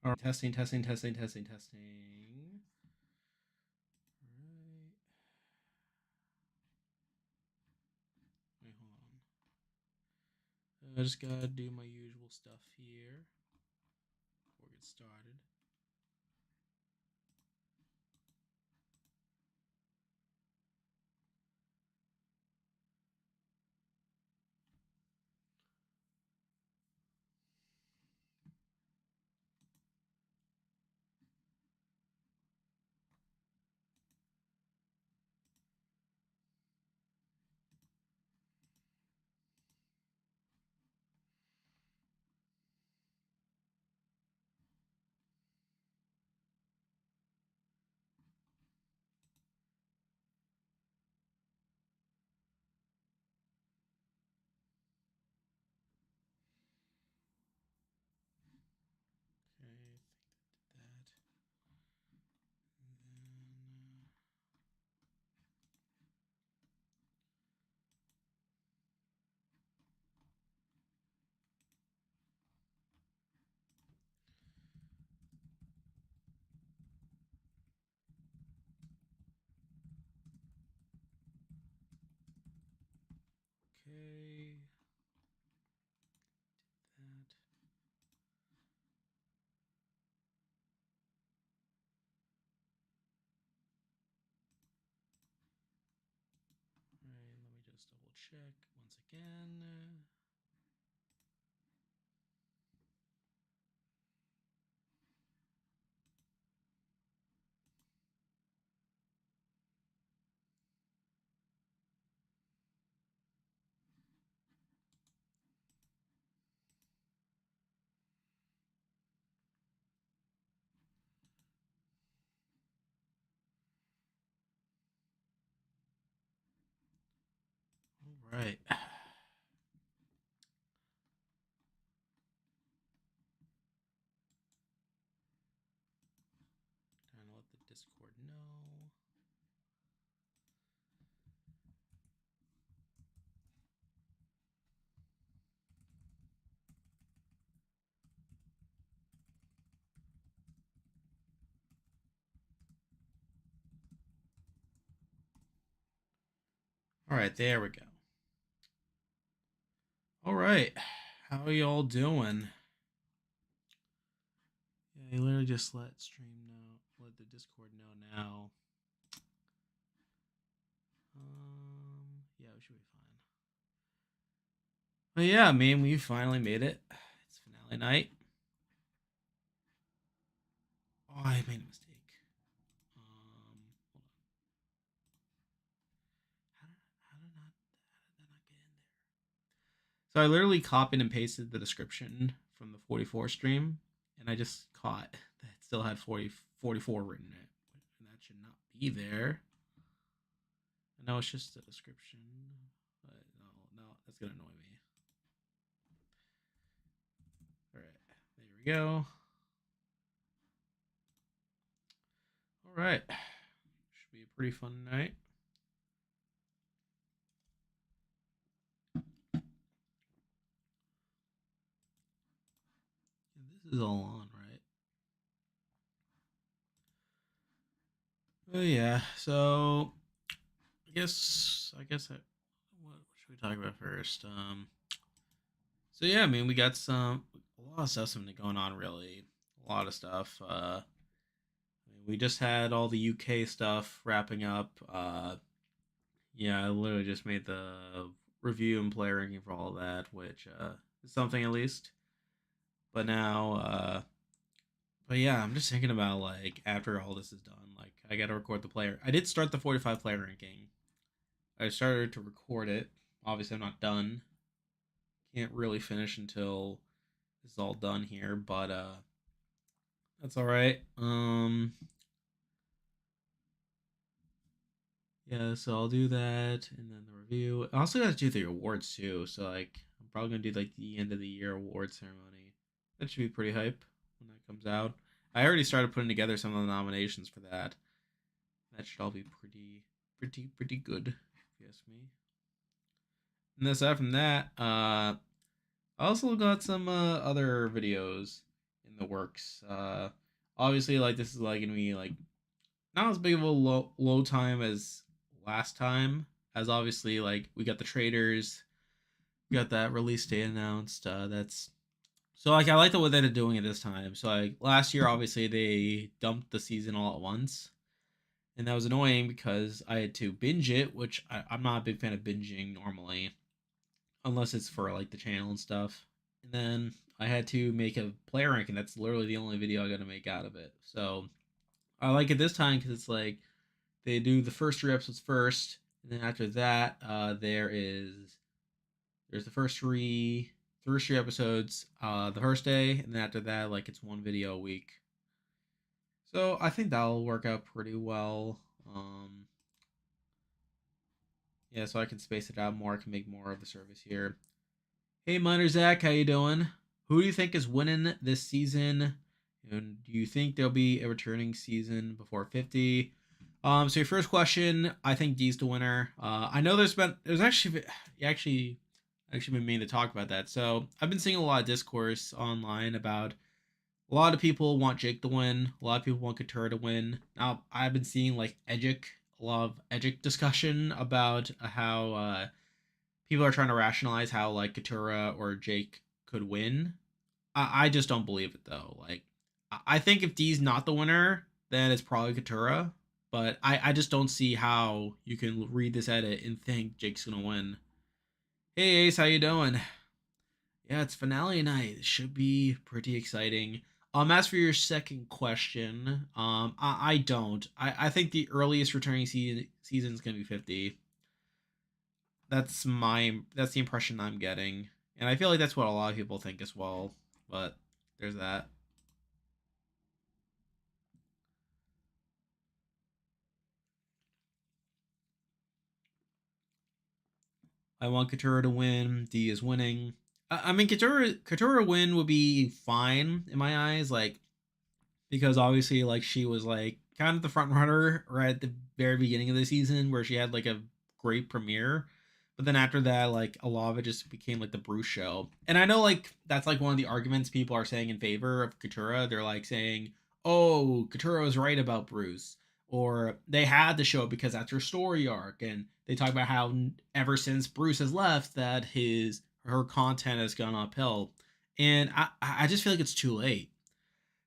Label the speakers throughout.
Speaker 1: All right, testing. All right. Wait, hold on. I just gotta do my usual stuff here before we get started. Okay, I think that did that. And then, okay, that. All right, let me just double check once again. All right. Trying to let the Discord know. All right, there we go. All right, how are y'all doing? Yeah, you literally just let the Discord know now. Yeah, we should be fine. But yeah, I mean, we finally made it. It's finale night. Oh, I made a mistake. Hold on. How did that not get in there? So I literally copied and pasted the description from the 44 stream, and I just caught that it still had 44 written in it, and that should not be there. No, it's just a description. But no, that's gonna annoy me. All right, there we go. All right, should be a pretty fun night. This is all on, right? Oh yeah. So I guess what should we talk about first? So yeah, I mean we got a lot of stuff going on, really. A lot of stuff. We just had all the UK stuff wrapping up. Yeah, I literally just made the review and player ranking for all of that, which is something at least. But now, but yeah, I'm just thinking about like after all this is done, like I got to record the player. I did start the 45 player ranking. I started to record it. Obviously, I'm not done. Can't really finish until this is all done here, but that's all right. Yeah, so I'll do that and then the review. I also got to do the awards too. So like I'm probably gonna do like the end of the year award ceremony. That should be pretty hype when that comes out. I already started putting together some of the nominations for that. That should all be pretty good, if you ask me. And aside from that, I also got some other videos in the works. Obviously, like this is like gonna be like not as big of a low time as last time, as obviously like we got the traders, we got that release date announced. That's so like I like the way that they're doing it this time. So like last year, obviously they dumped the season all at once, and that was annoying because I had to binge it, which I'm not a big fan of binging normally, unless it's for like the channel and stuff. And then I had to make a player rank, and that's literally the only video I got to make out of it. So I like it this time because it's like they do the first three episodes first, and then after that, there's the first three episodes the first day, and then after that, like it's one video a week. So I think that'll work out pretty well. Um, yeah, so I can space it out more. I can make more of the service here. Hey, Miner Zach, how you doing? Who do you think is winning this season? And do you think there'll be a returning season before 50? So your first question, I think D's the winner. I know there's actually been meaning to talk about that. So I've been seeing a lot of discourse online about a lot of people want Jake to win. A lot of people want Couture to win. Now I've been seeing like a lot of Edgic discussion about how people are trying to rationalize how like Couture or Jake could win. I just don't believe it though. Like I think if D's not the winner, then it's probably Couture. But I just don't see how you can read this edit and think Jake's gonna win. Hey Ace, how you doing? Yeah, it's finale night. It should be pretty exciting. As for your second question, I don't. I think the earliest returning season is gonna be 50. That's the impression I'm getting, and I feel like that's what a lot of people think as well. But there's that. I want Couture to win. D is winning. I mean, Couture win would be fine in my eyes, like because obviously, like she was like kind of the front runner right at the very beginning of the season, where she had like a great premiere. But then after that, like a lot of it just became like the Bruce show. And I know like that's like one of the arguments people are saying in favor of Couture. They're like saying, "Oh, Couture was right about Bruce," or they had to show it because that's her story arc, and they talk about how ever since Bruce has left, that his her content has gone uphill. And I just feel like it's too late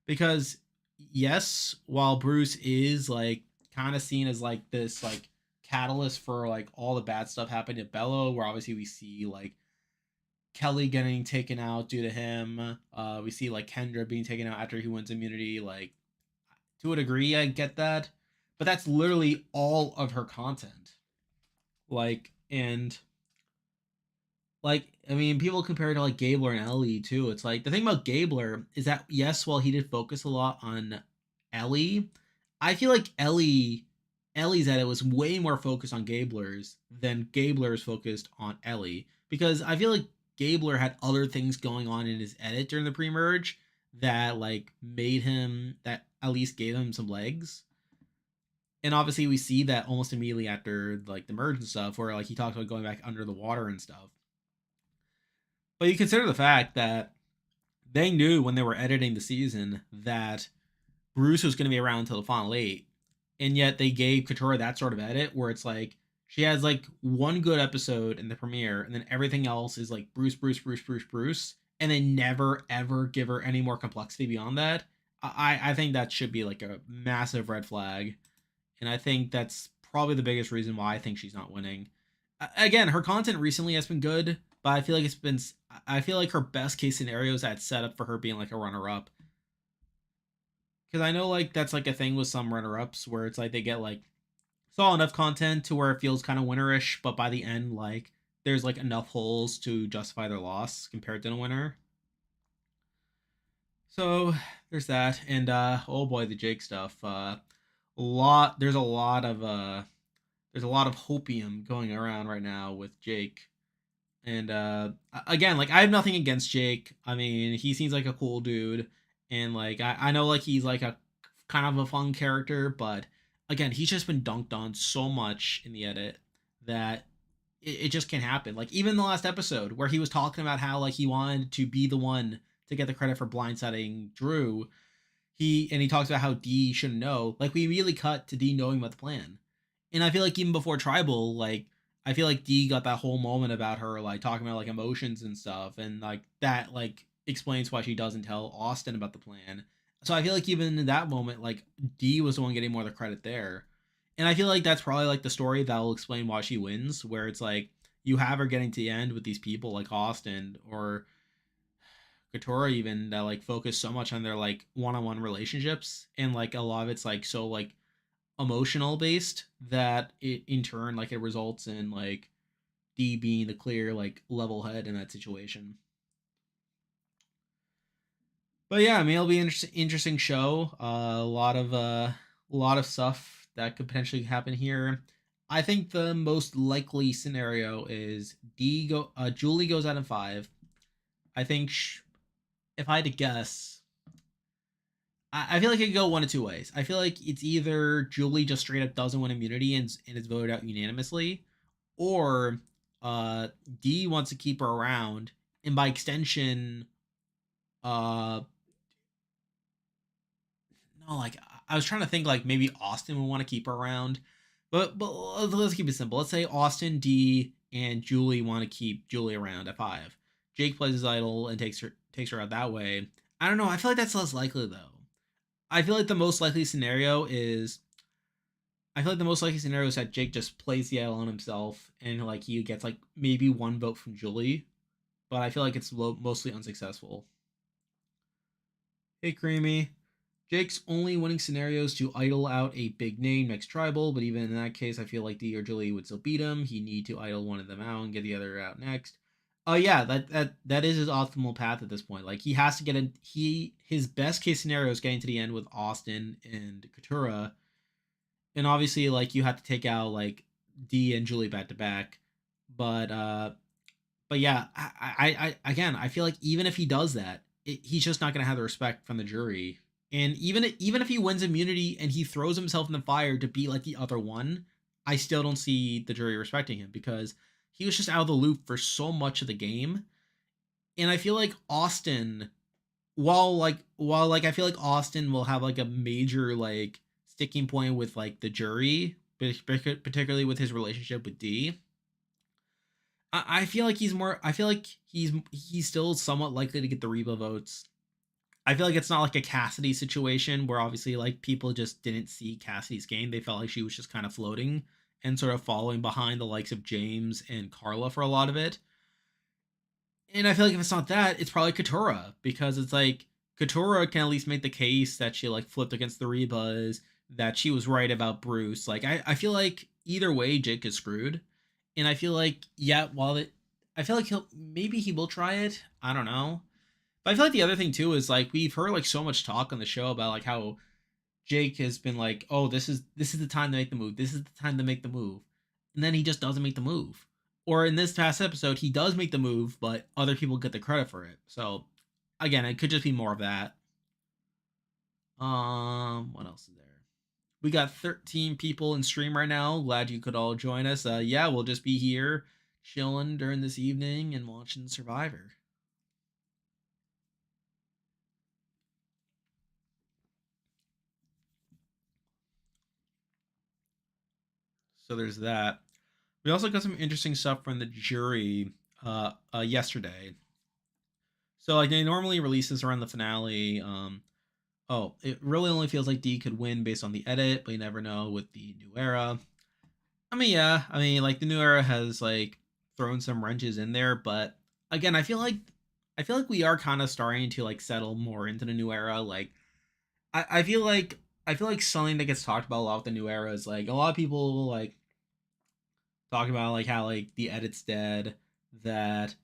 Speaker 1: because yes, while Bruce is like kind of seen as like this like catalyst for like all the bad stuff happening at Bello, where obviously we see like Kelly getting taken out due to him. We see like Kendra being taken out after he wins immunity. Like to a degree, I get that, but that's literally all of her content. Like and like I mean, people compare it to like Gabler and Ellie too. It's like the thing about Gabler is that yes, while he did focus a lot on Ellie, I feel like Ellie's edit was way more focused on Gabler's than Gabler's focused on Ellie, because I feel like Gabler had other things going on in his edit during the pre-merge that like made him that at least gave him some legs. And obviously we see that almost immediately after like the merge and stuff, where like he talks about going back under the water and stuff. But you consider the fact that they knew when they were editing the season that Bruce was going to be around until the final eight, and yet they gave Couture that sort of edit where it's like she has like one good episode in the premiere, and then everything else is like Bruce, Bruce, Bruce, Bruce, Bruce, and they never ever give her any more complexity beyond that. I think that should be like a massive red flag, and I think that's probably the biggest reason why I think she's not winning. Again, her content recently has been good, but I feel like it's been. I feel like her best case scenario is that set up for her being like a runner up, because I know like that's like a thing with some runner ups where it's like they get like solid enough content to where it feels kind of winnerish, but by the end like there's like enough holes to justify their loss compared to the winner. So there's that, and oh boy, the Jake stuff. Lot there's a lot of hopium going around right now with Jake. And again, like I have nothing against Jake. I mean, he seems like a cool dude, and like I know like he's like a kind of a fun character, but again, he's just been dunked on so much in the edit that it just can't happen. Like even the last episode where he was talking about how like he wanted to be the one to get the credit for blindsiding Drew. He talks about how D shouldn't know. Like, we immediately cut to D knowing about the plan. And I feel like even before Tribal, like, I feel like D got that whole moment about her, like, talking about, like, emotions and stuff. And, like, that, like, explains why she doesn't tell Austin about the plan. So I feel like even in that moment, like, D was the one getting more of the credit there. And I feel like that's probably, like, the story that will explain why she wins, where it's like, you have her getting to the end with these people like Austin or Katora even that like focus so much on their like one-on-one relationships, and like a lot of it's like so like emotional based that it in turn like it results in like D being the clear like level head in that situation. But yeah, I mean it'll be an interesting show. A lot of stuff that could potentially happen here. I think the most likely scenario is Julie goes out in 5. I think if I had to guess, I feel like it could go one of two ways. I feel like it's either Julie just straight up doesn't win immunity and is voted out unanimously, or uh, D wants to keep her around, and by extension, uh, no, like I was trying to think like maybe Austin would want to keep her around, but let's keep it simple. Let's say Austin, D, and Julie want to keep Julie around at 5. Jake plays his idol and takes her out that way. I don't know. I feel like that's less likely though. I feel like the most likely scenario is I feel like the most likely scenario is that Jake just plays the idol on himself and like he gets like maybe one vote from Julie, but I feel like it's mostly unsuccessful. Hey, Creamy. Jake's only winning scenarios to idle out a big name next tribal, but even in that case, I feel like D or Julie would still beat him. He need to idle one of them out and get the other out next. Oh yeah, that is his optimal path at this point. Like he has to get his best case scenario is getting to the end with Austin and Katura, and obviously like you have to take out like D and Julie back to back. But yeah, I again I feel like even if he does that, he's just not gonna have the respect from the jury. And even if he wins immunity and he throws himself in the fire to be like the other one, I still don't see the jury respecting him because he was just out of the loop for so much of the game. And I feel like Austin, while I feel like Austin will have like a major like sticking point with like the jury, particularly with his relationship with D. I feel like he's more. I feel like he's still somewhat likely to get the Reba votes. I feel like it's not like a Cassidy situation where obviously like people just didn't see Cassidy's game. They felt like she was just kind of floating and sort of following behind the likes of James and Carla for a lot of it. And I feel like if it's not that, it's probably Katura because it's like Katura can at least make the case that she like flipped against the Rebas, that she was right about Bruce. Like I feel like either way, Jake is screwed. And I feel like yeah, I feel like he will try it. I don't know. But I feel like the other thing too is like we've heard like so much talk on the show about like how Jake has been like, oh, this is the time to make the move. This is the time to make the move, and then he just doesn't make the move. Or in this past episode, he does make the move, but other people get the credit for it. So again, it could just be more of that. What else is there? We got 13 people in stream right now. Glad you could all join us. Yeah, we'll just be here chilling during this evening and watching Survivor. So there's that. We also got some interesting stuff from the jury yesterday. So like they normally release this around the finale. It really only feels like D could win based on the edit, but you never know with the new era. I mean, yeah, I mean like the new era has like thrown some wrenches in there, but again, I feel like we are kind of starting to like settle more into the new era. Like I feel like something that gets talked about a lot with the new era is like a lot of people like talk about like how like the edit's dead, that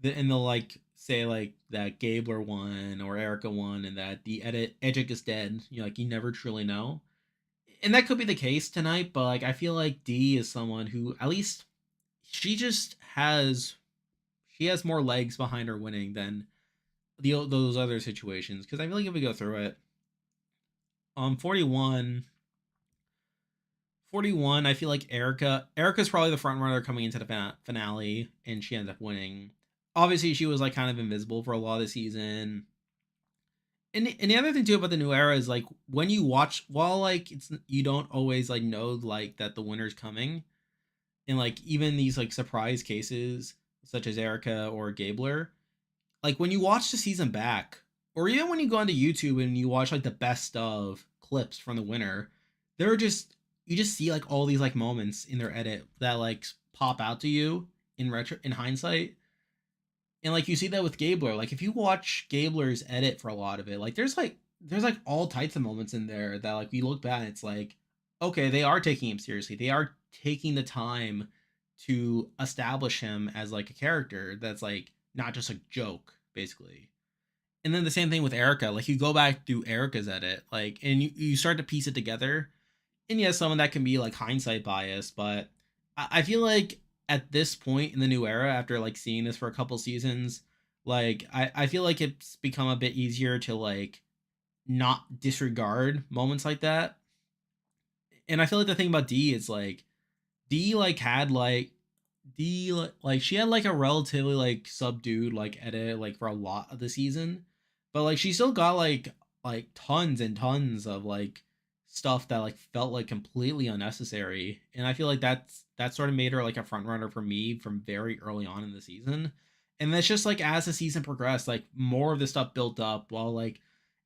Speaker 1: and they'll like say like that Gabler won or Erica won, and that the edit is dead. You know, like you never truly know, and that could be the case tonight. But like I feel like D is someone who at least she just has she has more legs behind her winning than those other situations. Because I feel like if we go through it, 41 41, I feel like Erica's probably the front runner coming into the finale, and she ends up winning. obviously she was like kind of invisible for a lot of the season. And the other thing too about the new era is like when you watch, while like it's you don't always like know like that the winner's coming, and like even these like surprise cases such as Erica or Gabler, like when you watch the season back, or even when you go onto YouTube and you watch like the best of clips from the winner, they're just you just see like all these like moments in their edit that like pop out to you in hindsight. And like you see that with Gabler. Like if you watch Gabler's edit for a lot of it, like there's like all types of moments in there that like we look back and it's like, okay, they are taking him seriously. They are taking the time to establish him as like a character that's like not just a joke, basically. And then the same thing with Erica. Like you go back through Erica's edit, like and you start to piece it together. And yes, some of that can be like hindsight bias, but I feel like at this point in the new era, after like seeing this for a couple seasons, like I feel like it's become a bit easier to like not disregard moments like that. And I feel like the thing about D is like D like had like D like she had like a relatively like subdued like edit like for a lot of the season, but like she still got like tons and tons of like stuff that like felt like completely unnecessary, and I feel like that sort of made her like a front runner for me from very early on in the season. And that's just like as the season progressed, like more of the stuff built up while like,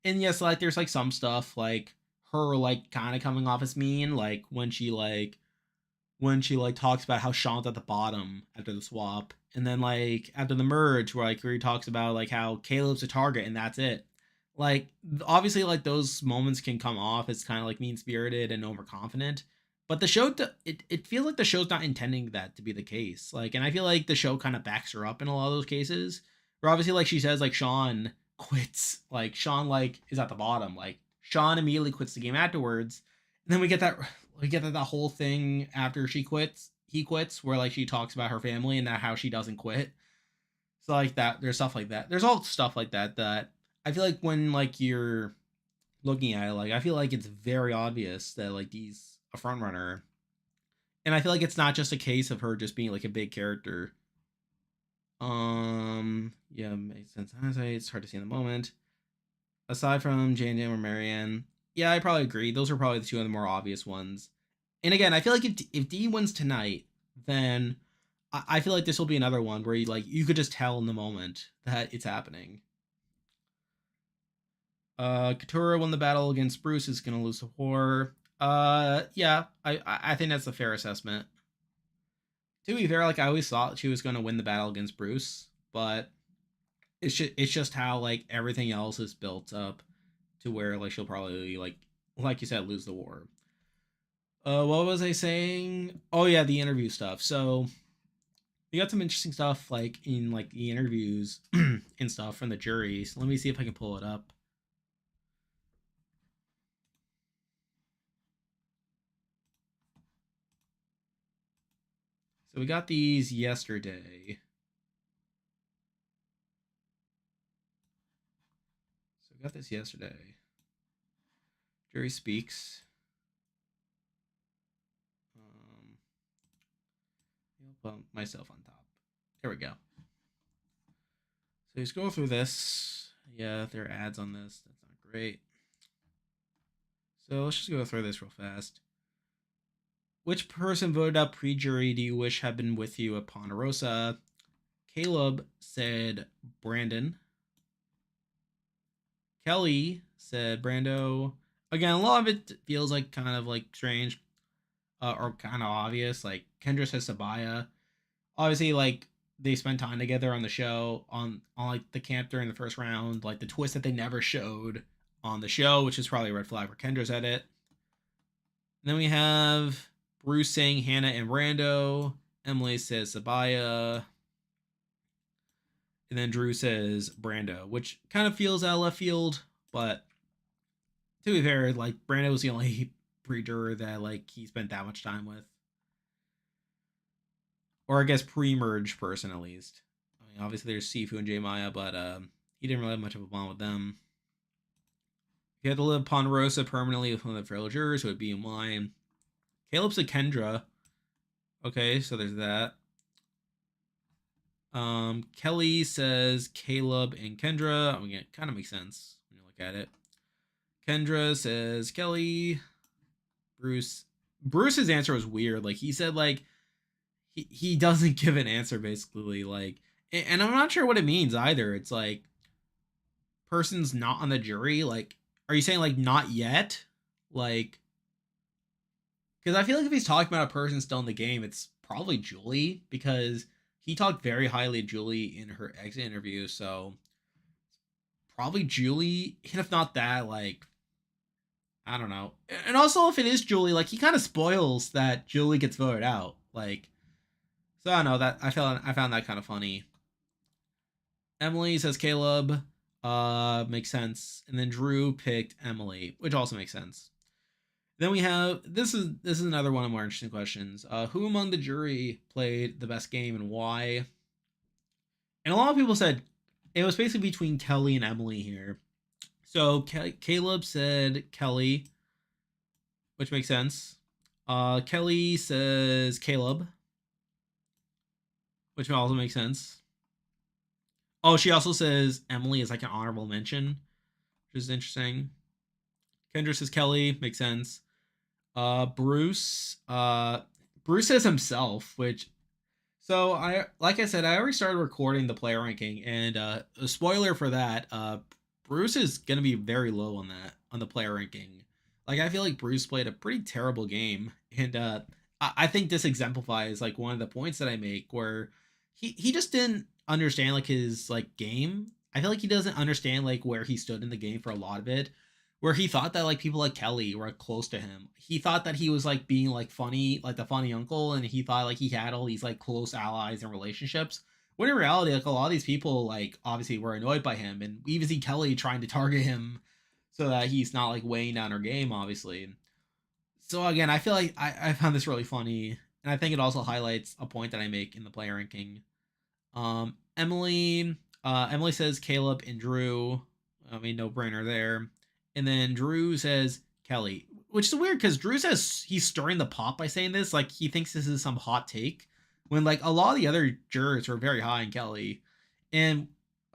Speaker 1: and yes, like there's like some stuff like her like kind of coming off as mean, like when she like talks about how Sean's at the bottom after the swap, and then like after the merge, where he talks about like how Caleb's a target and that's it. Like obviously, like those moments can come off as kind of like mean spirited and overconfident, but the show it feels like the show's not intending that to be the case. Like, and I feel like the show kind of backs her up in a lot of those cases. Where obviously, like she says, like Sean quits, like Sean like is at the bottom, like Sean immediately quits the game afterwards, and then we get that whole thing after he quits, where like she talks about her family and that how she doesn't quit. So like that, there's stuff like that. There's all stuff like that that I feel like when like you're looking at it, like I feel like it's very obvious that like he's a front runner, and I feel like it's not just a case of her just being like a big character. Yeah, makes sense. It's hard to see in the moment. Aside from Jane or Marianne, yeah, I probably agree. Those are probably the two of the more obvious ones. And again, I feel like if D wins tonight, then I feel like this will be another one where you could just tell in the moment that it's happening. Katura won the battle against Bruce, is gonna lose the war. Yeah, I think that's a fair assessment. To be fair, like I always thought she was gonna win the battle against Bruce, but it's just how like everything else is built up to where like she'll probably like you said lose the war. What was I saying? Oh yeah, the interview stuff. So we got some interesting stuff like in like the interviews and stuff from the jury. So let me see if I can pull it up. So we got these yesterday. So we got this yesterday. Jury speaks. I'll put myself on top. There we go. So you scroll through this. Yeah, there are ads on this. That's not great. So let's just go through this real fast. Which person voted out pre-jury do you wish had been with you at Ponderosa? Caleb said Brandon. Kelly said Brando. Again, a lot of it feels like kind of like strange or kind of obvious. Like Kendra says Sabaya. Obviously, like they spent time together on the show on like the camp during the first round. Like the twist that they never showed on the show, which is probably a red flag for Kendra's edit. And then we have Bruce saying Hannah and Brando. Emily says Sabaya. And then Drew says Brando, which kind of feels out of left field, but to be fair, like Brando was the only pre-juror that like he spent that much time with. Or I guess pre-merge person at least. I mean, obviously there's Sifu and J Maya, but he didn't really have much of a bond with them. He had to live Ponderosa permanently with one of the fellow jurors, who would be in line. Caleb said Kendra. Okay, so there's that. Kelly says Caleb and Kendra. I mean, it kind of makes sense when you look at it. Kendra says Kelly. Bruce. Bruce's answer was weird. Like he said, like he doesn't give an answer basically. Like, and I'm not sure what it means either. It's like person's not on the jury. Like, are you saying like not yet? Like, because I feel like if he's talking about a person still in the game, it's probably Julie because he talked very highly of Julie in her exit interview. So probably Julie, and if not that, like I don't know. And also, if it is Julie, like he kind of spoils that Julie gets voted out. Like, so I don't know that I found that kind of funny. Emily says Caleb, makes sense, and then Drew picked Emily, which also makes sense. Then we have this is another one of more interesting questions. Who among the jury played the best game and why? And a lot of people said it was basically between Kelly and Emily here. So Caleb said Kelly, which makes sense. Kelly says Caleb, which also makes sense. Oh, she also says Emily is like an honorable mention, which is interesting. Kendra says Kelly, makes sense. Bruce says himself, which so I like I said, I already started recording the player ranking, and a spoiler for that, Bruce is gonna be very low on that on the player ranking. Like I feel like Bruce played a pretty terrible game, and I think this exemplifies like one of the points that I make where he just didn't understand like his like game. I feel like he doesn't understand like where he stood in the game for a lot of it. Where he thought that like people like Kelly were close to him. He thought that he was like being like funny, like the funny uncle, and he thought like he had all these like close allies and relationships. When in reality, like a lot of these people like obviously were annoyed by him, and we even see Kelly trying to target him so that he's not like weighing down her game, obviously. So again, I feel like I found this really funny, and I think it also highlights a point that I make in the player ranking. Emily says Caleb and Drew. I mean, no brainer there. And then Drew says Kelly, which is weird because Drew says he's stirring the pot by saying this. Like he thinks this is some hot take, when like a lot of the other jurors were very high on Kelly, and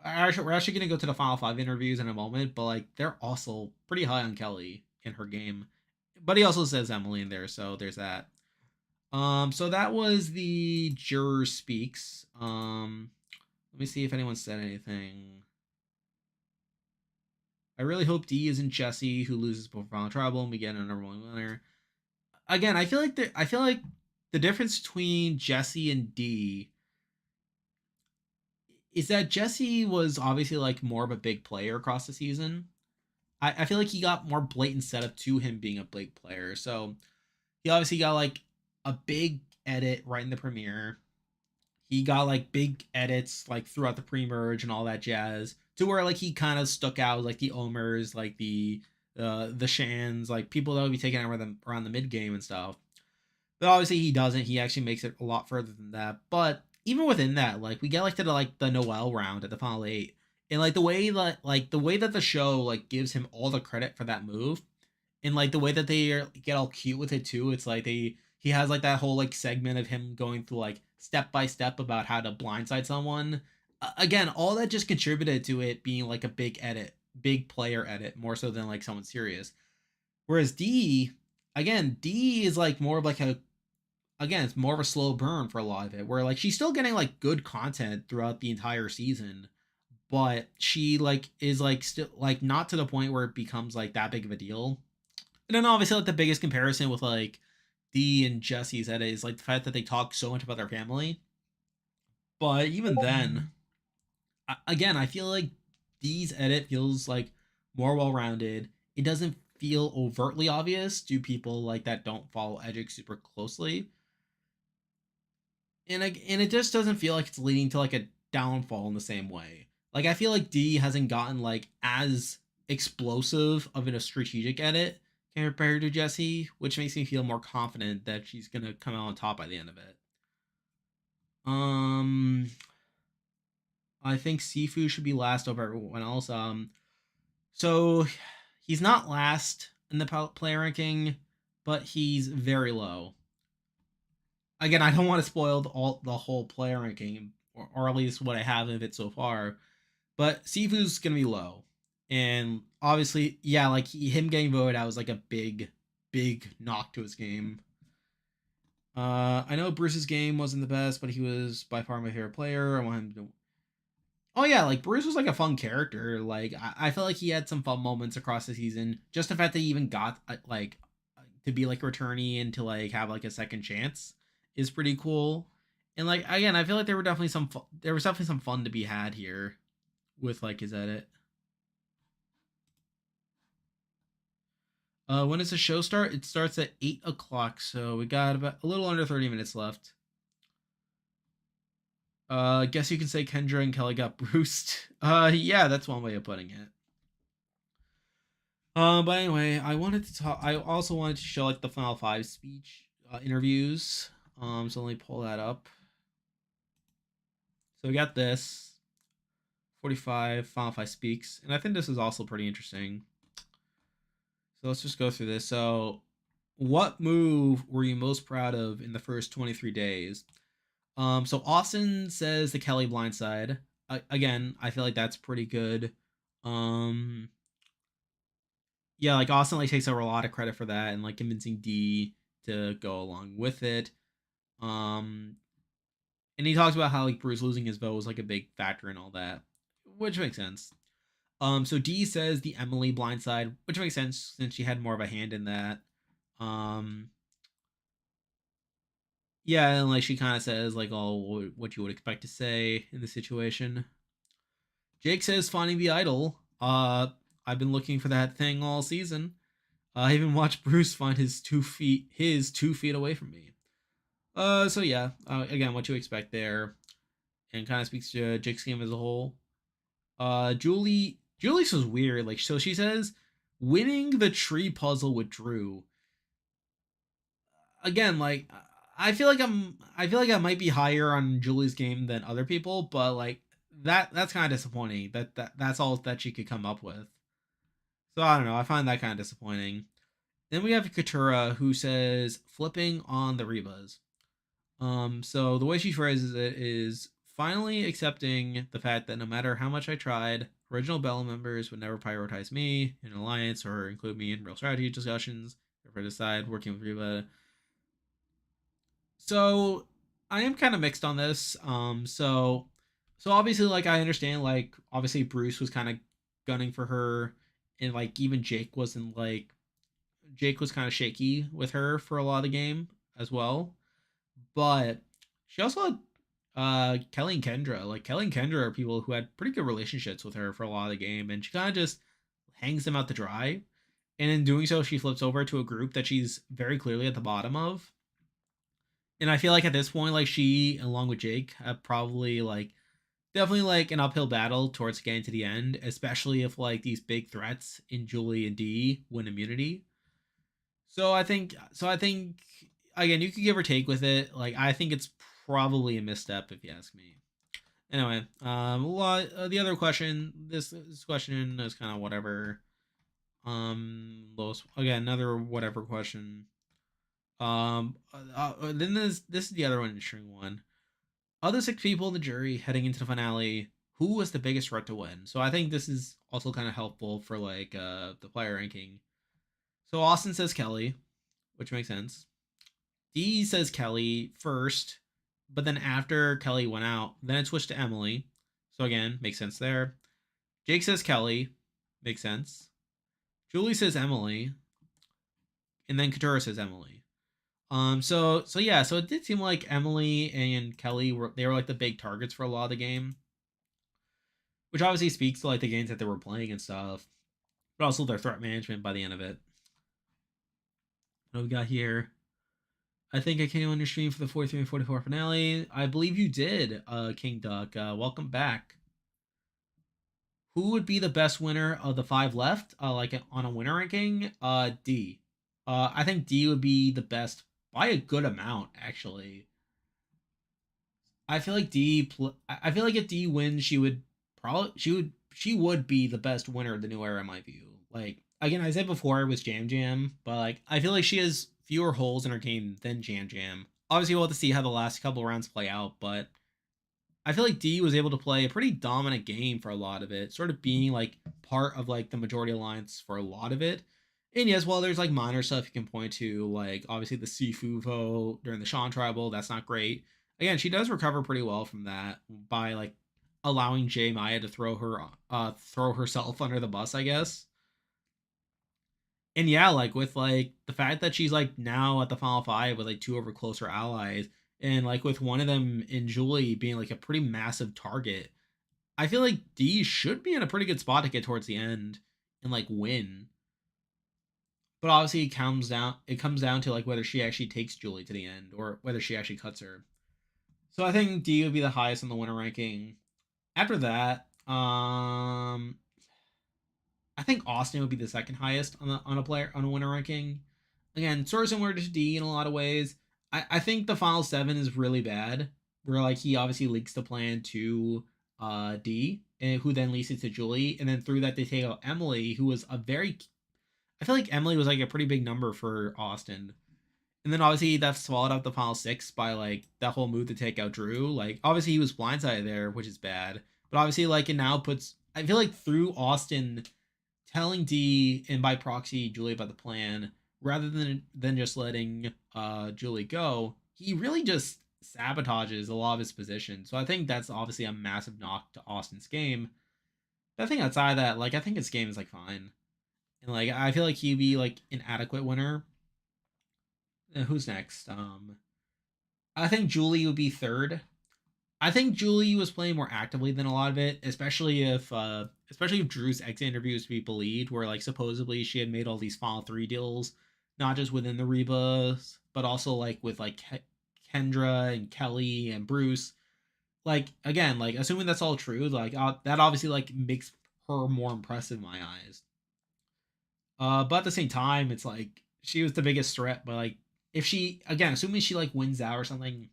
Speaker 1: we're actually gonna go to the final five interviews in a moment. But like they're also pretty high on Kelly in her game. But he also says Emily in there, so there's that. So that was the juror speaks. Let me see if anyone said anything. I really hope D isn't Jesse who loses before final tribal and we get a number one winner. Again, I feel like the difference between Jesse and D is that Jesse was obviously like more of a big player across the season. I feel like he got more blatant setup to him being a big player. So he obviously got like a big edit right in the premiere. He got like big edits like throughout the pre-merge and all that jazz to where like he kind of stuck out like the Omers, like the Shans, like people that would be taking over them around the mid game and stuff. But obviously he doesn't. He actually makes it a lot further than that. But even within that, like we get like to the Noel round at the final eight, and like the way that the show like gives him all the credit for that move, and like the way that they get all cute with it too. It's like he has like that whole like segment of him going through like step by step about how to blindside someone. Again, all that just contributed to it being like a big edit, big player edit, more so than like someone serious. Whereas D, again, D is like more of like a again, it's more of a slow burn for a lot of it, where like she's still getting like good content throughout the entire season, but she like is like still like not to the point where it becomes like that big of a deal. And then obviously like the biggest comparison with like D and Jesse's edit is like the fact that they talk so much about their family. But even then, again, I feel like D's edit feels like more well rounded. It doesn't feel overtly obvious to people like that don't follow Edric super closely, and it just doesn't feel like it's leading to like a downfall in the same way. Like I feel like D hasn't gotten like as explosive of a strategic edit compared to Jesse, which makes me feel more confident that she's gonna come out on top by the end of it. Um, I think Sifu should be last over everyone else. So he's not last in the player ranking, but he's very low. Again, I don't want to spoil the whole player ranking, or at least what I have of it so far. But Sifu's gonna be low, and obviously, yeah, like him getting voted out was like a big knock to his game. I know Bruce's game wasn't the best, but he was by far my favorite player. I want him to. Oh yeah, like Bruce was like a fun character. Like I felt like he had some fun moments across the season. Just the fact that he even got like to be like returnee and to like have like a second chance is pretty cool. And like again, I feel like there were definitely there was definitely some fun to be had here with like his edit. When does the show start? It starts at 8 o'clock, so we got about a little under 30 minutes left. Guess you can say Kendra and Kelly got Bruced. Yeah, that's one way of putting it. But anyway, I wanted to talk. I also wanted to show like the Final Five speech interviews. So let me pull that up. So we got this 45 Final Five speaks, and I think this is also pretty interesting. So let's just go through this. So, what move were you most proud of in the first 23 days? So Austin says the Kelly blindside. Again, I feel like that's pretty good. Um, yeah, like Austin like takes over a lot of credit for that and like convincing D to go along with it. Um, and he talks about how like Bruce losing his vote was like a big factor in all that, which makes sense. So D says the Emily blindside, which makes sense since she had more of a hand in that. Um, yeah, and like she kind of says like all what you would expect to say in the situation. Jake says finding the idol. I've been looking for that thing all season. I even watched Bruce find his 2 feet away from me. So yeah, again, what you expect there, and kind of speaks to Jake's game as a whole. Julie's was weird. Like, so she says, winning the tree puzzle with Drew. Again, like, I feel like I might be higher on Julie's game than other people, but like that's kind of disappointing. That's all that she could come up with. So I don't know. I find that kind of disappointing. Then we have Katura who says flipping on the Rebas. So the way she phrases it is finally accepting the fact that no matter how much I tried, original Bella members would never prioritize me in an alliance or include me in real strategy discussions. Therefore, decide working with Reba. So I am kind of mixed on this. So obviously, like I understand, like obviously Bruce was kind of gunning for her, and like even Jake was kind of shaky with her for a lot of the game as well. But she also had Kelly and Kendra. Like Kelly and Kendra are people who had pretty good relationships with her for a lot of the game, and she kind of just hangs them out to dry. And in doing so, she flips over to a group that she's very clearly at the bottom of. And I feel like at this point, like she, along with Jake, have probably like definitely like an uphill battle towards getting to the end, especially if like these big threats in Julie and D win immunity. So I think again you could give or take with it. Like I think it's probably a misstep if you ask me. Anyway, the other question, this question is kind of whatever. Again another whatever question. Then this is the other one interesting one. Other 6 people in the jury heading into the finale. Who was the biggest threat to win? So I think this is also kind of helpful for like the player ranking. So Austin says Kelly, which makes sense. D says Kelly first, but then after Kelly went out, then it switched to Emily. So again, makes sense there. Jake says Kelly, makes sense. Julie says Emily, and then Katura says Emily. So yeah, so it did seem like Emily and Kelly were like the big targets for a lot of the game, which obviously speaks to like the games that they were playing and stuff, but also their threat management by the end of it. What do we got here? I think I came on your stream for the 43 and 44 finale. I believe you did, King Duck. Welcome back. Who would be the best winner of the 5 left? Like on a winner ranking? D. I think D would be the best by a good amount, actually. I feel like I feel like if D wins, she would be the best winner of the new era in my view. Like again, I said before it was Jam Jam, but like I feel like she has fewer holes in her game than Jam Jam. Obviously, we'll have to see how the last couple rounds play out, but I feel like D was able to play a pretty dominant game for a lot of it, sort of being like part of like the majority alliance for a lot of it. And yes, while there's like minor stuff you can point to, like obviously the Sifu vote during the Shan tribal, that's not great. Again, she does recover pretty well from that by like allowing J Maya to throw herself under the bus, I guess. And yeah, like with like the fact that she's like now at the final five with like two of her closer allies, and like with one of them in Julie being like a pretty massive target, I feel like D should be in a pretty good spot to get towards the end and like win. But obviously it comes down to like whether she actually takes Julie to the end or whether she actually cuts her. So I think D would be the highest in the winner ranking. After that, I think Austin would be the second highest on a winner ranking. Again, sort of similar to D in a lot of ways. I think the final seven is really bad. Where like he obviously leaks the plan to D, and who then leaks it to Julie, and then through that they take out Emily, who was a very I feel like Emily was like a pretty big number for Austin. And then obviously that swallowed up the final six by like that whole move to take out Drew. Like obviously he was blindsided there, which is bad. But obviously like it now puts I feel like through Austin telling D and by proxy Julie about the plan, rather than just letting Julie go, he really just sabotages a lot of his position. So I think that's obviously a massive knock to Austin's game. But I think outside of that, like I think his game is like fine. And like I feel like he'd be like an adequate winner. Who's next? I think Julie would be third. I think Julie was playing more actively than a lot of it, especially if Drew's exit interview is to be believed, where like supposedly she had made all these final three deals, not just within the Rebas, but also like with like Kendra and Kelly and Bruce. Like again, like assuming that's all true, like that obviously like makes her more impressive in my eyes. But at the same time, it's like she was the biggest threat. But like if she again, assuming she like wins out or something,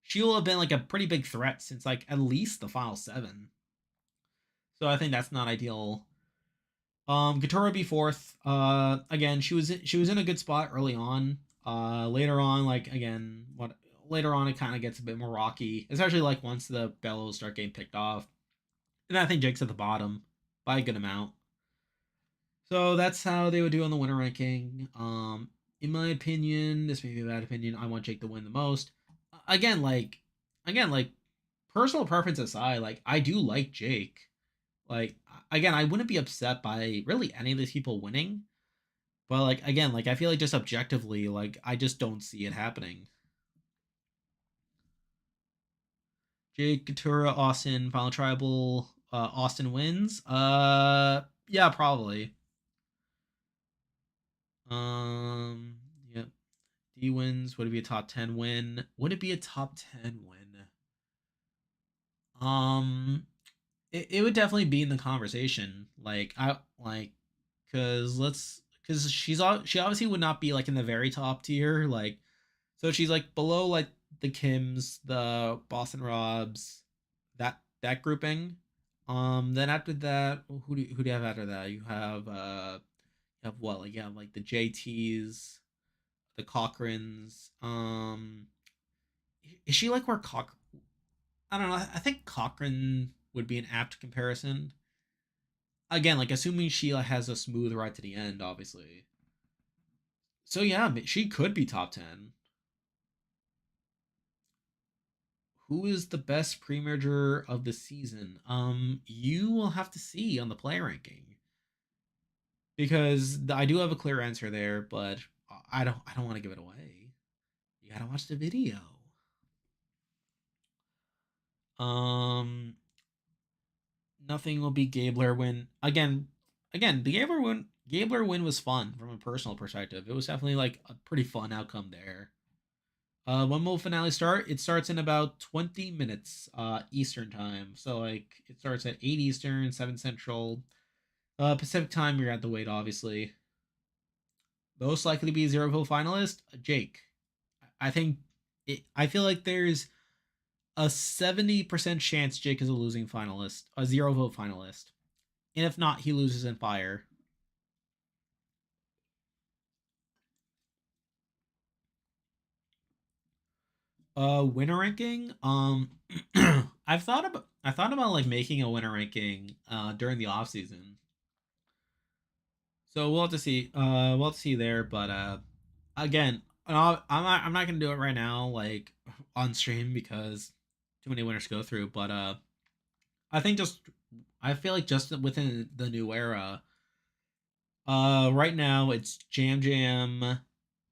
Speaker 1: she will have been like a pretty big threat since like at least the final seven. So I think that's not ideal. Katura be fourth. Again, she was in a good spot early on. Later on, like again, what later on it kind of gets a bit more rocky, especially like once the bellows start getting picked off. And I think Jake's at the bottom by a good amount. So that's how they would do on the winner ranking. In my opinion, this may be a bad opinion. I want Jake to win the most. Again, like, again, like, personal preference aside, like, I do like Jake. Like, again, I wouldn't be upset by really any of these people winning. But like, again, like, I feel like just objectively, like, I just don't see it happening. Jake, Katura, Austin, Final Tribal, Austin wins. Yeah, probably. Um, yeah, D wins. Would it be a top 10 win? Would it be a top 10 win? Um, it would definitely be in the conversation. Like I like because she obviously would not be like in the very top tier. Like so she's like below like the Kims, the Boston Robs, that grouping. Then after that, who do you have after that? You have what like you have like the JTs, the Cochrans. Is she like where Coch? I don't know. I think Cochran would be an apt comparison. Again, like assuming Sheila has a smooth ride to the end, obviously. So yeah, she could be top 10. Who is the best pre-merger of the season? You will have to see on the player ranking because I do have a clear answer there, but I don't want to give it away. You gotta watch the video. Um, Nothing will beat Gabler win again. Again, the Gabler win was fun from a personal perspective. It was definitely like a pretty fun outcome there. When will finale start? It starts in about 20 minutes Eastern time. So like it starts at 8 Eastern, 7 Central. Pacific time you're at the wait obviously. Most likely to be a zero vote finalist, Jake. I think I feel like there's a 70% chance Jake is a losing finalist, a zero vote finalist. And if not, he loses in fire. Winner ranking. I thought about like making a winner ranking during the off season. So we'll have to see. We'll have to see there. But again, I'm not gonna do it right now, like on stream because too many winners to go through. But I think just I feel like just within the new era, right now it's Jam,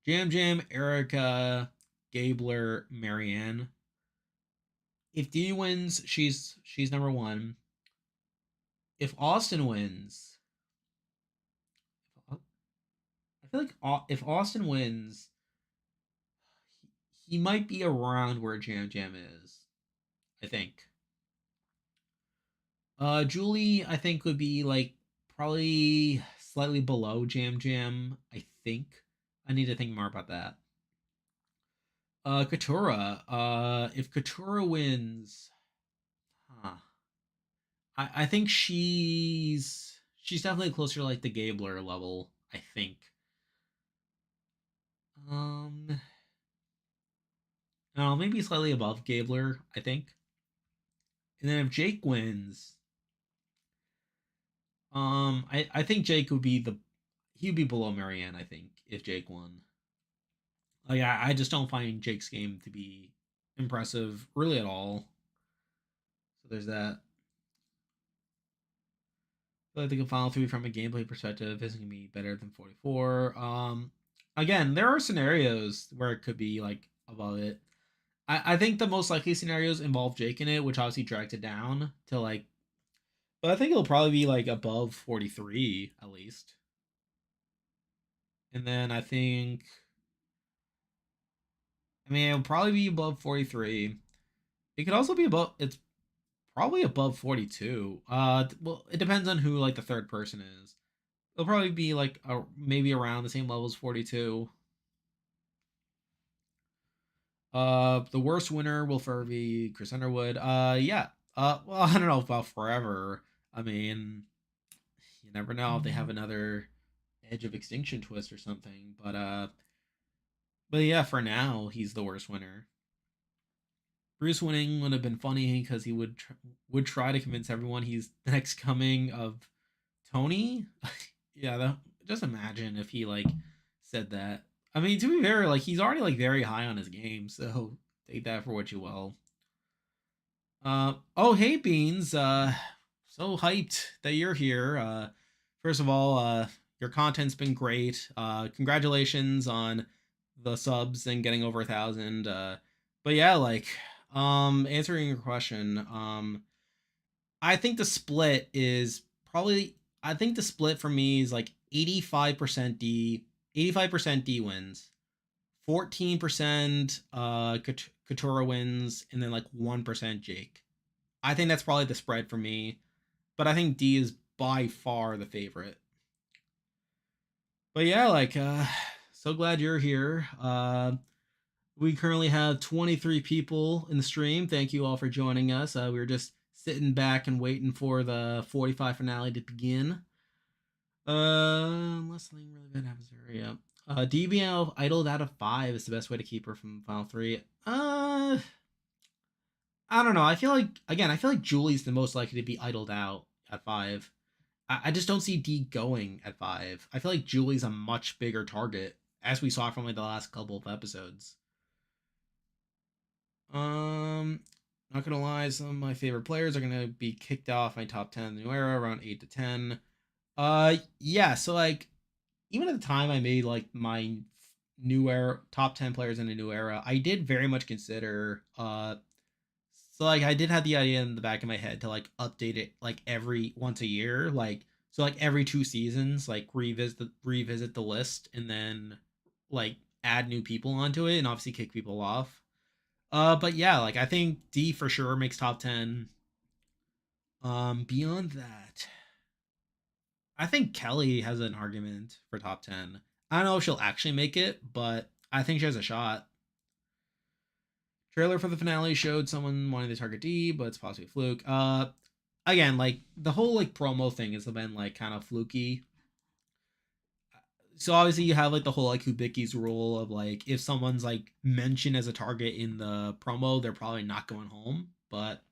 Speaker 1: Erica, Gabler, Marianne. If D wins, she's number one. If Austin wins, I feel like if Austin wins, he might be around where Jam is. I think. Julie, I think would be like probably slightly below Jam. I think. I need to think more about that. Katura. If Katura wins, huh? I think she's definitely closer to like the Gabler level. I think. Um, no, maybe slightly above Gabler. I think. And then if Jake wins, I think Jake would be the he'd be below Marianne. I think if Jake won. Like I just don't find Jake's game to be impressive really at all. So there's that. But I think a Final Three from a gameplay perspective isn't gonna be better than 44. Again, there are scenarios where it could be like above it. I think the most likely scenarios involve Jake in it, which obviously dragged it down to like. But I think it'll probably be like above 43 at least. And then I mean, it'll probably be above 43. It could also be above. It's probably above 42. Well, it depends on who like the third person is. It'll probably be like maybe around the same level as 42. The worst winner will forever be Chris Underwood. Yeah. Well, I don't know about forever. I mean, you never know if they have another Edge of Extinction twist or something. But yeah, for now, he's the worst winner. Bruce winning would have been funny because he would try to convince everyone he's the next coming of Tony. Yeah, just imagine if he like said that. I mean, to be fair, like he's already like very high on his game, so take that for what you will. Oh hey Beans, so hyped that you're here. First of all, your content's been great. Congratulations on the subs and getting over 1,000. But yeah, like answering your question, I think the split is probably I think the split for me is like 85% D, 85% D wins, 14% Katura wins, and then like 1% Jake. I think that's probably the spread for me, but I think D is by far the favorite. But yeah, like so glad you're here. We currently have 23 people in the stream. Thank you all for joining us. We were just sitting back and waiting for the 45 finale to begin. Unless something really bad happens to her, yeah. DBL idled out of 5 is the best way to keep her from Final 3. I don't know. I feel like Julie's the most likely to be idled out at 5. I just don't see D going at 5. I feel like Julie's a much bigger target, as we saw from like the last couple of episodes. Not gonna lie, some of my favorite players are gonna be kicked off my top 10 in the new era around 8 to 10. Yeah, so like even at the time I made like my new era top 10 players in a new era, I did very much consider so like I did have the idea in the back of my head to like update it like every once a year, like so like every 2 seasons, like revisit the list and then like add new people onto it and obviously kick people off. But yeah, like I think D for sure makes top 10. Beyond that, I think Kelly has an argument for top 10. I don't know if she'll actually make it, but I think she has a shot. Trailer for the finale showed someone wanting to target D, but it's possibly a fluke. Again, like the whole like promo thing has been like kind of fluky. So obviously you have like the whole like Kubiki's rule of like if someone's like mentioned as a target in the promo, they're probably not going home. But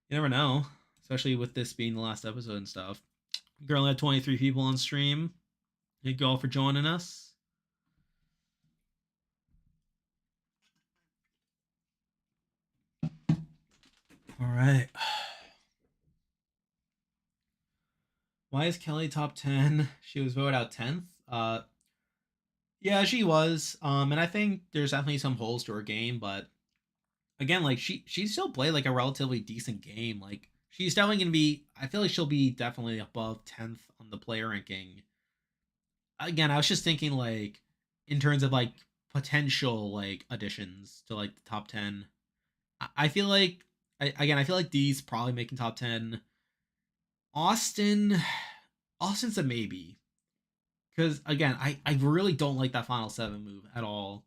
Speaker 1: You never know, especially with this being the last episode and stuff. We currently have 23 people on stream. Thank you all for joining us. All right. Why is Kelly top 10? She was voted out 10th. Yeah, she was. And I think there's definitely some holes to her game, but again, like she still played like a relatively decent game. Like she's definitely gonna be. I feel like she'll be definitely above 10th on the player ranking. Again, I was just thinking like in terms of like potential like additions to like the top 10. I feel like I feel like these probably making top 10. Austin, Austin's a maybe because again, I really don't like that final seven move at all.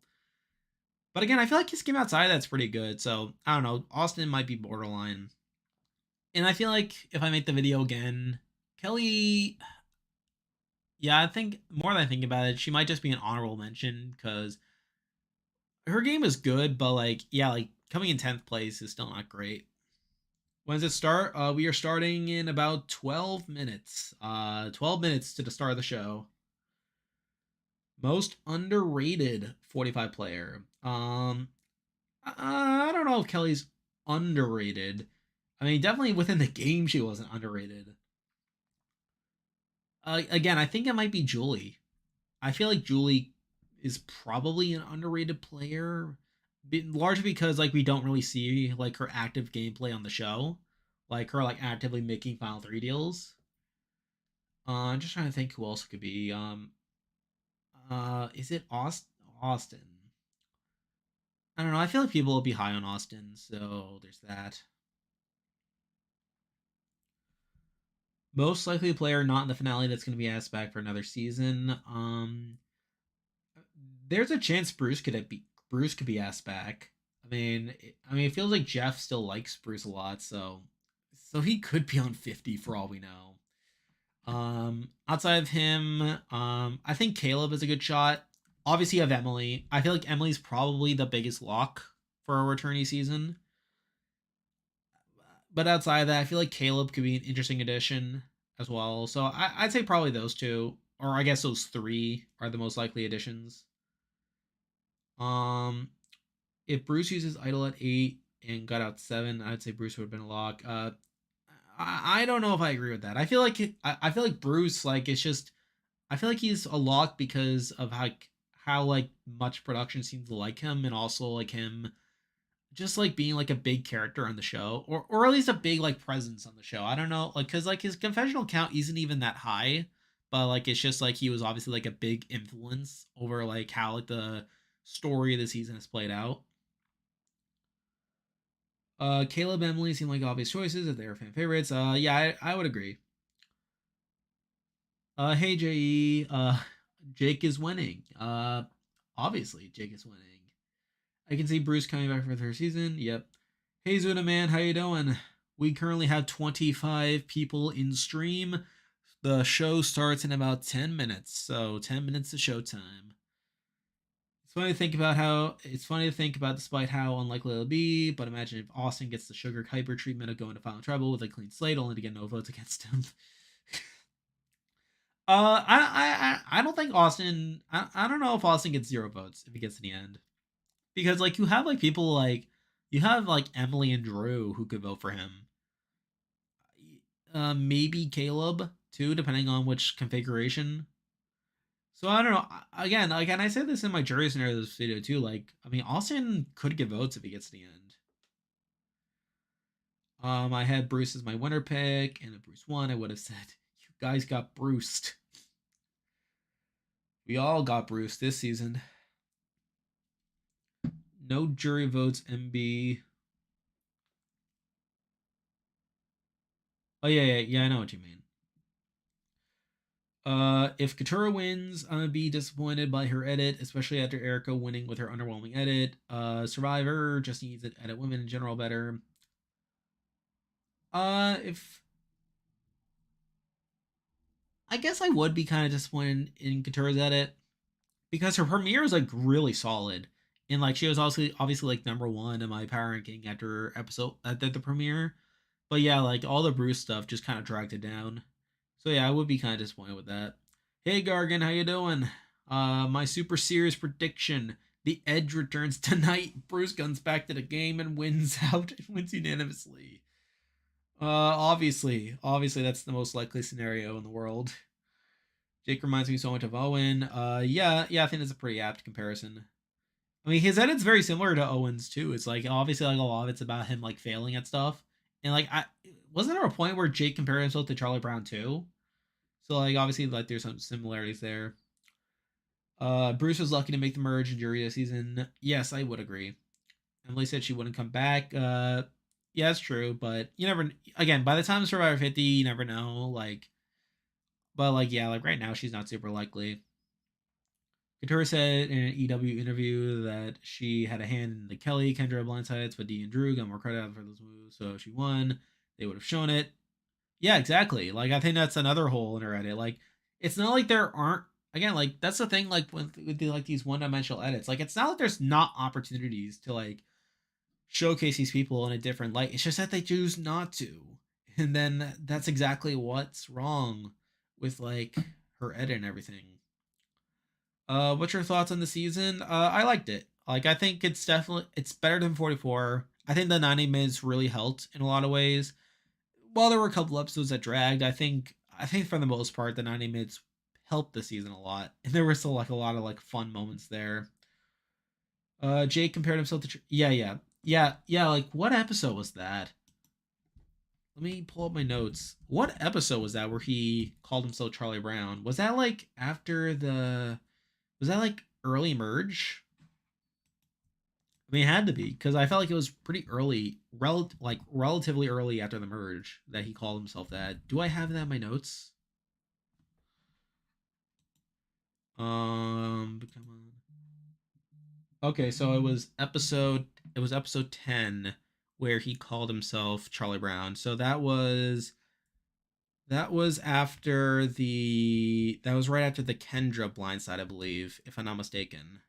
Speaker 1: But again, I feel like his game outside that's pretty good. So I don't know. Austin might be borderline. And I feel like if I make the video again, Kelly, yeah, I think more than I think about it, she might just be an honorable mention because her game is good, but like, yeah, like coming in 10th place is still not great. When does it start? We are starting in about 12 minutes. 12 minutes to the start of the show. Most underrated 45 player. I don't know if Kelly's underrated. I mean, definitely within the game, she wasn't underrated. Again, I think it might be Julie. I feel like Julie is probably an underrated player, largely because like we don't really see like her active gameplay on the show, like her like actively making Final Three deals. I'm just trying to think who else it could be. Is it Austin? I don't know. I feel like people will be high on Austin, so there's that. Most likely player not in the finale that's going to be asked back for another season. There's a chance Bruce could be asked back. It feels like Jeff still likes Bruce a lot, so he could be on 50 for all we know. Outside of him, I think Caleb is a good shot. Obviously, you have Emily. I feel like Emily's probably the biggest lock for a returnee season. But outside of that, I feel like Caleb could be an interesting addition as well. So I'd say probably those two, or I guess those three are the most likely additions. Um, if Bruce uses idol at 8 and got out 7, I'd say Bruce would have been a lock. I don't know if I agree with that. I feel like Bruce like it's just I feel like he's a lock because of how like much production seems to like him, and also like him just like being like a big character on the show, or at least a big like presence on the show. I don't know, like because like his confessional count isn't even that high, but like it's just like he was obviously like a big influence over like how like the story of the season is played out. Caleb, Emily seem like obvious choices if they're fan favorites. Yeah, I would agree. Hey Je, Jake is winning. Obviously Jake is winning. I can see Bruce coming back for the third season. Yep. Hey Zuna man, how you doing? We currently have 25 people in stream. The show starts in about 10 minutes, so 10 minutes to showtime. It's funny to think about despite how unlikely it'll be, but imagine if Austin gets the sugar hyper treatment of going to final trouble with a clean slate only to get no votes against him. I don't think Austin. I don't know if Austin gets 0 votes if he gets to the end, because like you have like people like you have like Emily and Drew who could vote for him. Maybe Caleb too, depending on which configuration. So I don't know. Again, I said this in my jury scenario of this video too. Like, I mean, Austin could get votes if he gets to the end. I had Bruce as my winner pick, and if Bruce won, I would have said, "You guys got Bruced." We all got Bruce this season. No jury votes, MB. Oh yeah. I know what you mean. If Katura wins, I'm gonna be disappointed by her edit, especially after Erica winning with her underwhelming edit. Survivor just needs to edit women in general better. If I guess I would be kind of disappointed in Katura's edit because her premiere is like really solid, and like she was obviously like number one in my power ranking after the premiere. But yeah, like all the Bruce stuff just kind of dragged it down. So yeah, I would be kind of disappointed with that. Hey Gargan, how you doing? My super serious prediction: the Edge returns tonight. Bruce comes back to the game and wins out and wins unanimously. Obviously, that's the most likely scenario in the world. Jake reminds me so much of Owen. Yeah, I think it's a pretty apt comparison. I mean, his edit's very similar to Owen's too. It's like obviously like a lot of it's about him like failing at stuff, and like I wasn't there a point where Jake compared himself to Charlie Brown too? So like obviously like there's some similarities there. Bruce was lucky to make the merge in jury this season. Yes, I would agree. Emily said she wouldn't come back. Yeah, it's true, but you never. Again, by the time Survivor 50, you never know. Like, but like yeah, like right now she's not super likely. Couture said in an EW interview that she had a hand in the Kelly Kendra blindsides, but Dee and Drew got more credit for those moves, so if she won, they would have shown it. Yeah, exactly. Like I think that's another hole in her edit. Like it's not like there aren't again like that's the thing like with the, like these one dimensional edits. Like it's not like there's not opportunities to like showcase these people in a different light. It's just that they choose not to, and then that's exactly what's wrong with like her edit and everything. What's your thoughts on the season? I liked it. Like I think it's better than 44. I think the 90 minutes really helped in a lot of ways. While there were a couple episodes that dragged, I think for the most part the 90 minutes helped the season a lot, and there were still like a lot of like fun moments there. Jake compared himself to yeah. Like what episode was that? Let me pull up my notes. What episode was that where he called himself Charlie Brown? Was that like after the? Was that like early merge? I mean, it had to be because I felt like it was pretty early, like relatively early after the merge that he called himself that. Do I have that in my notes? Come on. Okay, so it was episode 10 where he called himself Charlie Brown. So that was right after the Kendra blindside, I believe, if I'm not mistaken.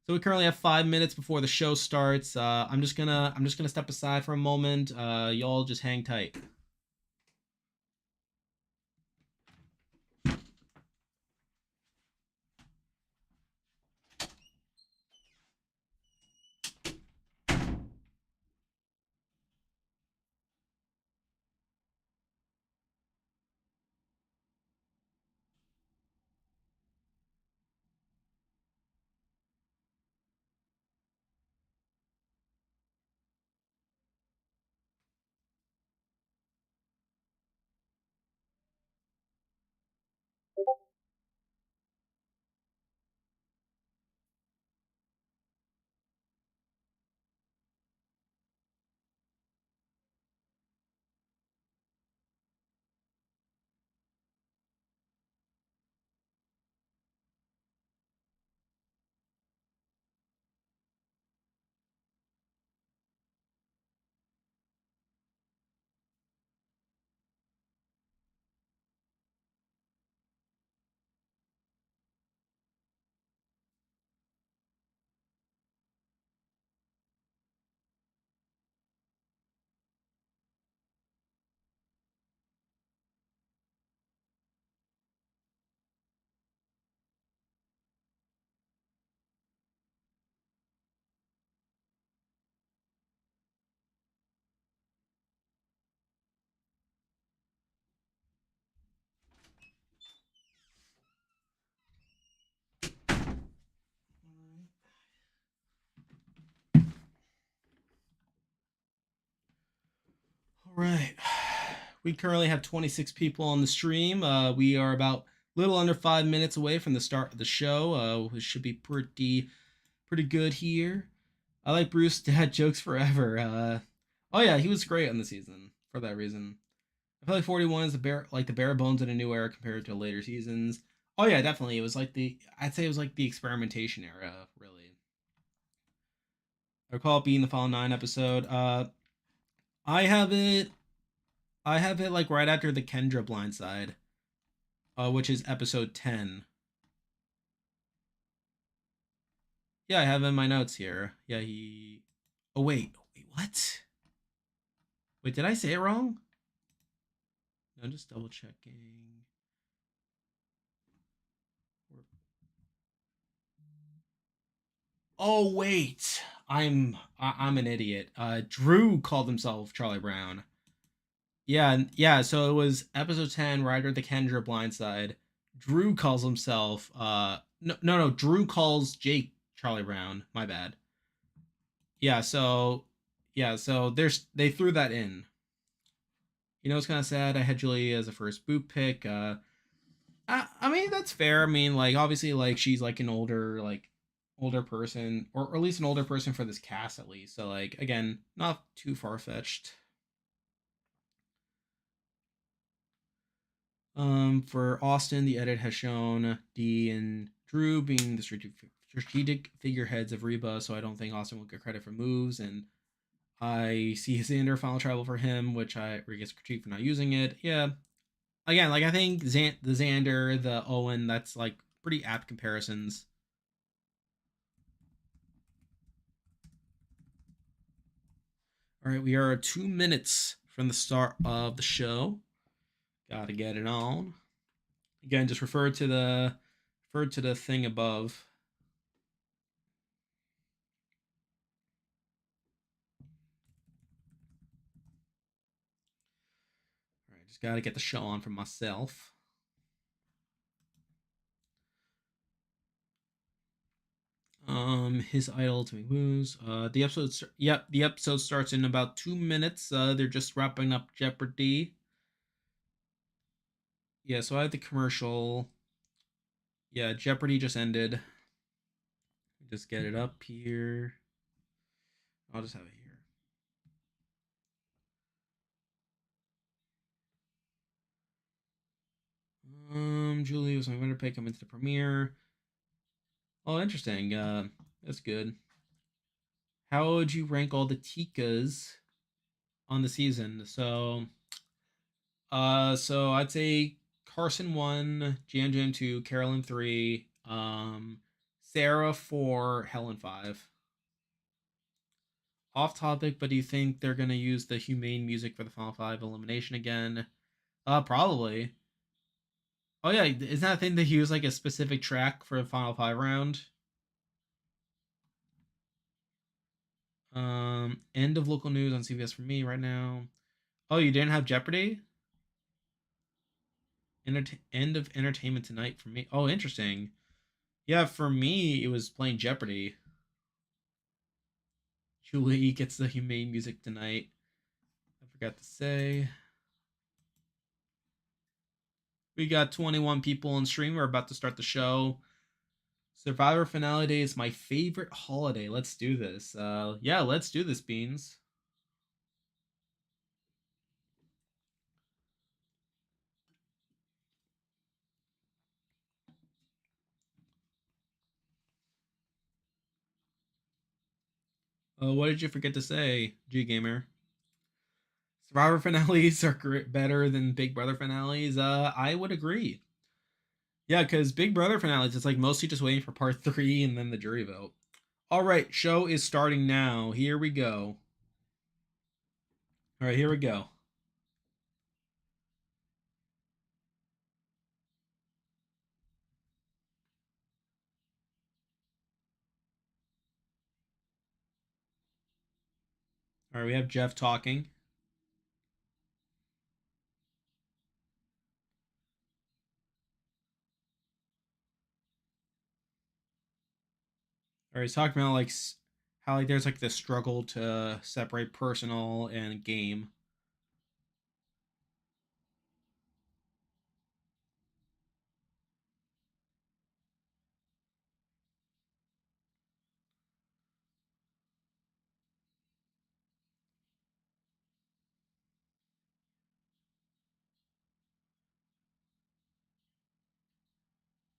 Speaker 1: So we currently have 5 minutes before the show starts. I'm just gonna step aside for a moment. Y'all just hang tight. All right. We currently have 26 people on the stream. We are about a little under 5 minutes away from the start of the show. It should be pretty good here. I like Bruce dad jokes forever. Oh yeah, he was great on the season for that reason. I feel like 41 is the bare bones in a new era compared to later seasons. Oh yeah, definitely. It was like I'd say it was like the experimentation era, really. I recall it being the Final Nine episode. I have it. I have it like right after the Kendra blindside, which is episode 10. Yeah, I have it in my notes here. Yeah, he. Oh wait, what? Wait, did I say it wrong? No, just double checking. Oh wait, I'm an idiot. Drew called himself Charlie Brown. Yeah, yeah. So it was episode 10, Ryder the Kendra Blindside. Drew calls himself. No. Drew calls Jake Charlie Brown. My bad. Yeah. So yeah. So they threw that in. You know, it's kind of sad. I had Julie as a first boot pick. I mean that's fair. I mean, like obviously, like she's like an older person, or at least an older person for this cast at least. So like again, not too far fetched. For Austin, the edit has shown Dee and Drew being the strategic figureheads of Reba, so I don't think Austin will get credit for moves. And I see Xander final travel for him, which where he gets critique for not using it. Yeah, again, like I think the Xander, the Owen, that's like pretty apt comparisons. All right, we are 2 minutes from the start of the show. Gotta get it on. Again, just refer to the thing above. All right, just gotta get the show on for myself. His idol to make moves. The episode starts in about 2 minutes. They're just wrapping up Jeopardy. Yeah, so I have the commercial. Yeah, Jeopardy just ended. Just get it up here. I'll just have it here. Julie was my winner pick coming to the premiere. Oh, interesting. That's good. How would you rank all the Tikas on the season? So I'd say Carson 1, Jan Jan 2, Carolyn 3, Sarah 4, Helen 5. Off topic, but do you think they're gonna use the humane music for the Final Five elimination again? Probably. Oh yeah, isn't that a thing they use like a specific track for the Final Five round? End of local news on CBS for me right now. Oh, you didn't have Jeopardy? End of entertainment tonight for me. Oh, interesting. Yeah, for me it was playing Jeopardy. Julie gets the humane music tonight. I forgot to say. We got 21 people on stream. We're about to start the show. Survivor Finale Day is my favorite holiday. Let's do this. Yeah, let's do this, Beans. What did you forget to say, G Gamer? Survivor finales are better than Big Brother finales. I would agree. Yeah, because Big Brother finales, it's like mostly just waiting for part 3 and then the jury vote. All right, show is starting now. Here we go. All right, here we go. All right, we have Jeff talking. Or he's talking about like how like there's like this struggle to separate personal and game.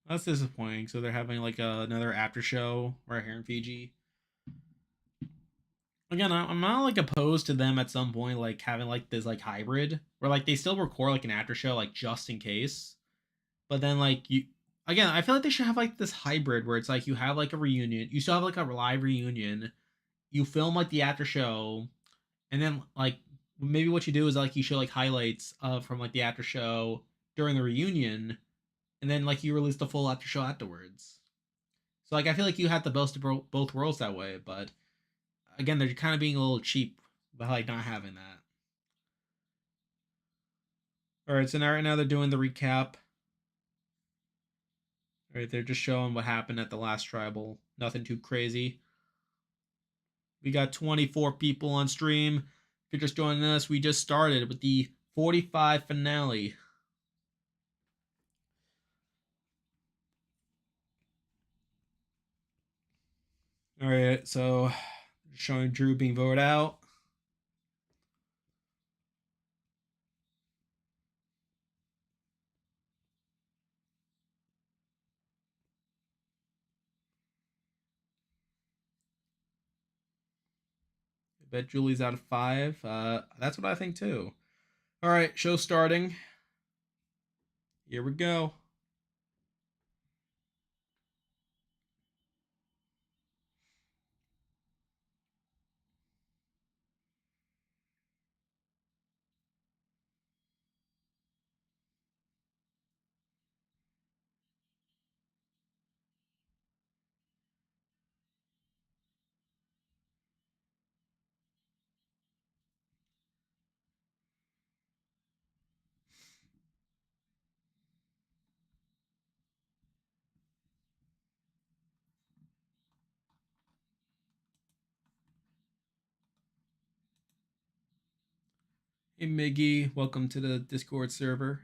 Speaker 1: That's disappointing. So they're having like another after show right here in Fiji. Again, I'm not like opposed to them at some point like having like this like hybrid where like they still record like an after show like just in case, but then like you again I feel like they should have like this hybrid where it's like you have like a reunion, you still have like a live reunion, you film like the after show, and then like maybe what you do is like you show like highlights from like the after show during the reunion, and then like you release the full after show afterwards. So like I feel like you have the best of both worlds that way, but again they're kind of being a little cheap by like not having that. All right, so now right now they're doing the recap. All right, they're just showing what happened at the last tribal. Nothing too crazy. We got 24 people on stream. If you're just joining us, we just started with the 45 finale. All right, so showing Drew being voted out. I bet Julie's out of 5. That's what I think too. All right, show starting. Here we go. Hey Miggy, welcome to the Discord server.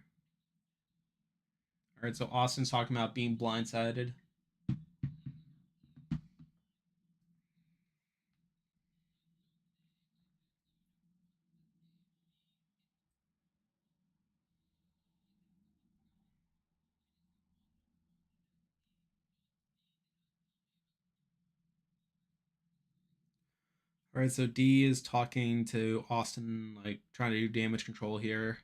Speaker 1: All right, so Austin's talking about being blindsided. All right, so D is talking to Austin, like trying to do damage control here.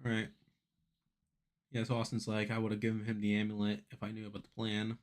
Speaker 1: All right. Yeah, so Austin's like, I would have given him the amulet if I knew about the plan.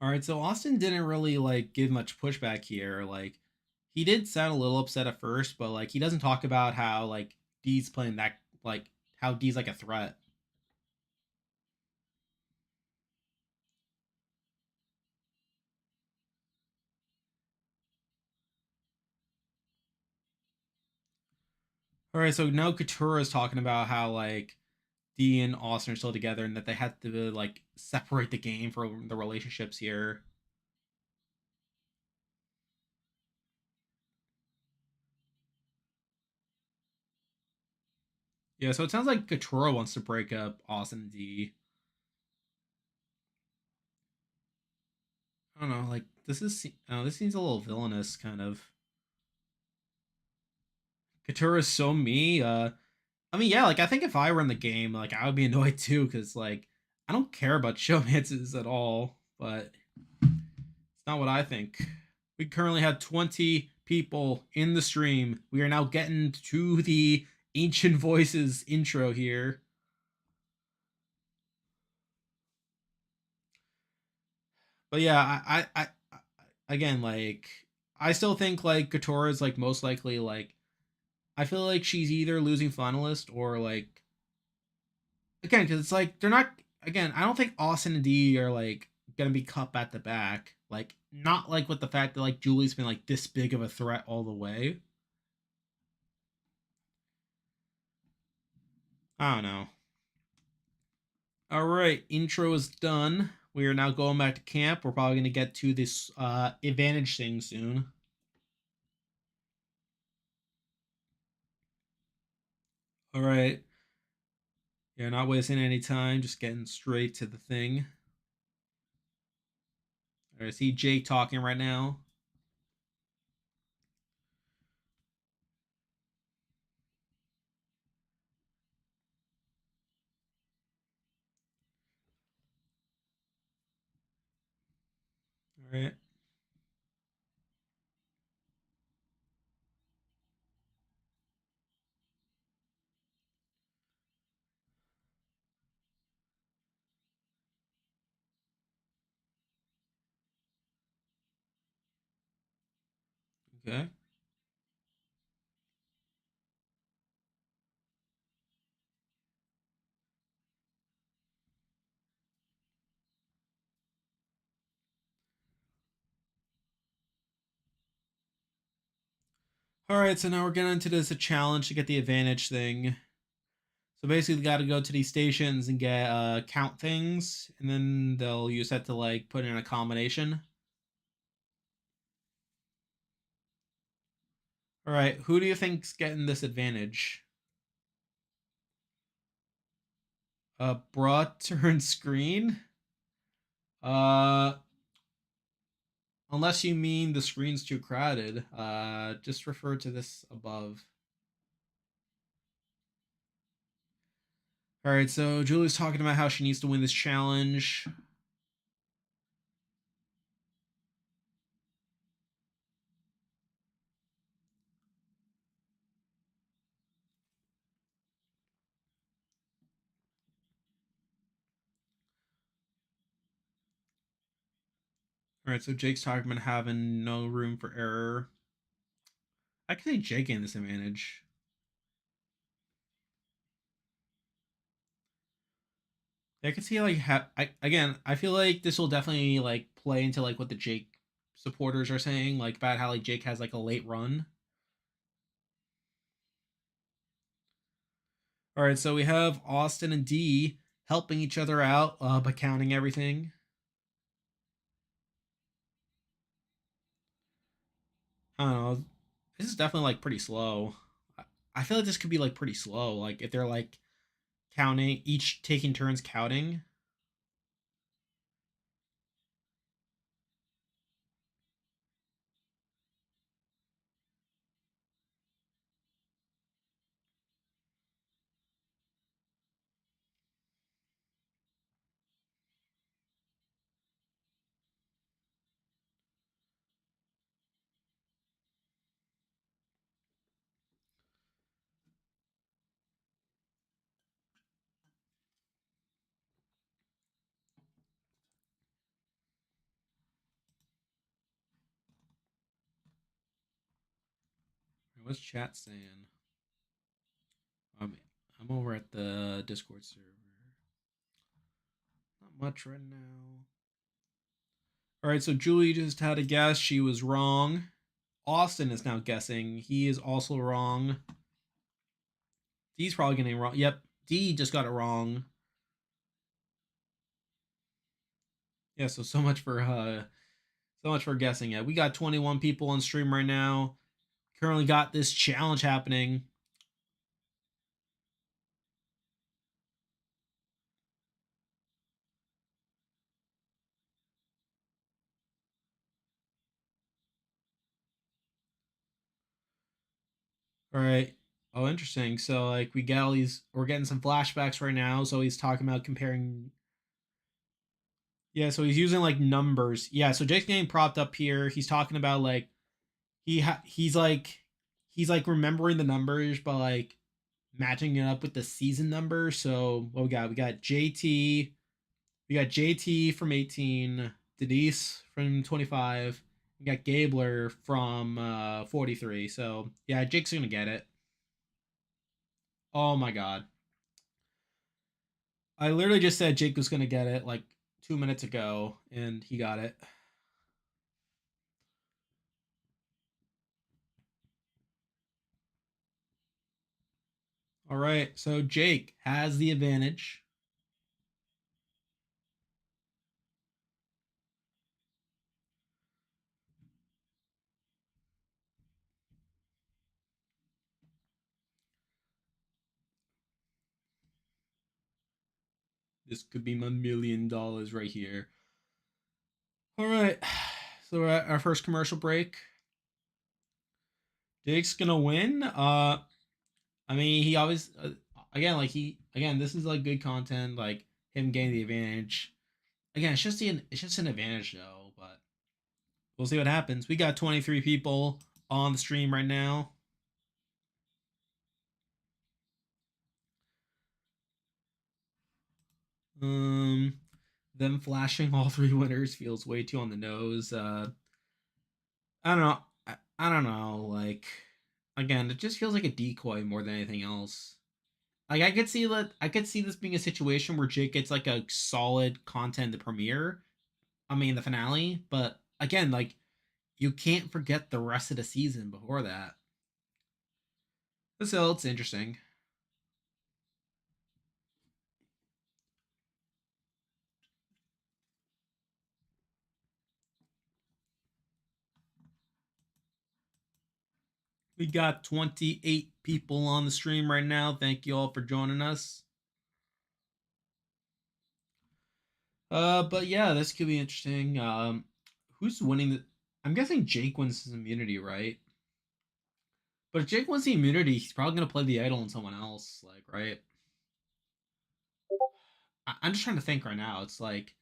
Speaker 1: All right, so Austin didn't really like give much pushback here. Like he did sound a little upset at first, but like he doesn't talk about how like D's playing that like how D's like a threat. All right, so now Katura is talking about how like D and Austin are still together and that they had to like separate the game for the relationships here. Yeah, so it sounds like Katura wants to break up Austin and D. I don't know, like this seems a little villainous, kind of. Katura's so me. I mean, yeah, like I think if I were in the game, like I would be annoyed too, because like I don't care about showmances at all. But it's not what I think. We currently have 20 people in the stream. We are now getting to the Ancient Voices intro here. But yeah, I again like I still think like Katora is like most likely like I feel like she's either losing finalist or like again because it's like they're not again. I don't think Austin and D are like gonna be cut at the back. Like not like with the fact that like Julie's been like this big of a threat all the way. I don't know. All right, intro is done. We are now going back to camp. We're probably going to get to this advantage thing soon. All right. Yeah, not wasting any time, just getting straight to the thing. All right, I see Jake talking right now. All right. Okay. All right, so now we're getting into this a challenge to get the advantage thing. So basically, got to go to these stations and get count things, and then they'll use that to like put in a combination. All right, who do you think's getting this advantage? Broad turn screen. Uh, Unless you mean the screen's too crowded, just refer to this above. All right, so Julie's talking about how she needs to win this challenge. All right, so Jake's talking about having no room for error. I can see Jake getting this advantage. I can see like again. I feel like this will definitely like play into like what the Jake supporters are saying, like about how like Jake has like a late run. All right, so we have Austin and D helping each other out by counting everything. I don't know. This is definitely like pretty slow. I feel like this could be like pretty slow. Like if they're like counting, each taking turns counting. What's chat saying? Um, I'm over at the Discord server. Not much right now. All right, so Julie just had a guess. She was wrong. Austin is now guessing. He is also wrong. D's probably getting it wrong. Yep, D just got it wrong. Yeah, so much for guessing it. We got 21 people on stream right now. Currently got this challenge happening. All right. Oh, interesting. So like we get all these we're getting some flashbacks right now. So he's talking about comparing. Yeah, so he's using like numbers. Yeah, so Jake's getting propped up here. He's talking about like he's like remembering the numbers but like matching it up with the season number. So what we got? We got JT from 18, Denise from 25. We got Gabler from 43. So yeah, Jake's gonna get it. Oh my god. I literally just said Jake was gonna get it like 2 minutes ago, and he got it. All right, so Jake has the advantage. This could be my $1 million right here. All right. So we're at our first commercial break. Jake's gonna win. I mean, he always again like he again. This is like good content, like him getting the advantage. Again, it's just an advantage though, but we'll see what happens. We got 23 people on the stream right now. Um, them flashing all three winners feels way too on the nose. I don't know. I don't know. Like, again, it just feels like a decoy more than anything else. Like, I could see this being a situation where Jake gets like a solid content in the premiere. I mean, the finale. But again, like, you can't forget the rest of the season before that. So it's interesting. We got 28 people on the stream right now. Thank you all for joining us. But yeah, this could be interesting. Who's winning the? I'm guessing Jake wins his immunity, right? But if Jake wins the immunity, he's probably gonna play the idol on someone else, like, right? I'm just trying to think right now. It's like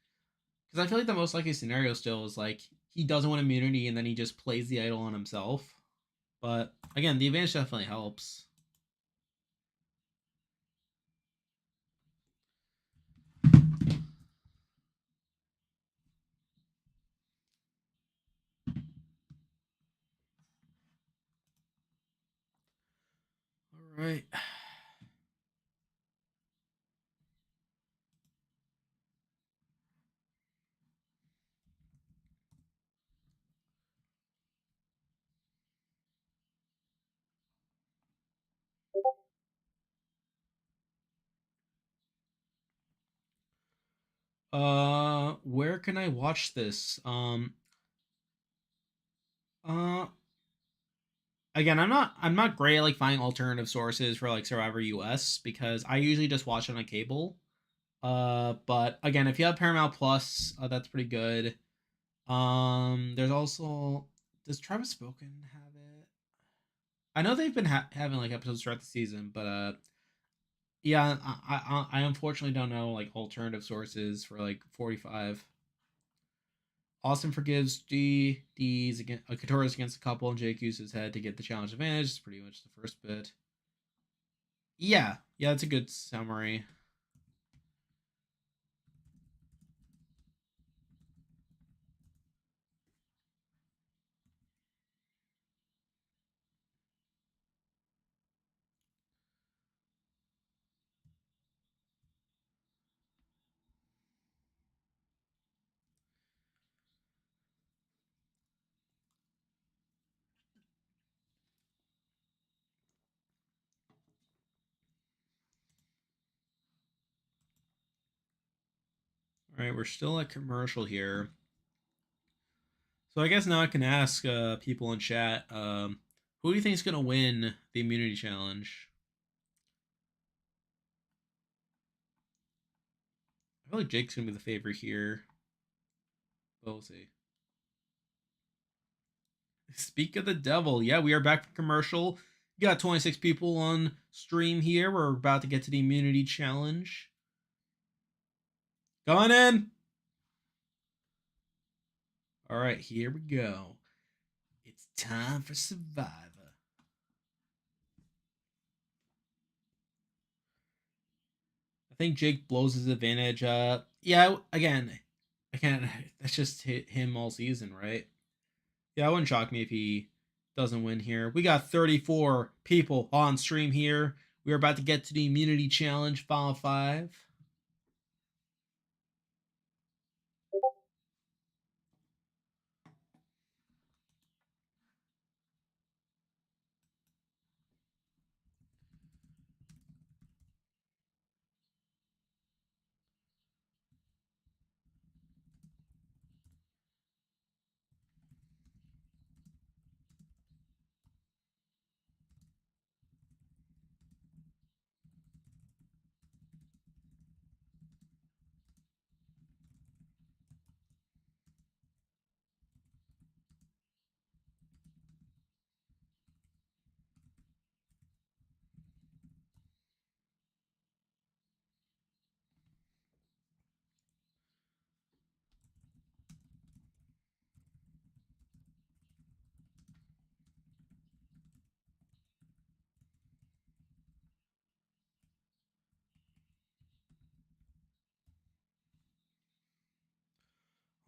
Speaker 1: because I feel like the most likely scenario still is like he doesn't win immunity and then he just plays the idol on himself. But again, the advantage definitely helps. All right. Where can I watch this? Uh, again, I'm not great at like finding alternative sources for like Survivor US because I usually just watch it on cable. But again, if you have Paramount Plus, that's pretty good. There's also does Travis Spoken have it? I know they've been having like episodes throughout the season, but yeah, I unfortunately don't know like alternative sources for like 45. Austin forgives D's against Katura's against a couple, and Jake uses his head to get the challenge advantage. It's pretty much the first bit. Yeah, yeah, that's a good summary. All right, we're still at commercial here. So I guess now I can ask people in chat, who do you think is gonna win the immunity challenge? I feel like Jake's gonna be the favorite here. But we'll see. Speak of the devil, yeah, we are back from commercial. We got 26 people on stream here. We're about to get to the immunity challenge. Going in. All right, here we go. It's time for Survivor. I think Jake blows his advantage. Yeah, again, that's just hit him all season, right? Yeah, it wouldn't shock me if he doesn't win here. We got 34 people on stream here. We're about to get to the immunity challenge, final five.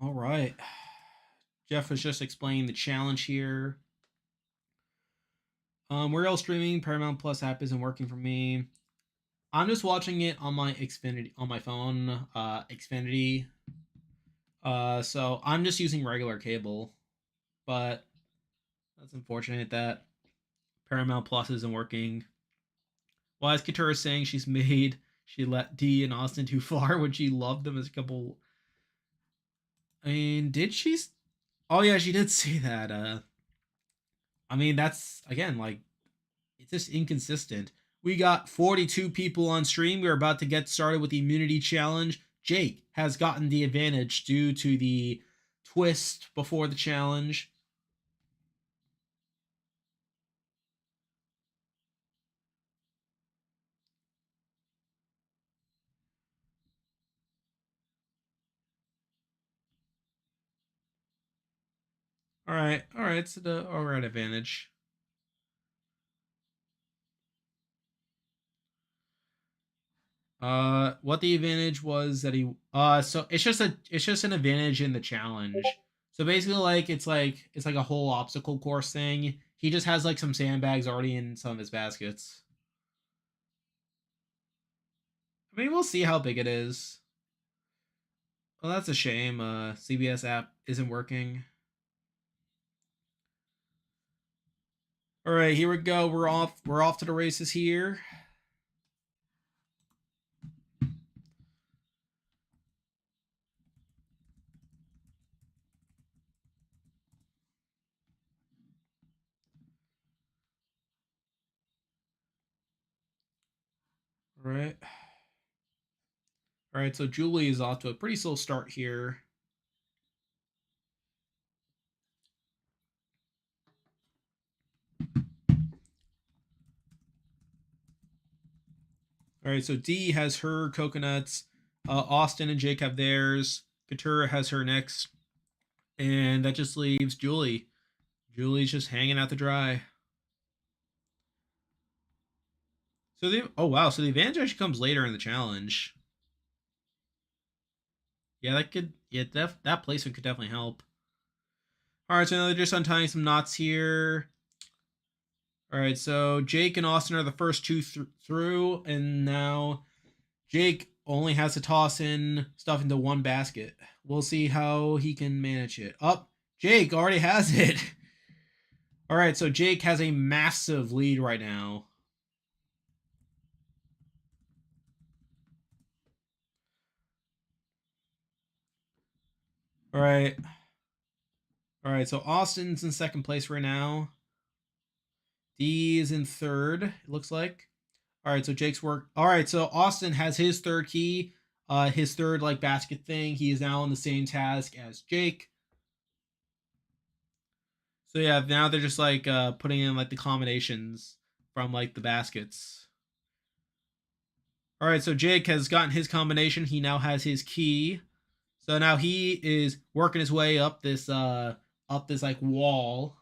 Speaker 1: All right. Jeff was just explaining the challenge here. We're all streaming. Paramount Plus app isn't working for me. I'm just watching it on my Xfinity on my phone, Xfinity. So I'm just using regular cable, but that's unfortunate that Paramount Plus isn't working. Well, as Katura is saying, she let D and Austin too far when she loved them as a couple. I mean, did she? Oh yeah, she did say that. I mean, that's again like it's just inconsistent. We got 42 people on stream. We're about to get started with the immunity challenge. Jake has gotten the advantage due to the twist before the challenge. All right, it's the all right advantage. What the advantage was that so it's just an advantage in the challenge. So basically, it's like a whole obstacle course thing. He just has like some sandbags already in some of his baskets. I mean, we'll see how big it is. Well, that's a shame. CBS app isn't working. All right, here we go. We're off. We're off to the races here. All right. All right, so Julie is off to a pretty slow start here. All right, so D has her coconuts. Austin and Jake have theirs. Katura has her next. And that just leaves Julie. Julie's just hanging out to dry. So oh wow, so the advantage actually comes later in the challenge. Yeah, that placement could definitely help. All right, so now they're just untying some knots here. All right, so Jake and Austin are the first two through, and now Jake only has to toss in stuff into one basket. We'll see how he can manage it. Up, Jake already has it. All right, so Jake has a massive lead right now. All right. All right, so Austin's in second place right now. D is in third, it looks like. All right, so Jake's work. All right, so Austin has his third key, his third like basket thing. He is now on the same task as Jake. So yeah, now they're just like putting in like the combinations from like the baskets. All right, so Jake has gotten his combination. He now has his key. So now he is working his way up this like wall.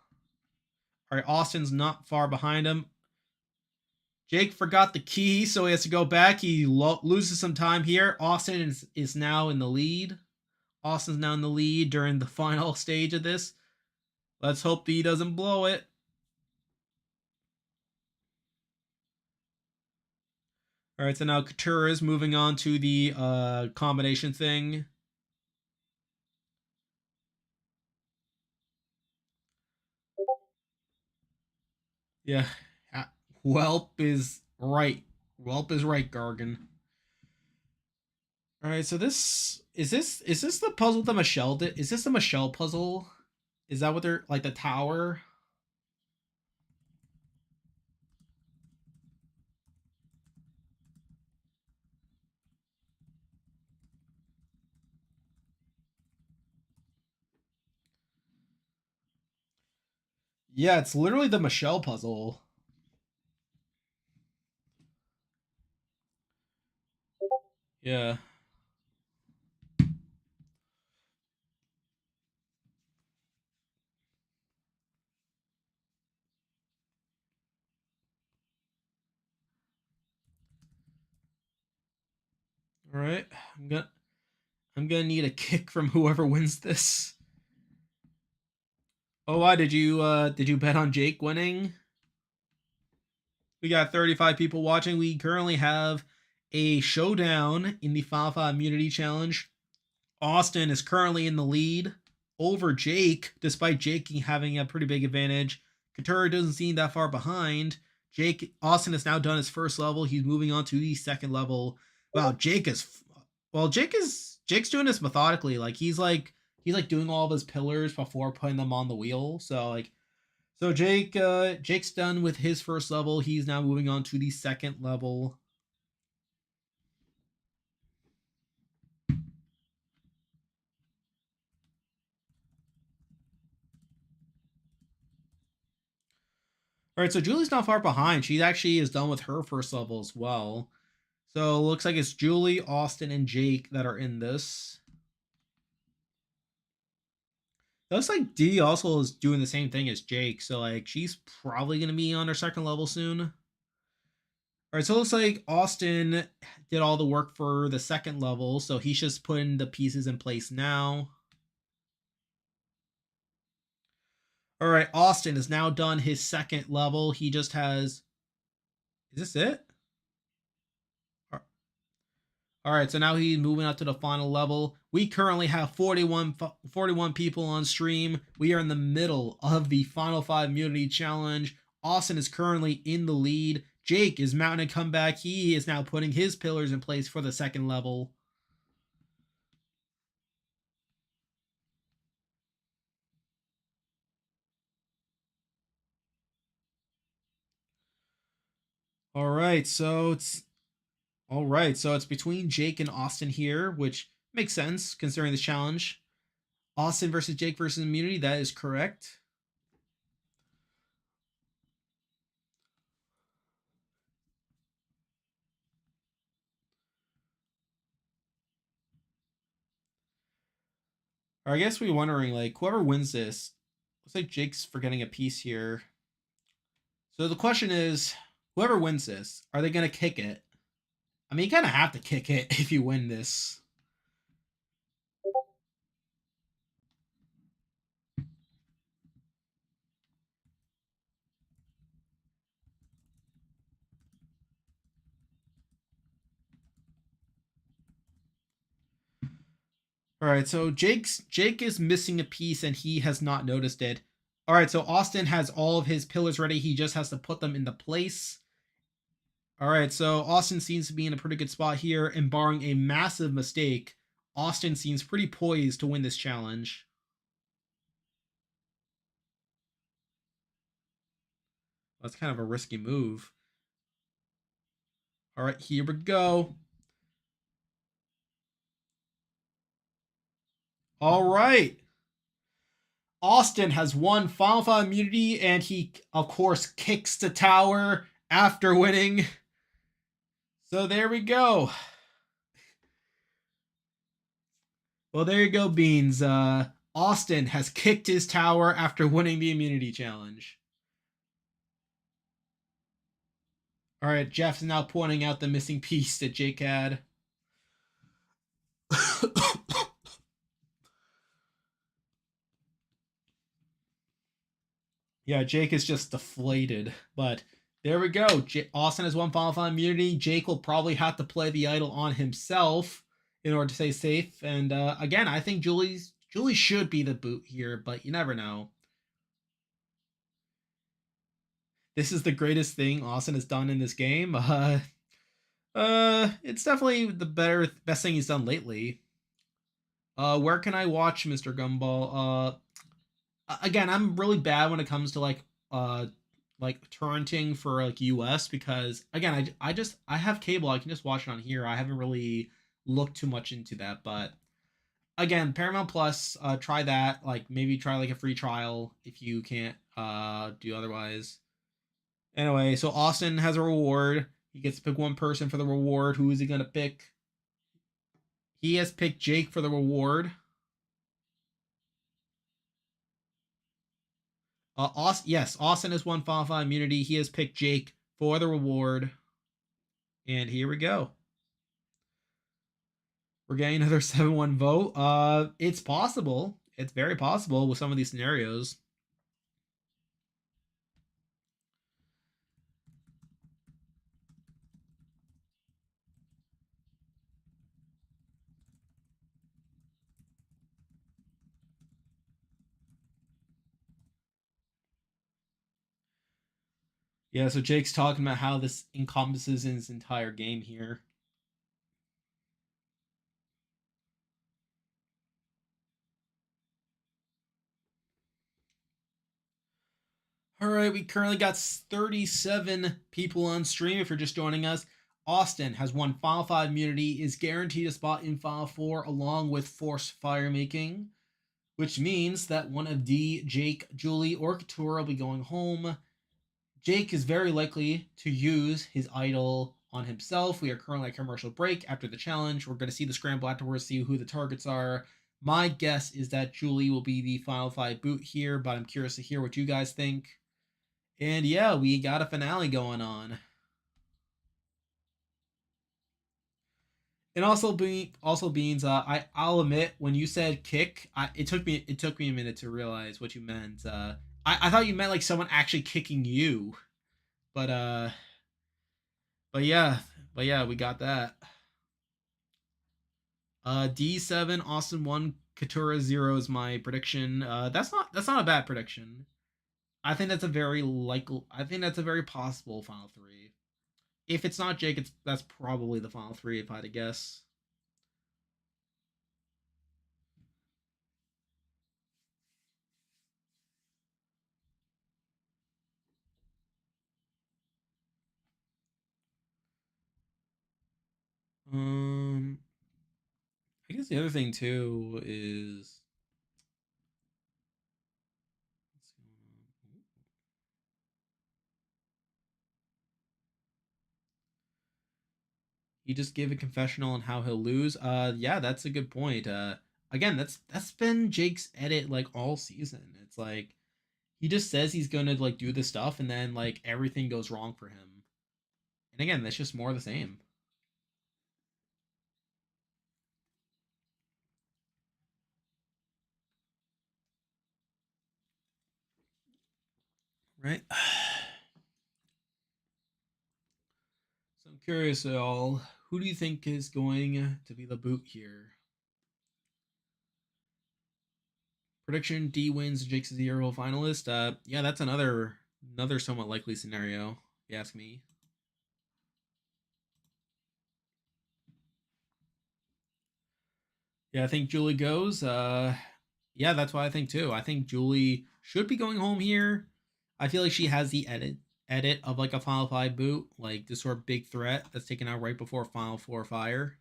Speaker 1: All right, Austin's not far behind him. Jake forgot the key, so he has to go back. He loses some time here. Austin is now in the lead. Austin's now in the lead during the final stage of this. Let's hope he doesn't blow it. All right, so now Katura is moving on to the combination thing. Yeah, Whelp is right. Whelp is right, Gargan. All right, so this the puzzle that Michelle did? Is this the Michelle puzzle? Is that what they're like the tower? Yeah, it's literally the Michelle puzzle. Yeah. All right. I'm gonna I'm gonna need a kick from whoever wins this. Oh, why did you bet on Jake winning? We got 35 people watching. We currently have a showdown in the Final Five Immunity Challenge. Austin is currently in the lead over Jake, despite Jake having a pretty big advantage. Couture doesn't seem that far behind. Austin has now done his first level. He's moving on to the second level. Wow, Jake's doing this methodically. He's doing all of his pillars before putting them on the wheel. So Jake's done with his first level. He's now moving on to the second level. All right, so Julie's not far behind. She actually is done with her first level as well. So it looks like it's Julie, Austin, and Jake that are in this. It looks like Dee also is doing the same thing as Jake. So she's probably gonna be on her second level soon. All right, so it looks like Austin did all the work for the second level, so he's just putting the pieces in place now. All right, Austin has now done his second level. He just has. Is this it? All right, so now he's moving up to the final level. We currently have 41 people on stream. We are in the middle of the Final Five Immunity Challenge. Austin is currently in the lead. Jake is mounting a comeback. He is now putting his pillars in place for the second level. All right, so it's between Jake and Austin here, which makes sense considering the challenge. Austin versus Jake versus Immunity, that is correct. Or I guess we're wondering, whoever wins this, looks like Jake's forgetting a piece here. So the question is, whoever wins this, are they going to kick it? I mean, you kind of have to kick it if you win this. All right, so Jake is missing a piece and he has not noticed it. All right, so Austin has all of his pillars ready. He just has to put them into place. All right, so Austin seems to be in a pretty good spot here, and barring a massive mistake, Austin seems pretty poised to win this challenge. That's kind of a risky move. All right, here we go. All right. Austin has won Final Five immunity, and he, of course, kicks the tower after winning. So there we go. Well, there you go, Beans. Austin has kicked his tower after winning the immunity challenge. All right, Jeff's now pointing out the missing piece that Jake had. Yeah, Jake is just deflated. But there we go. Austin has won Final Five immunity. Jake will probably have to play the idol on himself in order to stay safe. And again, I think Julie should be the boot here, but you never know. This is the greatest thing Austin has done in this game. It's definitely the best thing he's done lately. Where can I watch Mr. Gumball? Again, I'm really bad when it comes to torrenting for US, because again, I have cable. I can just watch it on here. I haven't really looked too much into that, but again, Paramount Plus, try that. Maybe try a free trial if you can't do otherwise. Anyway, so Austin has a reward. He gets to pick one person for the reward. Who is he gonna pick? He has picked Jake for the reward. Yes, Austin has won Final Five immunity. He has picked Jake for the reward. And here we go. We're getting another 7-1 vote. It's possible. It's very possible with some of these scenarios. Yeah, so Jake's talking about how this encompasses in his entire game here. All right, we currently got 37 people on stream. If you're just joining us, Austin has won File 5 immunity, is guaranteed a spot in File 4 along with Force Fire Making, which means that one of D, Jake, Julie, or Couture will be going home. Jake is very likely to use his idol on himself. We are currently at commercial break. After the challenge, we're going to see the scramble afterwards, see who the targets are. My guess is that Julie will be the Final 5 boot here, but I'm curious to hear what you guys think. And yeah, we got a finale going on. And also Beans, I'll admit when you said kick, it took me a minute to realize what you meant. I thought you meant like someone actually kicking you, but but yeah, we got that. D7 Austin 1 Katura 0 is my prediction. That's not a bad prediction. I think that's a very likely. I think that's a very possible final three. If it's not Jake, that's probably the final three if I had to guess. Um, I guess the other thing too is what's going on? He just gave a confessional on how he'll lose. Yeah, that's a good point. Again, that's been Jake's edit like all season. It's like he just says he's gonna like do this stuff, and then like everything goes wrong for him. And again, that's just more of the same, right? So I'm curious, all who do you think is going to be the boot here? Prediction: D wins, Jake's the Euro finalist. Yeah, that's another somewhat likely scenario. If you ask me. Yeah, I think Julie goes. Yeah, that's what I think too. I think Julie should be going home here. I feel like she has the edit of like a Final Five boot, like this sort of big threat that's taken out right before Final Four fire.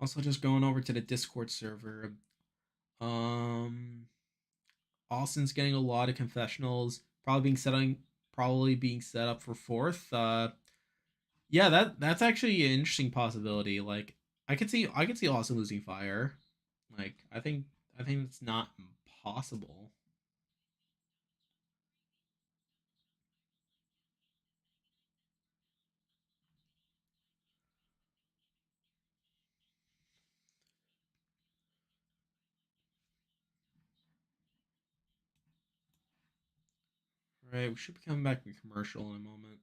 Speaker 1: Also, just going over to the Discord server. Um, Austin's getting a lot of confessionals, probably being set up for fourth. Yeah, that's actually an interesting possibility. Like, I could see Austin losing fire. Like, I think it's not impossible. Right, we should be coming back to commercial in a moment.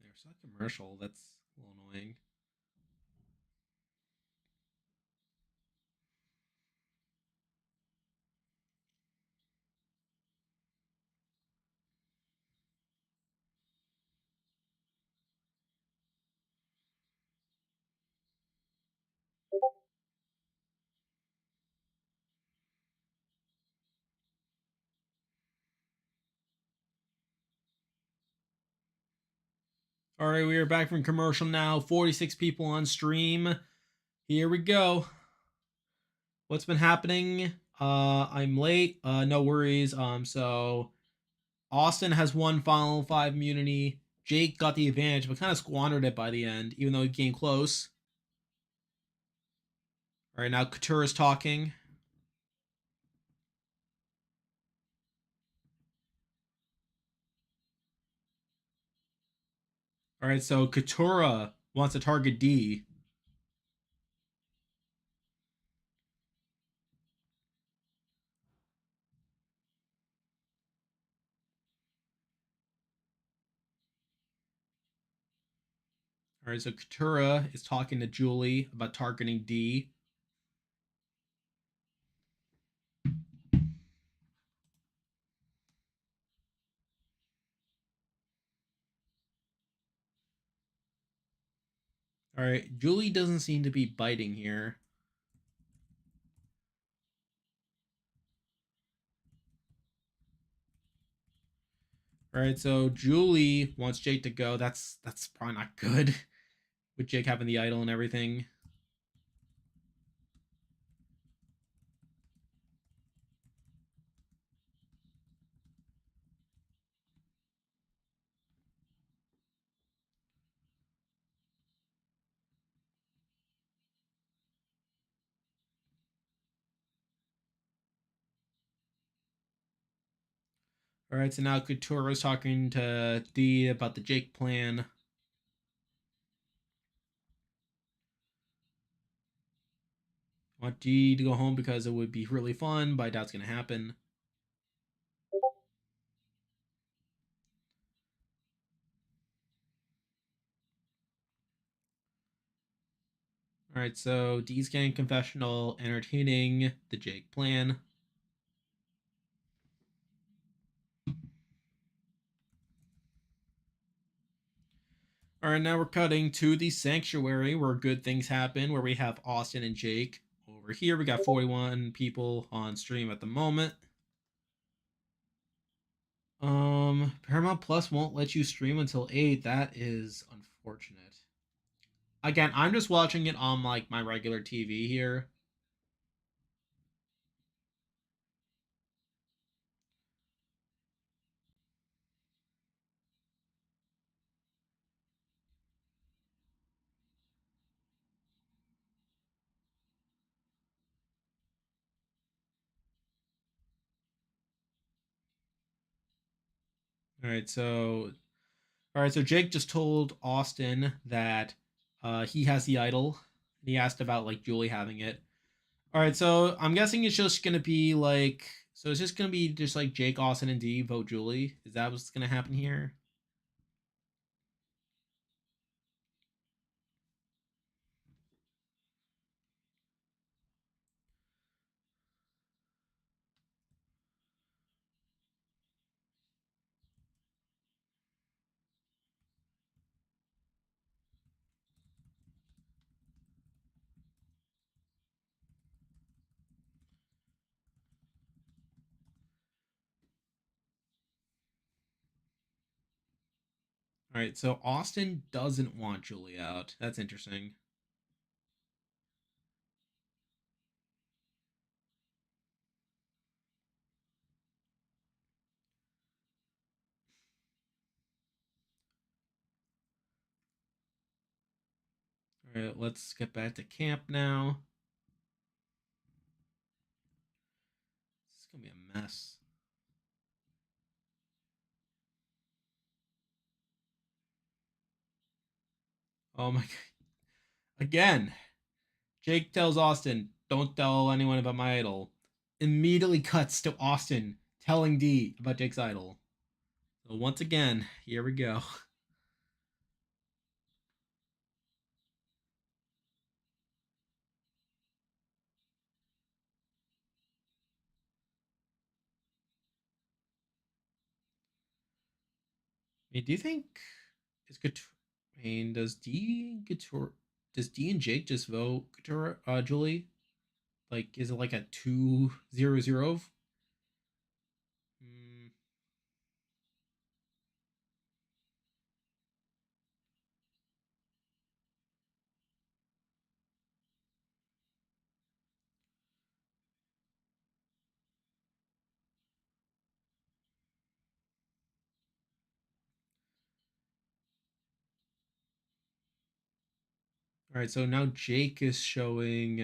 Speaker 1: There's a commercial. That's a little annoying. All right, we are back from commercial now. 46 people on stream. Here we go. What's been happening? I'm late. No worries. So Austin has won Final Five immunity. Jake got the advantage, but kind of squandered it by the end, even though he came close. All right, now Couture is talking. All right, so Katura wants to target D. All right, so Katura is talking to Julie about targeting D. All right, Julie doesn't seem to be biting here. All right, so Julie wants Jake to go. That's probably not good with Jake having the idol and everything. All right, so now Couture is talking to D about the Jake plan. Want D to go home because it would be really fun, but I doubt it's gonna happen. All right, so D's getting confessional, entertaining the Jake plan. All right, now we're cutting to the sanctuary where good things happen, where we have Austin and Jake. Over here, we got 41 people on stream at the moment. Paramount Plus won't let you stream until 8. That is unfortunate. Again, I'm just watching it on like my regular TV here. All right, so Jake just told Austin that he has the idol. He asked about like Julie having it. All right, so I'm guessing it's just gonna be like, so it's just gonna be just like Jake, Austin, and D vote Julie. Is that what's gonna happen here? All right, so Austin doesn't want Julie out. That's interesting. All right, let's get back to camp now. This is gonna be a mess. Oh my god. Again, Jake tells Austin, don't tell anyone about my idol. Immediately cuts to Austin telling D about Jake's idol. So once again, here we go. I mean, do you think is Couture? I mean, does D and Jake just vote Couture, Julie? Like, is it like a 2-0-0? Mm, All right, so now Jake is showing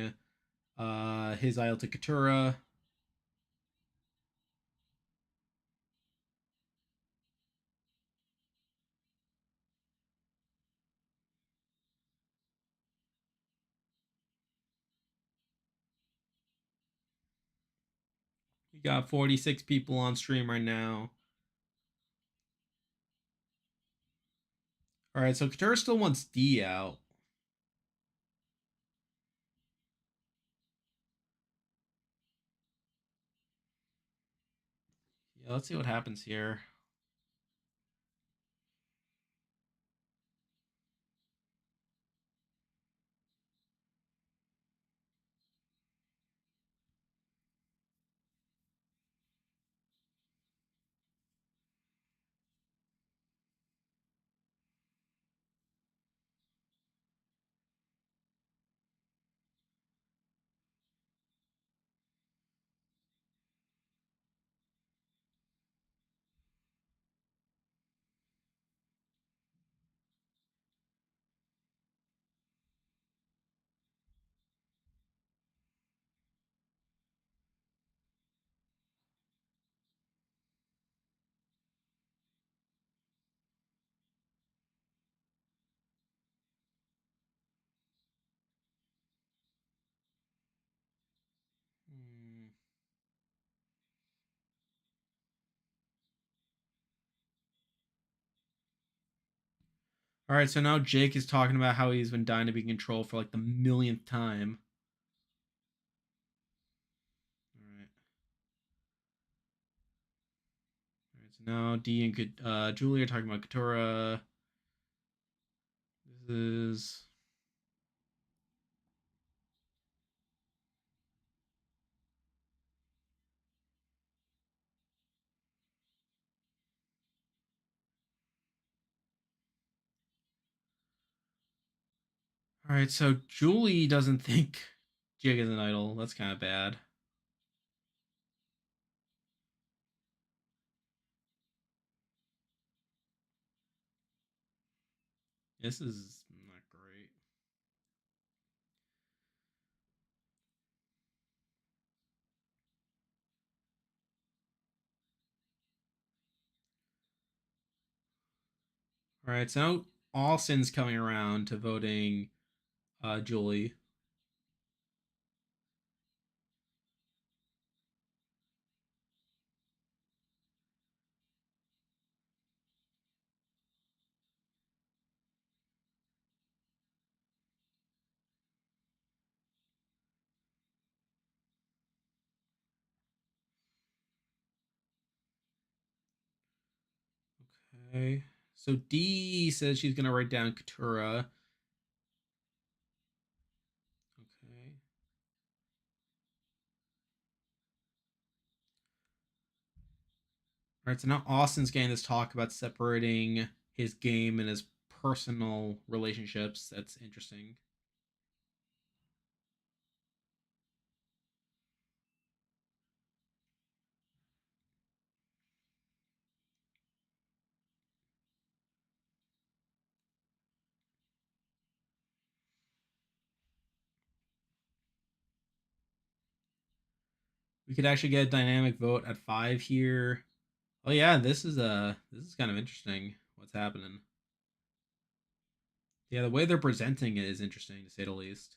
Speaker 1: his idol to Katura. We got 46 people on stream right now. All right, so Katura still wants D out. Yeah, let's see what happens here. Hmm. All right, so now Jake is talking about how he's been dying to be in control for like the millionth time. All right. All right, so now D and Julie are talking about Katura. This is all right. So Julie doesn't think Jake is an idol. That's kind of bad. This is not great. All right, so now Austin's coming around to voting Julie. Okay. So D says she's gonna write down Katura. Okay. All right. So now Austin's getting this talk about separating his game and his personal relationships. That's interesting. We could actually get a dynamic vote at 5 here. Oh yeah, this is kind of interesting. What's happening? Yeah, the way they're presenting it is interesting to say the least.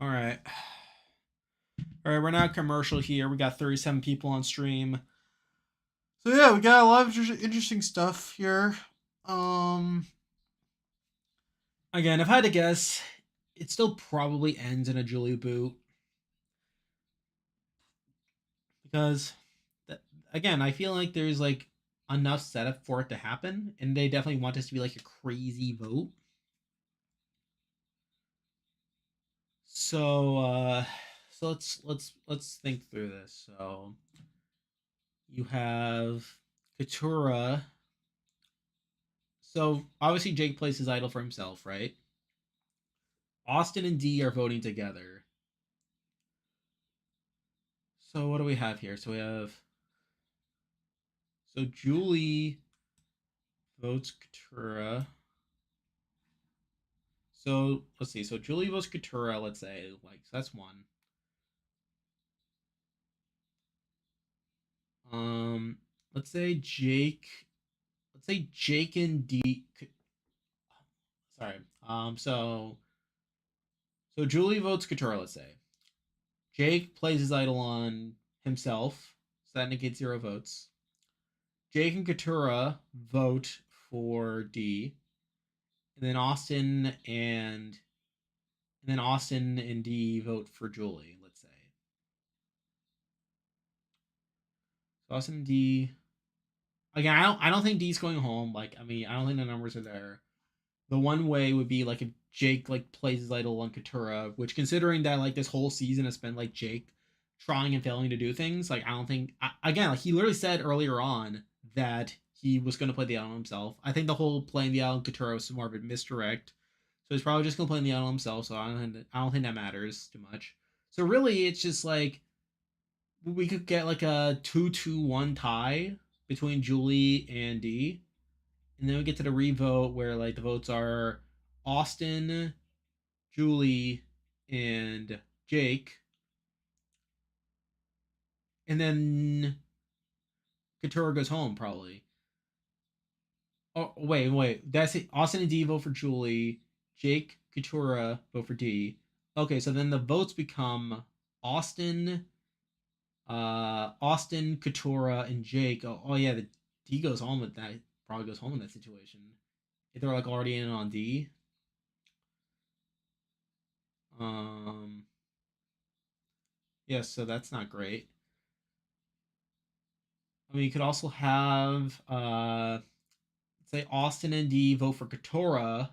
Speaker 1: All right. All right, we're now commercial here. We got 37 people on stream. So yeah, we got a lot of interesting stuff here. Um Again, if I had to guess, it still probably ends in a Julie boot because that, again, I feel like there's like enough setup for it to happen, and they definitely want this to be like a crazy vote. So so let's think through this. So you have Katura. So obviously Jake plays his idol for himself, right? Austin and D are voting together. So what do we have here? So we have so Julie votes Katura. So let's see. So Julie votes Katura. Let's say like so that's one. Um, let's say Jake. Let's say Jake and D. Sorry. So Julie votes Katura. Let's say Jake plays his idol on himself, so that negates 0 votes. Jake and Katura vote for D, and then Austin and D vote for Julie. Let's say so Austin and D. Again, I don't think D's going home. Like I mean, I don't think the numbers are there. The one way would be like if Jake like plays his idol on Katura, which considering that like this whole season has been like Jake trying and failing to do things, like I don't think again like he literally said earlier on that he was going to play the idol himself. I think the whole playing the idol on Katura was more of a misdirect, so he's probably just going to play the idol himself. So I don't think that matters too much. So really, it's just like we could get like a 2-2-1 tie between Julie and D, and then we get to the revote where like the votes are Austin, Julie, and Jake, and then Katura goes home probably. Oh wait, that's it. Austin and D vote for Julie, Jake, Katura vote for D. Okay, so then the votes become Austin, Austin, Katura, and Jake. Oh yeah, the D goes home with that. Probably goes home in that situation. If they're like already in on D. Um, yes, yeah, so that's not great. I mean, you could also have say Austin and D vote for Katura,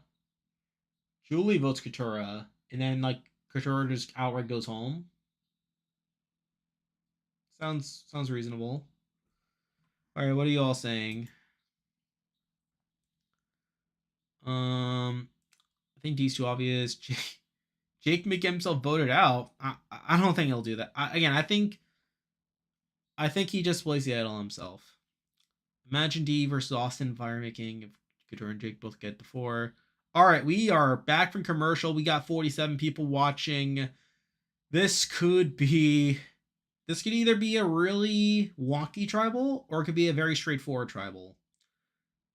Speaker 1: Julie votes Katura, and then like Katura just outright goes home. Sounds reasonable. All right, what are you all saying? I think D's too obvious. Jake may get himself voted out. I don't think he'll do that. Again, I think he just plays the idol himself. Imagine D versus Austin fire making if Couture and Jake both get to 4. All right, we are back from commercial. We got 47 people watching. This could be. This could either be a really wonky tribal or it could be a very straightforward tribal.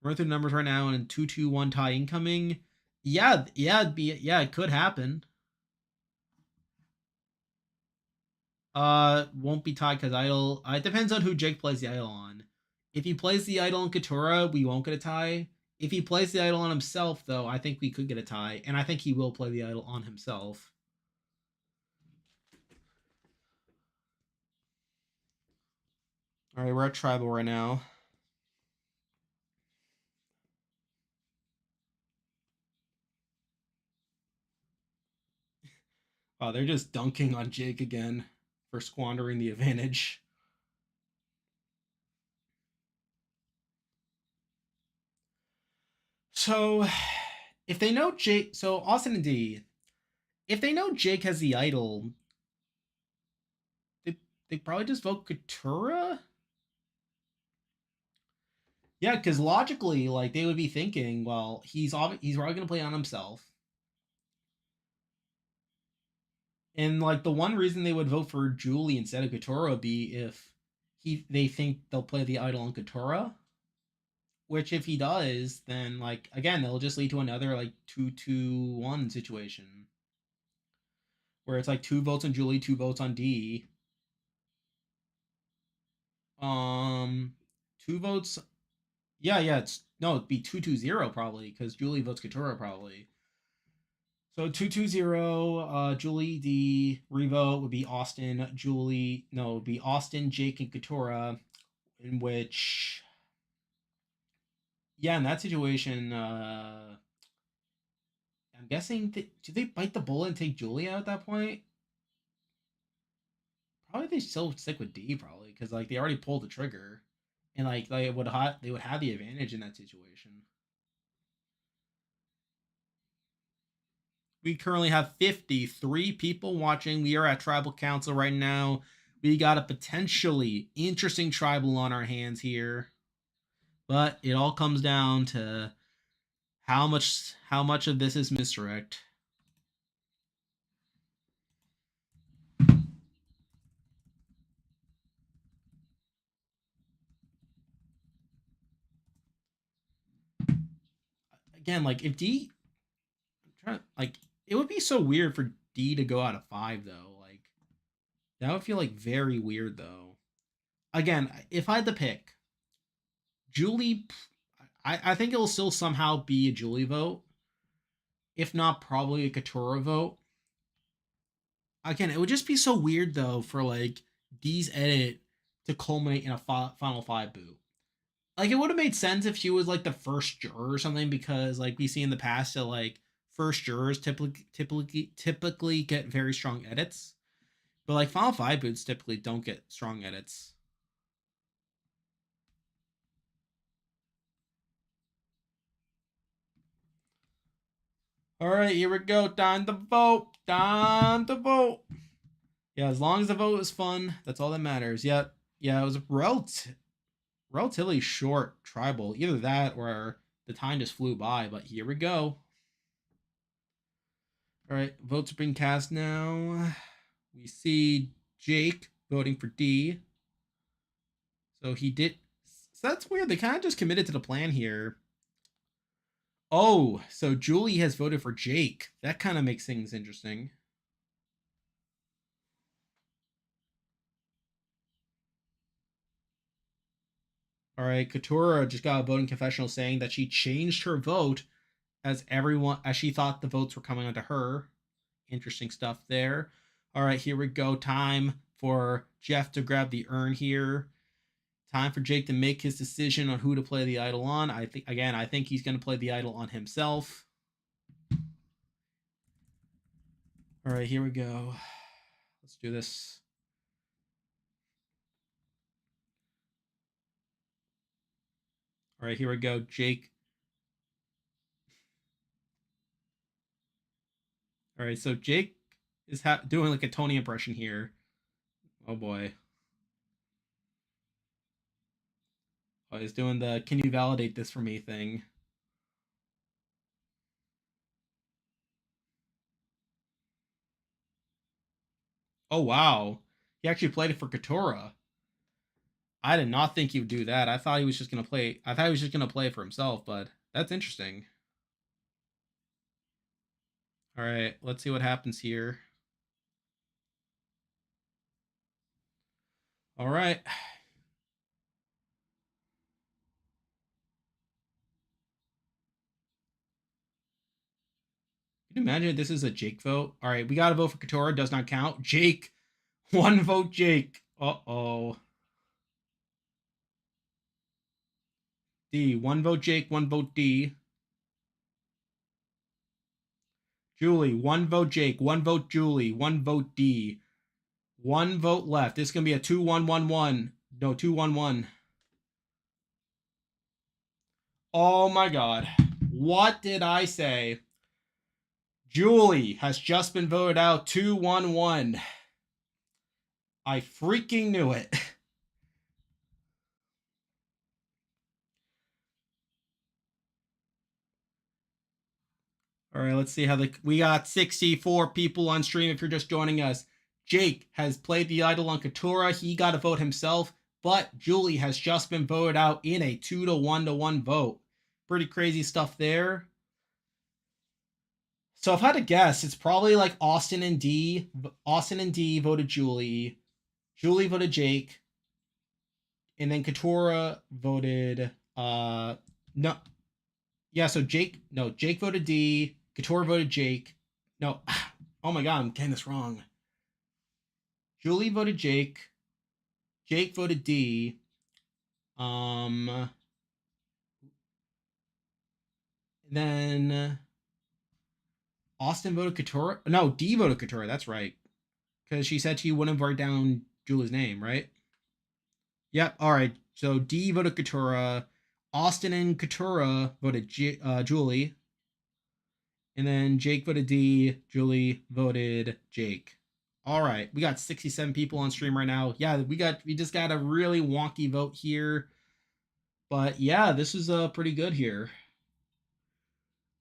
Speaker 1: We're through the numbers right now and 2-2-1 tie incoming. Yeah, it could happen. Won't be tied because idol. It depends on who Jake plays the idol on. If he plays the idol on Katura, we won't get a tie. If he plays the idol on himself, though, I think we could get a tie, and I think he will play the idol on himself. All right, we're at tribal right now. Oh, they're just dunking on Jake again for squandering the advantage. So, if they know Jake, so Austin and D, if they know Jake has the idol, they probably just vote Katura. Yeah, because logically, like they would be thinking, well, he's probably gonna play on himself, and like the one reason they would vote for Julie instead of Katura would be if they think they'll play the idol on Katura. Which if he does, then like again, it'll just lead to another like 2-2-1 situation where it's like 2 votes on Julie, 2 votes on D. Um, 2 votes. Yeah. It's no, it'd be 2-2-0 probably because Julie votes Katura probably. So 2-2-0. Julie D revote would be Austin. Julie no, it would be Austin, Jake, and Katura. in which, yeah, in that situation, I'm guessing, do they bite the bullet and take Julie out at that point? Probably they still stick with D, probably, because like they already pulled the trigger, and like they would have the advantage in that situation. We currently have 53 people watching. We are at Tribal Council right now. We got a potentially interesting tribal on our hands here, but it all comes down to how much of this is misdirect. Again, like if D, I'm trying like it would be so weird for D to go out of 5 though. Like that would feel like very weird though. Again, if I had to pick Julie, I think it will still somehow be a Julie vote. If not, probably a Katura vote. Again, it would just be so weird though for like D's edit to culminate in a final 5 boot. Like it would have made sense if she was like the first juror or something, because like we see in the past that like first jurors typically get very strong edits, but like final 5 boots typically don't get strong edits. All right, here we go. Time to vote. Time to vote. Yeah, as long as the vote is fun, that's all that matters. Yeah, it was a relatively short tribal. Either that or the time just flew by, but here we go. All right, votes are being cast now. We see Jake voting for D. So he did. So that's weird. They kind of just committed to the plan here. Oh, so Julie has voted for Jake. That kind of makes things interesting. All right, Katura just got a voting confessional saying that she changed her vote as she thought the votes were coming onto her. Interesting stuff there. All right, here we go. Time for Jeff to grab the urn here. Time for Jake to make his decision on who to play the idol on. I think he's going to play the idol on himself. All right, here we go. Let's do this. All right, here we go. Jake. All right, so Jake is doing like a Tony impression here. Oh boy. Oh, he's doing the "Can you validate this for me" thing. Oh wow, he actually played it for Katura. I did not think he would do that. I thought he was just gonna play. I thought he was just gonna play it for himself, but that's interesting. All right, let's see what happens here. All right. Can you imagine this is a Jake vote? All right, we got to vote for Katora. Does not count. Jake, one vote. Jake. Uh-oh. D, one vote. Jake, one vote. D. Julie, one vote. Jake, one vote. Julie, one vote. D. One vote left. This is gonna be a 2-1-1-1. No, 2-1-1. Oh my god. What did I say? Julie has just been voted out 2-1-1. I freaking knew it. All right, let's see how we got 64 people on stream if you're just joining us. Jake has played the idol on Katura. He got a vote himself, but Julie has just been voted out in a 2-1-1 vote. Pretty crazy stuff there. So if I had to guess, it's probably like Austin and D. Austin and D voted Julie. Julie voted Jake. And then Katura voted no. Yeah, so Jake voted D. Katura voted Jake. No. Oh my god, I'm getting this wrong. Julie voted Jake. Jake voted D. Um, then Austin voted Katura. No, D voted Katura. That's right. Because she said she wouldn't write down Julie's name, right? Yep. All right. So D voted Katura. Austin and Katura voted Julie. And then Jake voted D. Julie voted Jake. All right. We got 67 people on stream right now. Yeah, we just got a really wonky vote here. But yeah, this is pretty good here.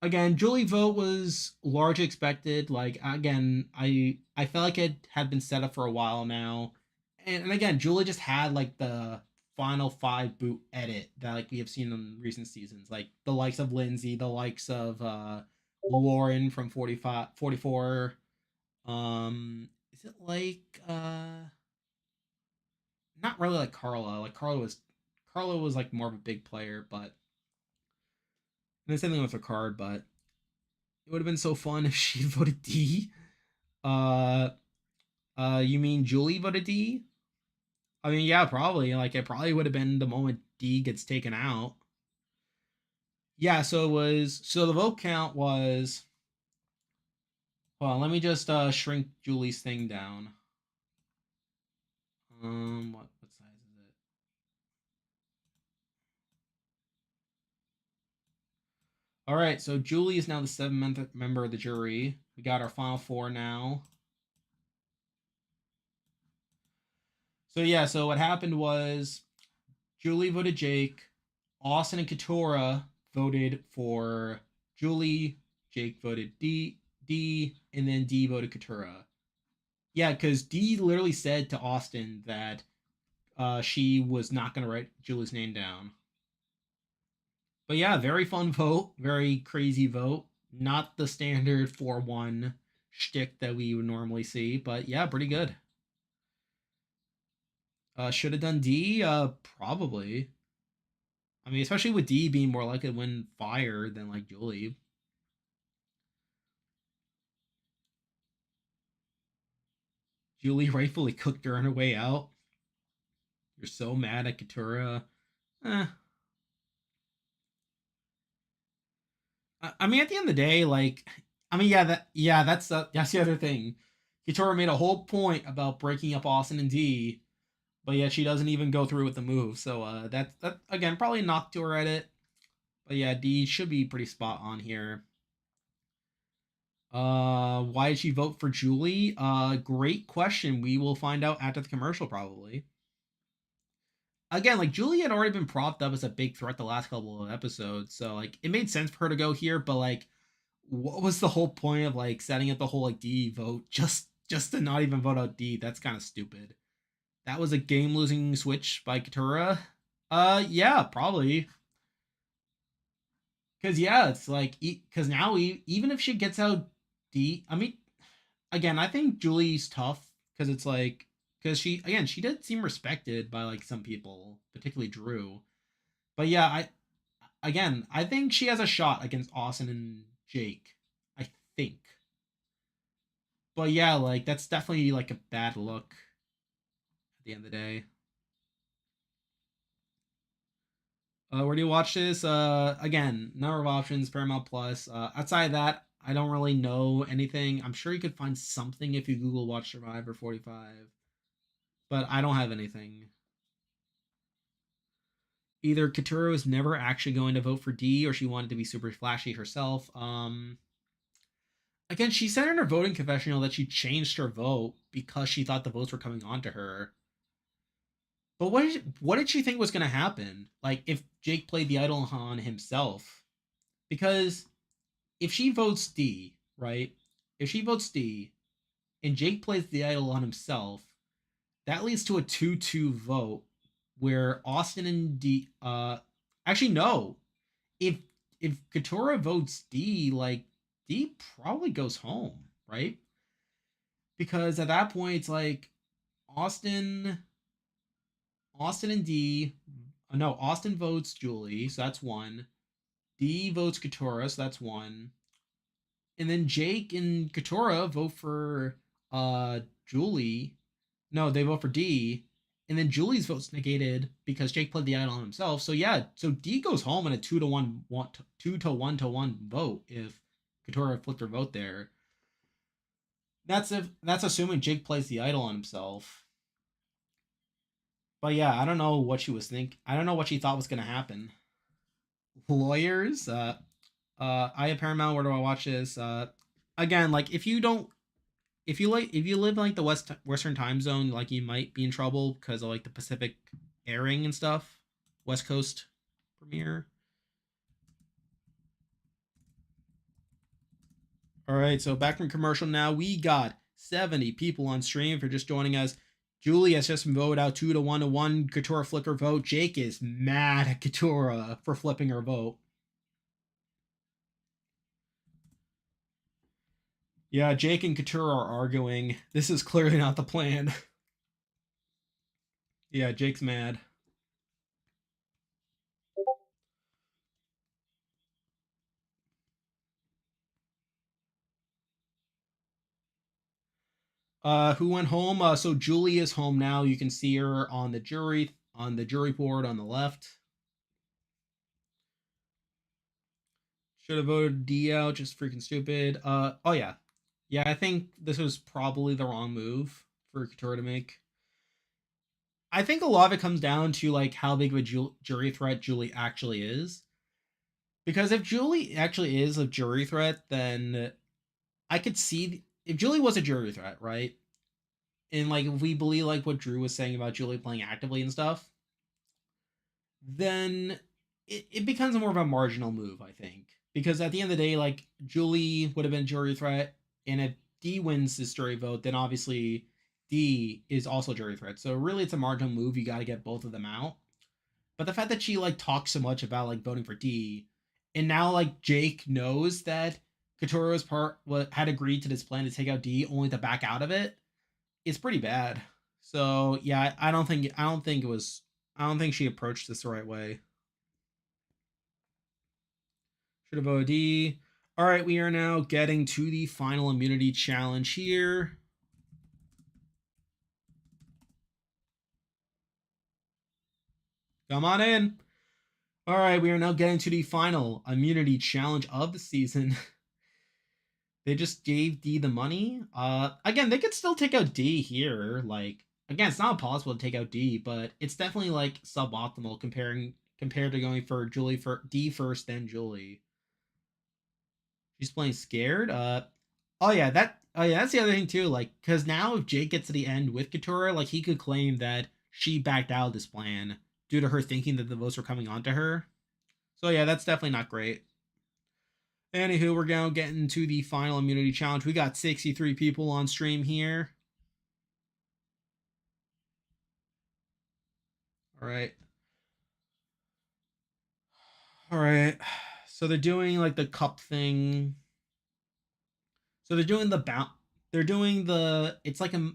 Speaker 1: Again, Julie vote was largely expected. Like again, I felt like it had been set up for a while now, and again, Julie just had like the final five boot edit that like we have seen in recent seasons, like the likes of Lindsay, the likes of Lauren from 45, 44. Is it like not really like Carla? Like Carla was like more of a big player, but and the same thing with Ricard, but it would have been so fun if she voted D. Uh, you mean Julie voted D? I mean, yeah, probably. Like, it probably would have been the moment D gets taken out. Yeah, so it was. So the vote count was. Hold on, let me just shrink Julie's thing down. What size is it? All right, so Julie is now the seventh member of the jury. We got our final four now. So yeah, so what happened was Julie voted Jake. Austin and Katora voted for Julie. Jake voted D, and then D voted Katura. Yeah, because D literally said to Austin that she was not going to write Julie's name down. But yeah, very fun vote, very crazy vote. Not the standard 4-1 shtick that we would normally see, but yeah, pretty good. Should have done D? Probably. I mean, especially with D being more likely to win fire than like Julie. Julie rightfully cooked her on her way out. You're so mad at Katura. Eh. I mean, at the end of the day, like, I mean, that's the other thing. Katura made a whole point about breaking up Austin and D, but yet she doesn't even go through with the move. So that again probably knocked to her edit. But yeah, D should be pretty spot on here. Why did she vote for Julie? Great question. We will find out after the commercial probably. Again, like Julie had already been propped up as a big threat the last couple of episodes, so like it made sense for her to go here. But like, what was the whole point of like setting up the whole like D vote just to not even vote out D? That's kind of stupid. That was a game losing switch by Katura. Yeah, probably. Cause yeah, it's like because now even if she gets out D, I mean, again, I think Julie's tough because it's like because she did seem respected by like some people, particularly Drew. But yeah, I think she has a shot against Austin and Jake. I think. But yeah, like that's definitely like a bad look at the end of the day. Where do you watch this? Again, number of options, Paramount Plus. Outside of that, I don't really know anything. I'm sure you could find something if you Google Watch Survivor 45, but I don't have anything. Either Katuro was never actually going to vote for D, or she wanted to be super flashy herself. Again, she said in her voting confessional that she changed her vote because she thought the votes were coming on to her. But what did she think was going to happen? Like if Jake played the idol on himself, because if she votes D, right? If she votes D and Jake plays the idol on himself, that leads to a 2-2 vote where Austin and D actually no. If Katura votes D, like D probably goes home, right? Because at that point it's like Austin Austin and D no, Austin votes Julie, so that's one. D votes Katura, so that's one. And then Jake and Katura vote for Julie. No, they vote for D. and then Julie's vote's negated because Jake played the idol on himself. So yeah, so D goes home in a 2 to 1 vote if Katurah flipped her vote there. That's assuming Jake plays the idol on himself. But yeah, I don't know what she was think. I don't know what she thought was gonna happen. Lawyers, I have Paramount. Where do I watch this? Again, like if you don't, if you live in like the Western time zone, like you might be in trouble because of like the Pacific airing and stuff. West Coast premiere. All right, so back from commercial now. We got 70 people on stream for just joining us. Julie has just voted out 2 to 1 Katurah flicker vote. Jake is mad at Katurah for flipping her vote. Yeah, Jake and Katurah are arguing. This is clearly not the plan. Yeah, Jake's mad. Who went home? So Julie is home now. You can see her on the jury board on the left. Should have voted D out. Just freaking stupid. Oh yeah, yeah. I think this was probably the wrong move for Katurah to make. I think a lot of it comes down to like how big of a jury threat Julie actually is. Because if Julie actually is a jury threat, then I could see if Julie was a jury threat, right? And like if we believe like what Drew was saying about Julie playing actively and stuff, then it becomes more of a marginal move, I think. Because at the end of the day, like Julie would have been a jury threat, and if D wins this jury vote, then obviously D is also a jury threat. So really, it's a marginal move. You got to get both of them out. But the fact that she like talks so much about like voting for D, and now like Jake knows that Katurah's part had agreed to this plan to take out D, only to back out of it, it's pretty bad. So yeah, I don't think she approached this the right way. Should have OD. All right, we are now getting to the final immunity challenge here. Come on in. All right, we are now getting to the final immunity challenge of the season. They just gave D the money. Again, they could still take out D here. Like, again, it's not impossible to take out D, but it's definitely like suboptimal compared to going for Julie for D first, then Julie. She's playing scared. Oh yeah, that's the other thing too. Like, because now if Jake gets to the end with Katurah, like he could claim that she backed out of this plan due to her thinking that the votes were coming onto her. So yeah, that's definitely not great. Anywho, we're now getting to the final immunity challenge. We got 63 people on stream here. All right. All right. So they're doing like the cup thing. So they're doing the bounce. They're doing the. It's like a.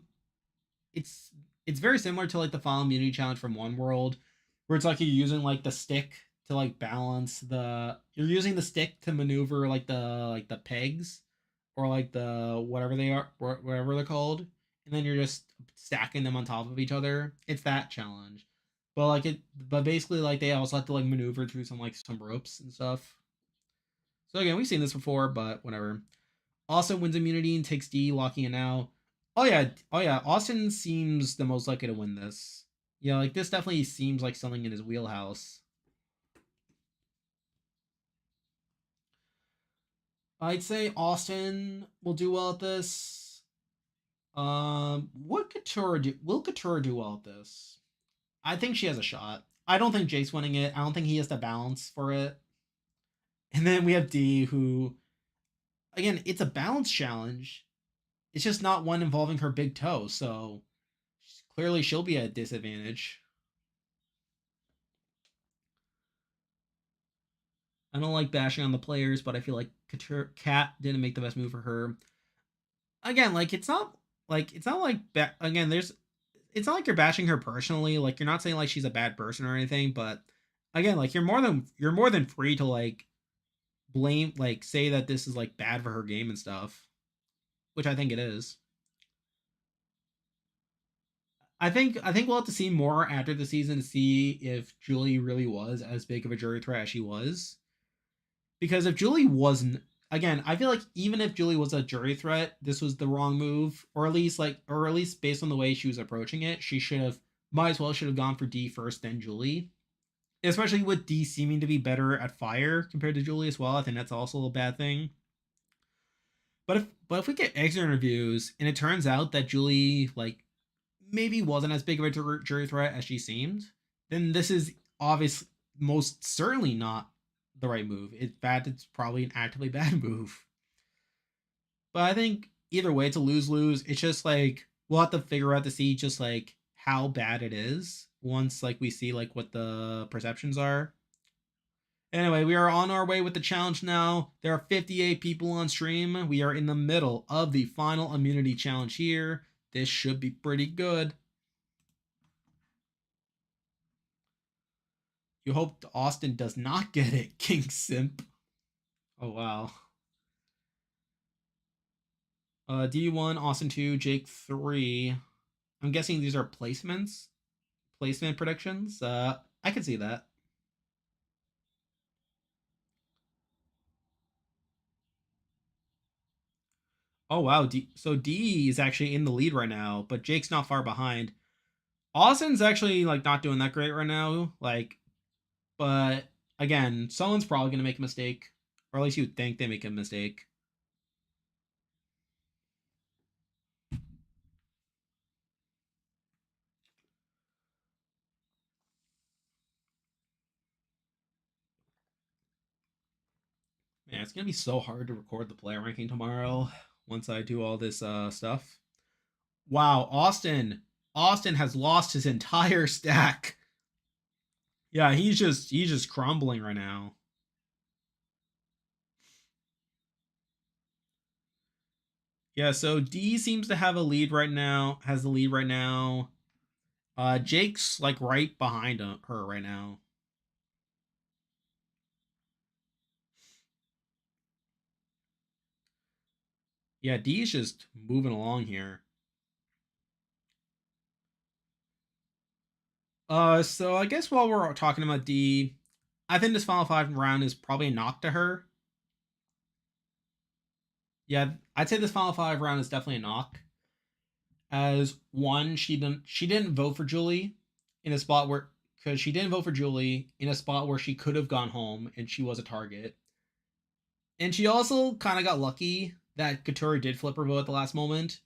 Speaker 1: It's it's very similar to like the final immunity challenge from One World, where it's like you're using like the stick to like balance the. You're using the stick to maneuver like the pegs, or like the whatever they are, whatever they're called, and then you're just stacking them on top of each other. It's that challenge. But basically, like they also have to like maneuver through some ropes and stuff. So again, we've seen this before, but whatever. Also wins immunity and takes D, locking it out. Oh yeah. Austin seems the most likely to win this. Yeah, like this definitely seems like something in his wheelhouse. I'd say Austin will do well at this. What Katurah do? Will Katurah do well at this? I think she has a shot. I don't think Jake's winning it. I don't think he has the balance for it. And then we have D, who, again, it's a balance challenge. It's just not one involving her big toe, so clearly she'll be at a disadvantage. I don't like bashing on the players, but I feel like Kat didn't make the best move for her. Again, like it's not like again, there's it's not like you're bashing her personally. Like you're not saying like she's a bad person or anything, but again, like you're more than free to like blame like say that this is like bad for her game and stuff, which I think it is. I think we'll have to see more after the season to see if Julie really was as big of a jury threat as she was. Because if Julie wasn't, again, I feel like even if Julie was a jury threat, this was the wrong move, or at least based on the way she was approaching it, she might as well should have gone for D first, then Julie. Especially with D seeming to be better at fire compared to Julie as well. I think that's also a bad thing. But if we get exit interviews and it turns out that Julie like maybe wasn't as big of a jury threat as she seemed, then this is obviously most certainly not the right move. In fact, it's probably an actively bad move. But I think either way, it's a lose lose. It's just like we'll have to figure out to see just like how bad it is once like we see like what the perceptions are. Anyway, we are on our way with the challenge now. There are 58 people on stream. We are in the middle of the final immunity challenge here. This should be pretty good. You hope Austin does not get it, King Simp. Oh, wow. D1, Austin 2, Jake 3. I'm guessing these are placements? Placement predictions? I can see that. Oh, wow. So D is actually in the lead right now, but Jake's not far behind. Austin's actually, like, not doing that great right now. Like, but again, someone's probably going to make a mistake, or at least you would think they make a mistake. Man, it's going to be so hard to record the player ranking tomorrow once I do all this stuff. Wow, Austin has lost his entire stack. Yeah, he's just crumbling right now. Yeah, so D seems to have a lead right now, has the lead right now. Jake's like right behind her right now. Yeah, D's just moving along here. So I guess while we're talking about D, I think this final five round is probably a knock to her. Yeah, I'd say this final five round is definitely a knock. As one, she didn't vote for Julie in a spot where because she didn't vote for Julie in a spot where she could have gone home and she was a target. And she also kind of got lucky that Katori did flip her vote at the last moment.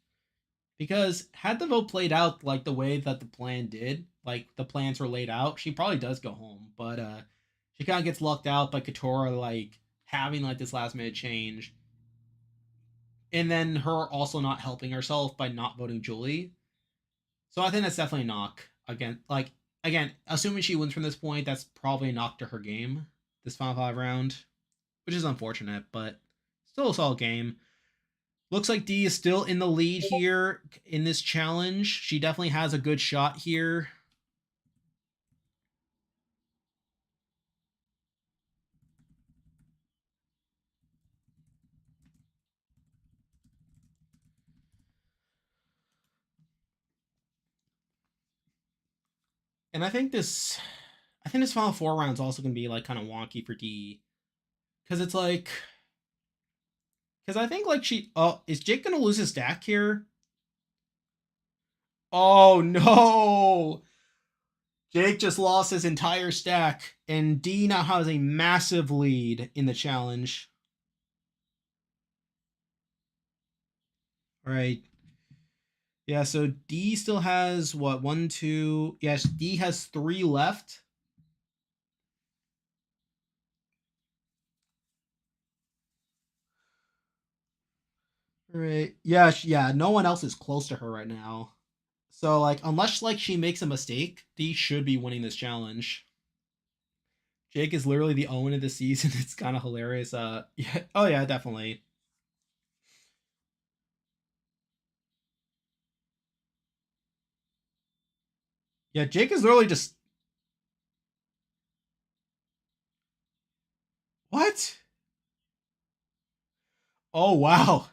Speaker 1: Because had the vote played out like the way that the plan did, like the plans were laid out, she probably does go home. But she kind of gets lucked out by Katora like having like this last minute change, and then her also not helping herself by not voting Julie. So I think that's definitely a knock. Again, assuming she wins from this point, that's probably a knock to her game this final five round, which is unfortunate, but still a solid game. Looks like D is still in the lead here in this challenge. She definitely has a good shot here. And I think this final four rounds also gonna be like kind of wonky for D, because it's like, because I think like is Jake gonna lose his stack here? Oh no! Jake just lost his entire stack, and D now has a massive lead in the challenge. All right. Yeah, so D still has what, one, two. Yes, D has three left. All right. Yeah, no one else is close to her right now. So like unless like she makes a mistake, D should be winning this challenge. Jake is literally the own of the season. It's kind of hilarious. Yeah. Oh yeah, definitely. Yeah, Jake is literally just what? Oh wow.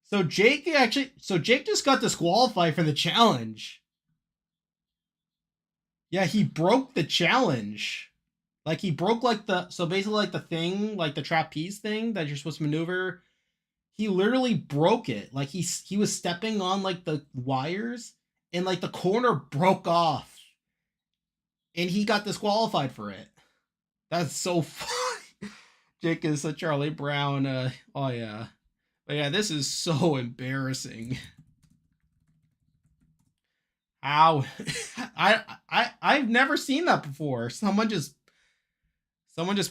Speaker 2: So Jake just got disqualified for the challenge. Yeah, he broke the challenge. Like he broke like so basically like the thing, like the trapeze thing that you're supposed to maneuver. He literally broke it. Like he was stepping on like the wires and like the corner broke off and he got disqualified for it. That's so funny. Jake is a Charlie Brown. Oh yeah, but yeah, this is so embarrassing. How I've never seen that before. Someone just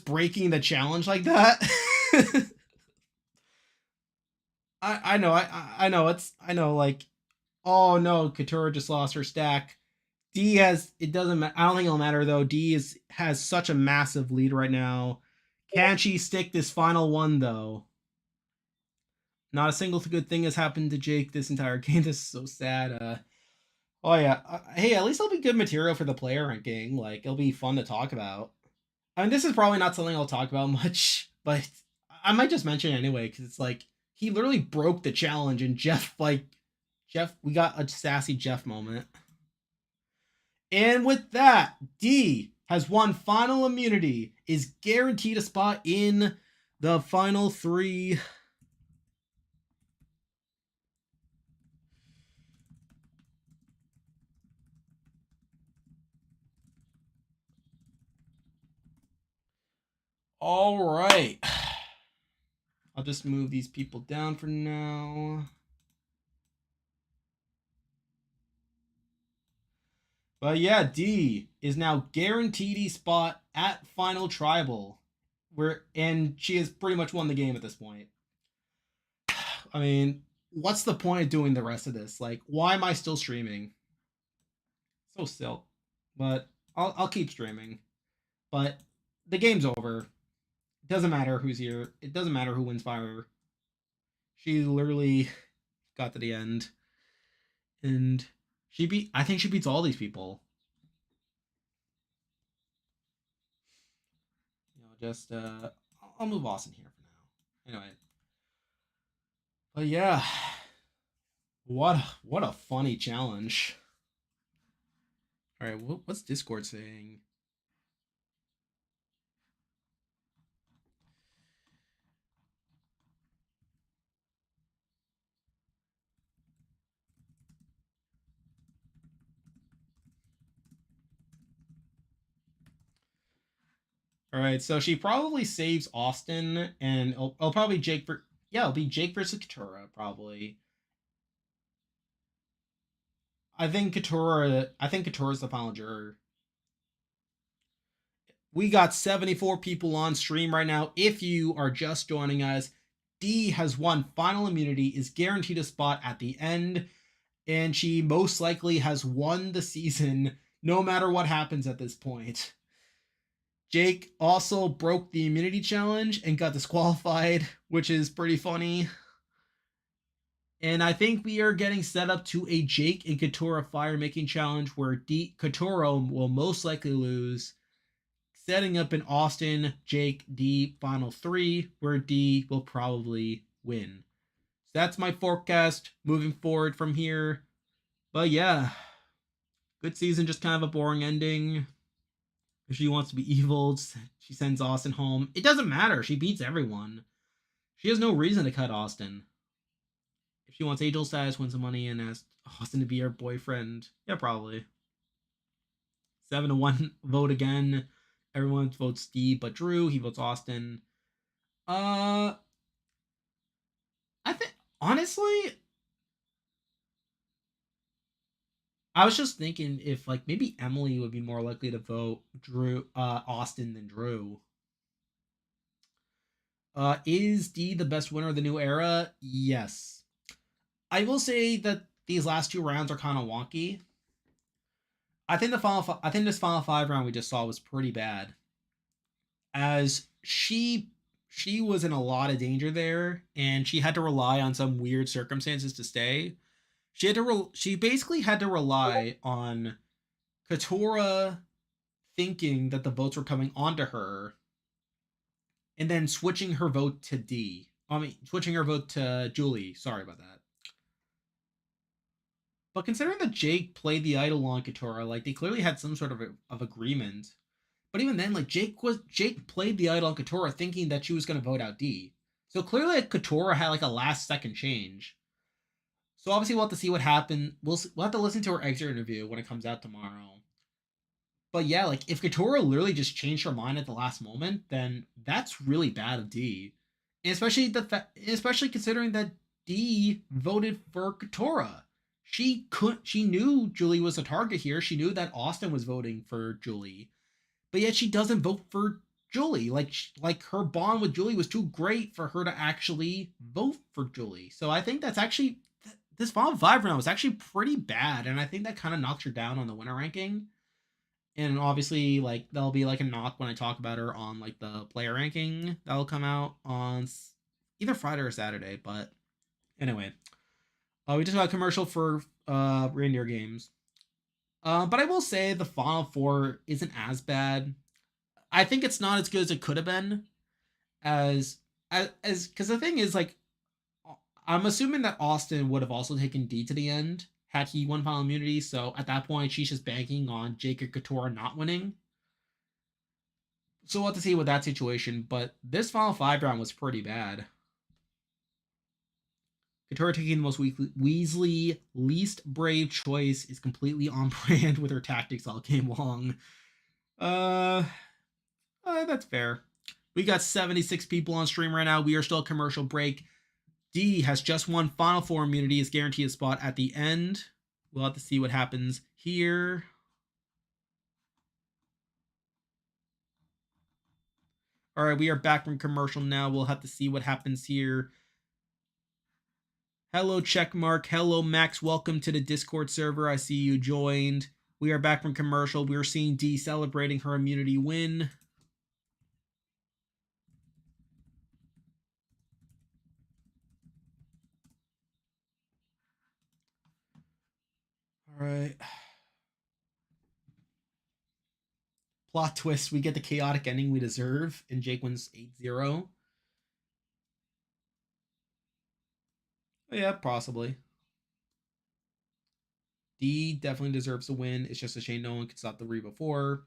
Speaker 2: breaking the challenge like that. I know I know I know like, oh no, Katura just lost her stack. D has, it doesn't I don't think it'll matter though. D has such a massive lead right now. Can she stick this final one though? Not a single good thing has happened to Jake this entire game. This is so sad. Oh yeah. Hey, at least it'll be good material for the player ranking. Like it'll be fun to talk about. I mean, this is probably not something I'll talk about much, but I might just mention it anyway because it's like he literally broke the challenge, and Jeff, we got a sassy Jeff moment. And with that, D has won final immunity, is guaranteed a spot in the final three. All right. I'll just move these people down for now. But yeah, D is now guaranteed a spot at final tribal. And she has pretty much won the game at this point. I mean, what's the point of doing the rest of this? Like, why am I still streaming? So still. But I'll keep streaming. But the game's over. It doesn't matter who's here. It doesn't matter who wins fire. She literally got to the end. And I think she beats all these people. Just I'll move Austin here for now. Anyway. But yeah. What a funny challenge. All right, what's Discord saying? All right, so she probably saves Austin, and it'll probably it'll be Jake versus Katura probably. I think Katura's the final juror. We got 74 people on stream right now. If you are just joining us, D has won final immunity, is guaranteed a spot at the end, and she most likely has won the season no matter what happens at this point. Jake also broke the immunity challenge and got disqualified, which is pretty funny. And I think we are getting set up to a Jake and Katura fire making challenge where Katura will most likely lose, setting up an Austin, Jake, D final three where D will probably win. So that's my forecast moving forward from here. But yeah, good season, just kind of a boring ending. If she wants to be evil, she sends Austin home. It doesn't matter. She beats everyone. She has no reason to cut Austin. If she wants angel status, win some money, and asks Austin to be her boyfriend, yeah, probably. 7-1 vote again. Everyone votes Steve but Drew. He votes Austin. I think honestly, I was just thinking if like maybe Emily would be more likely to vote Austin than Drew. Is D the best winner of the new era? Yes. I will say that these last two rounds are kind of wonky. I think this final five round we just saw was pretty bad. As she was in a lot of danger there, and she had to rely on some weird circumstances to stay. She basically had to rely on Katura thinking that the votes were coming onto her, and then switching her vote to D. I mean, switching her vote to Julie. Sorry about that. But considering that Jake played the idol on Katora, like they clearly had some sort of agreement. But even then, like Jake played the idol on Katora thinking that she was going to vote out D. So clearly, like, Katora had like a last second change. So obviously, we'll have to see what happened. We'll have to listen to her exit interview when it comes out tomorrow. But yeah, like if Katora literally just changed her mind at the last moment, then that's really bad of D. And especially considering that D voted for Katora. She knew Julie was a target here. She knew that Austin was voting for Julie. But yet she doesn't vote for Julie. Like her bond with Julie was too great for her to actually vote for Julie. So I think that's actually this Final Five round was actually pretty bad, and I think that kind of knocks her down on the winner ranking. And obviously, like there'll be like a knock when I talk about her on like the player ranking that'll come out on either Friday or Saturday. But anyway, we just got a commercial for reindeer games. But I will say the Final Four isn't as bad. I think it's not as good as it could have been. As because the thing is, like, I'm assuming that Austin would have also taken D to the end had he won final immunity. So at that point, she's just banking on Jacob Couture not winning. So we'll have to see with that situation. But this final five round was pretty bad. Couture taking the most Weasley least brave choice is completely on brand with her tactics all game long. Uh, that's fair. We got 76 people on stream right now. We are still a commercial break. D has just won Final Four immunity. Is guaranteed a spot at the end. We'll have to see what happens here. All right, we are back from commercial now. We'll have to see what happens here. Hello, Checkmark. Hello, Max. Welcome to the Discord server. I see you joined. We are back from commercial. We are seeing D celebrating her immunity win. All right. Plot twist, we get the chaotic ending we deserve, and Jake wins 8-0. Oh, yeah, possibly. D definitely deserves to win. It's just a shame no one could stop the Reba 4.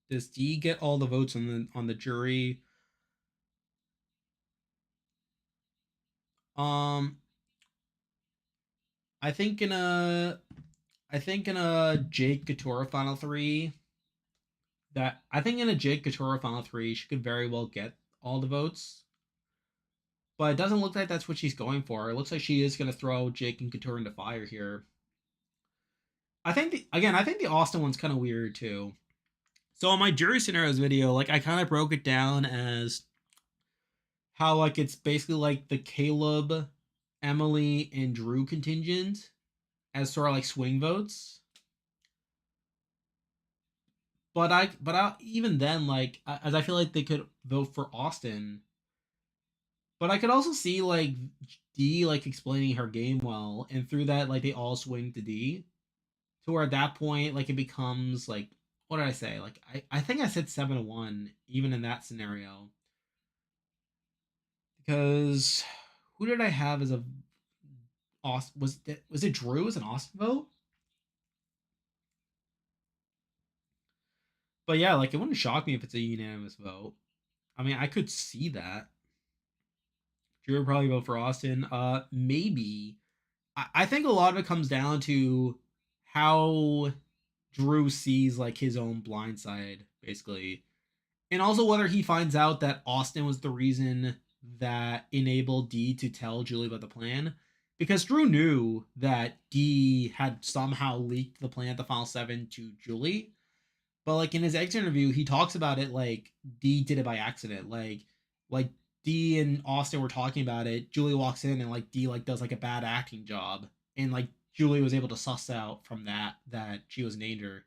Speaker 2: Does D get all the votes on the jury? Um, I think in a Jake Couture final three she could very well get all the votes. But it doesn't look like that's what she's going for. It looks like she is going to throw Jake and Couture into fire here. I think the Austin one's kind of weird too. So on my jury scenarios video, like I kind of broke it down as how like it's basically like the Caleb, Emily, and Drew contingent as sort of like swing votes. But I even then, like, as I feel like they could vote for Austin, but I could also see like D like explaining her game well, and through that like they all swing to D, to where at that point like it becomes like, what did I say? Like I think I said 7-1 even in that scenario, because who did I have as a Austin? Was it Drew as an Austin vote? But yeah, like it wouldn't shock me if it's a unanimous vote. I mean, I could see that. Drew would probably vote for Austin. Maybe. I think a lot of it comes down to how Drew sees like his own blind side, basically. And also whether he finds out that Austin was the reason that enabled D to tell Julie about the plan. Because Drew knew that D had somehow leaked the plan at the Final Seven to Julie. But like in his exit interview, he talks about it like D did it by accident. Like D and Austin were talking about it. Julie walks in and like D like does like a bad acting job, and like Julie was able to suss out from that she was in danger.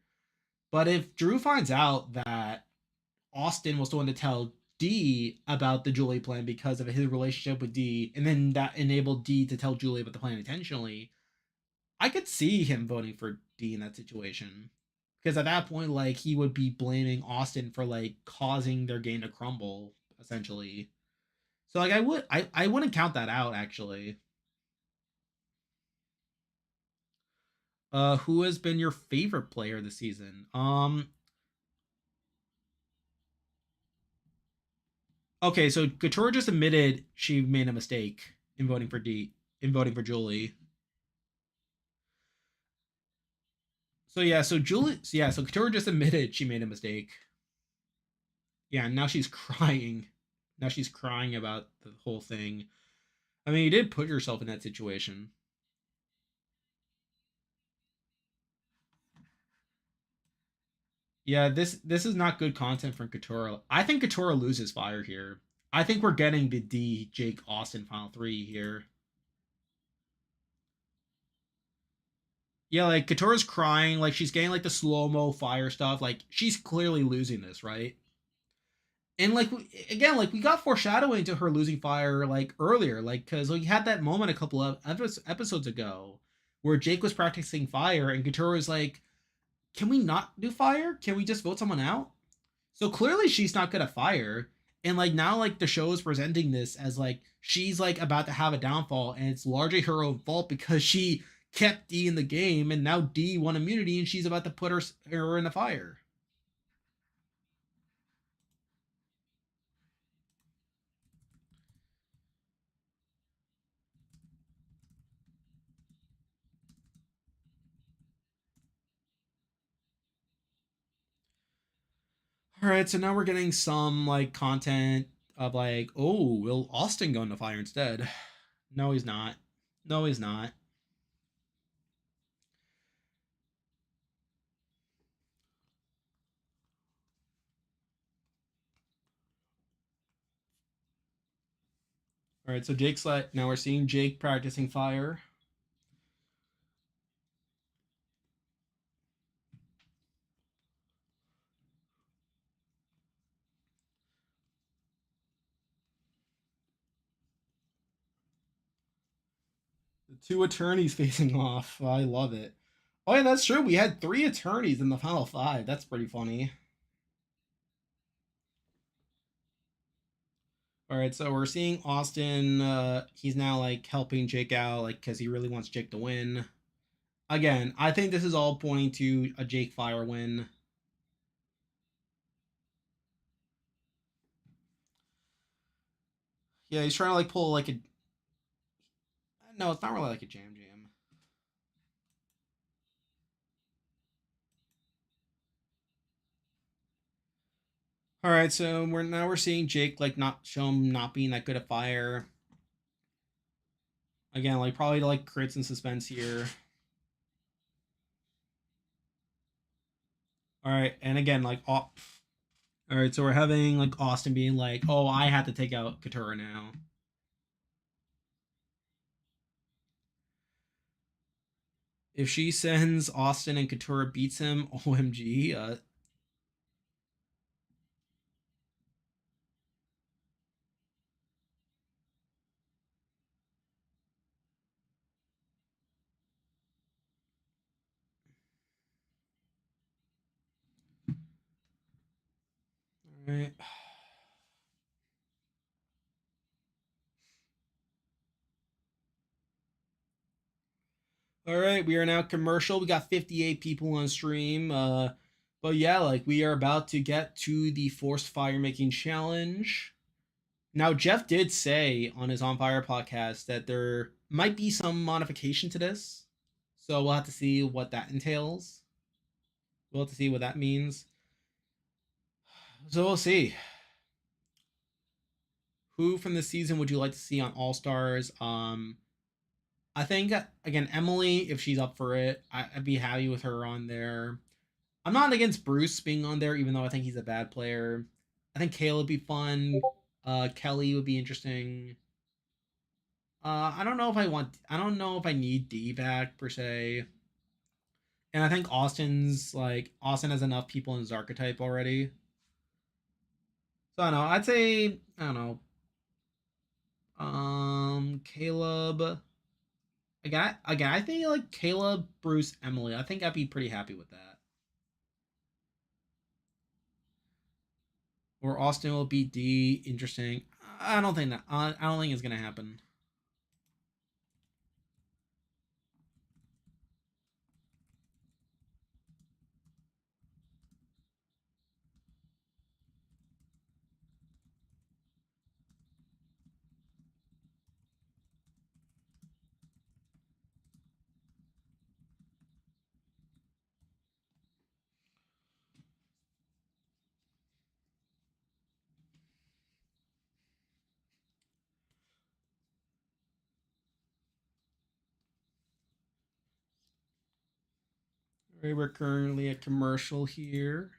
Speaker 2: But if Drew finds out that Austin was the one to tell D about the Julie plan because of his relationship with D, and then that enabled D to tell Julie about the plan intentionally, I could see him voting for D in that situation. Because at that point, like, he would be blaming Austin for like causing their game to crumble, essentially. So like I wouldn't count that out actually. Who has been your favorite player this season? Okay, so Couture just admitted she made a mistake in voting for D, in voting for Julie. So yeah, so Julie, so yeah, so Couture just admitted she made a mistake. Yeah, and now she's crying. Now she's crying about the whole thing. I mean, you did put yourself in that situation. Yeah, this is not good content from Couture. I think Couture loses fire here. I think we're getting the D Jake Austin final three here. Yeah, like Couture's crying, like she's getting like the slow mo fire stuff. Like she's clearly losing this, right? And like again, like we got foreshadowing to her losing fire like earlier, like because we had that moment a couple of episodes ago where Jake was practicing fire and Couture was like, "Can we not do fire? Can we just vote someone out?" So clearly she's not good at fire. And like now like the show is presenting this as like she's like about to have a downfall and it's largely her own fault because she kept D in the game and now D won immunity and she's about to put her in the fire. All right, so now we're getting some like content of like, oh, will Austin go into fire instead? No, he's not. No, he's not. All right, so Jake's like now we're seeing Jake practicing fire. The two attorneys facing off. I love it. Oh yeah, that's true. We had three attorneys in the final five. That's pretty funny. All right, so we're seeing Austin. He's now like helping Jake out, like because he really wants Jake to win. Again, I think this is all pointing to a Jake Fire win. Yeah, he's trying to like pull like a. No, it's not really like a jam jam. All right, so we're seeing Jake like not show him not being that good at fire. Again, like probably to like create some suspense here. All right, and again like all right, so we're having like Austin being like, "Oh, I have to take out Katura now." If she sends Austin and Katura beats him, OMG. All right. All right, we are now commercial. We got 58 people on stream. But yeah, like we are about to get to the forced fire making challenge. Now, Jeff did say on his On Fire podcast that there might be some modification to this. So we'll have to see what that entails. We'll have to see what that means. So we'll see. Who from the season would you like to see on All Stars? I think again Emily, if she's up for it, I'd be happy with her on there. I'm not against Bruce being on there, even though I think he's a bad player. I think Kayla would be fun. Kelly would be interesting. I don't know if I want. I don't know if I need D back per se. And I think, Austin has enough people in his archetype already. So I don't know. I'd say I don't know. Caleb. Again, I think like Caleb, Bruce, Emily. I think I'd be pretty happy with that. Or Austin will beat D. Interesting. I don't think that. I don't think it's gonna happen. Right, we're currently a commercial here.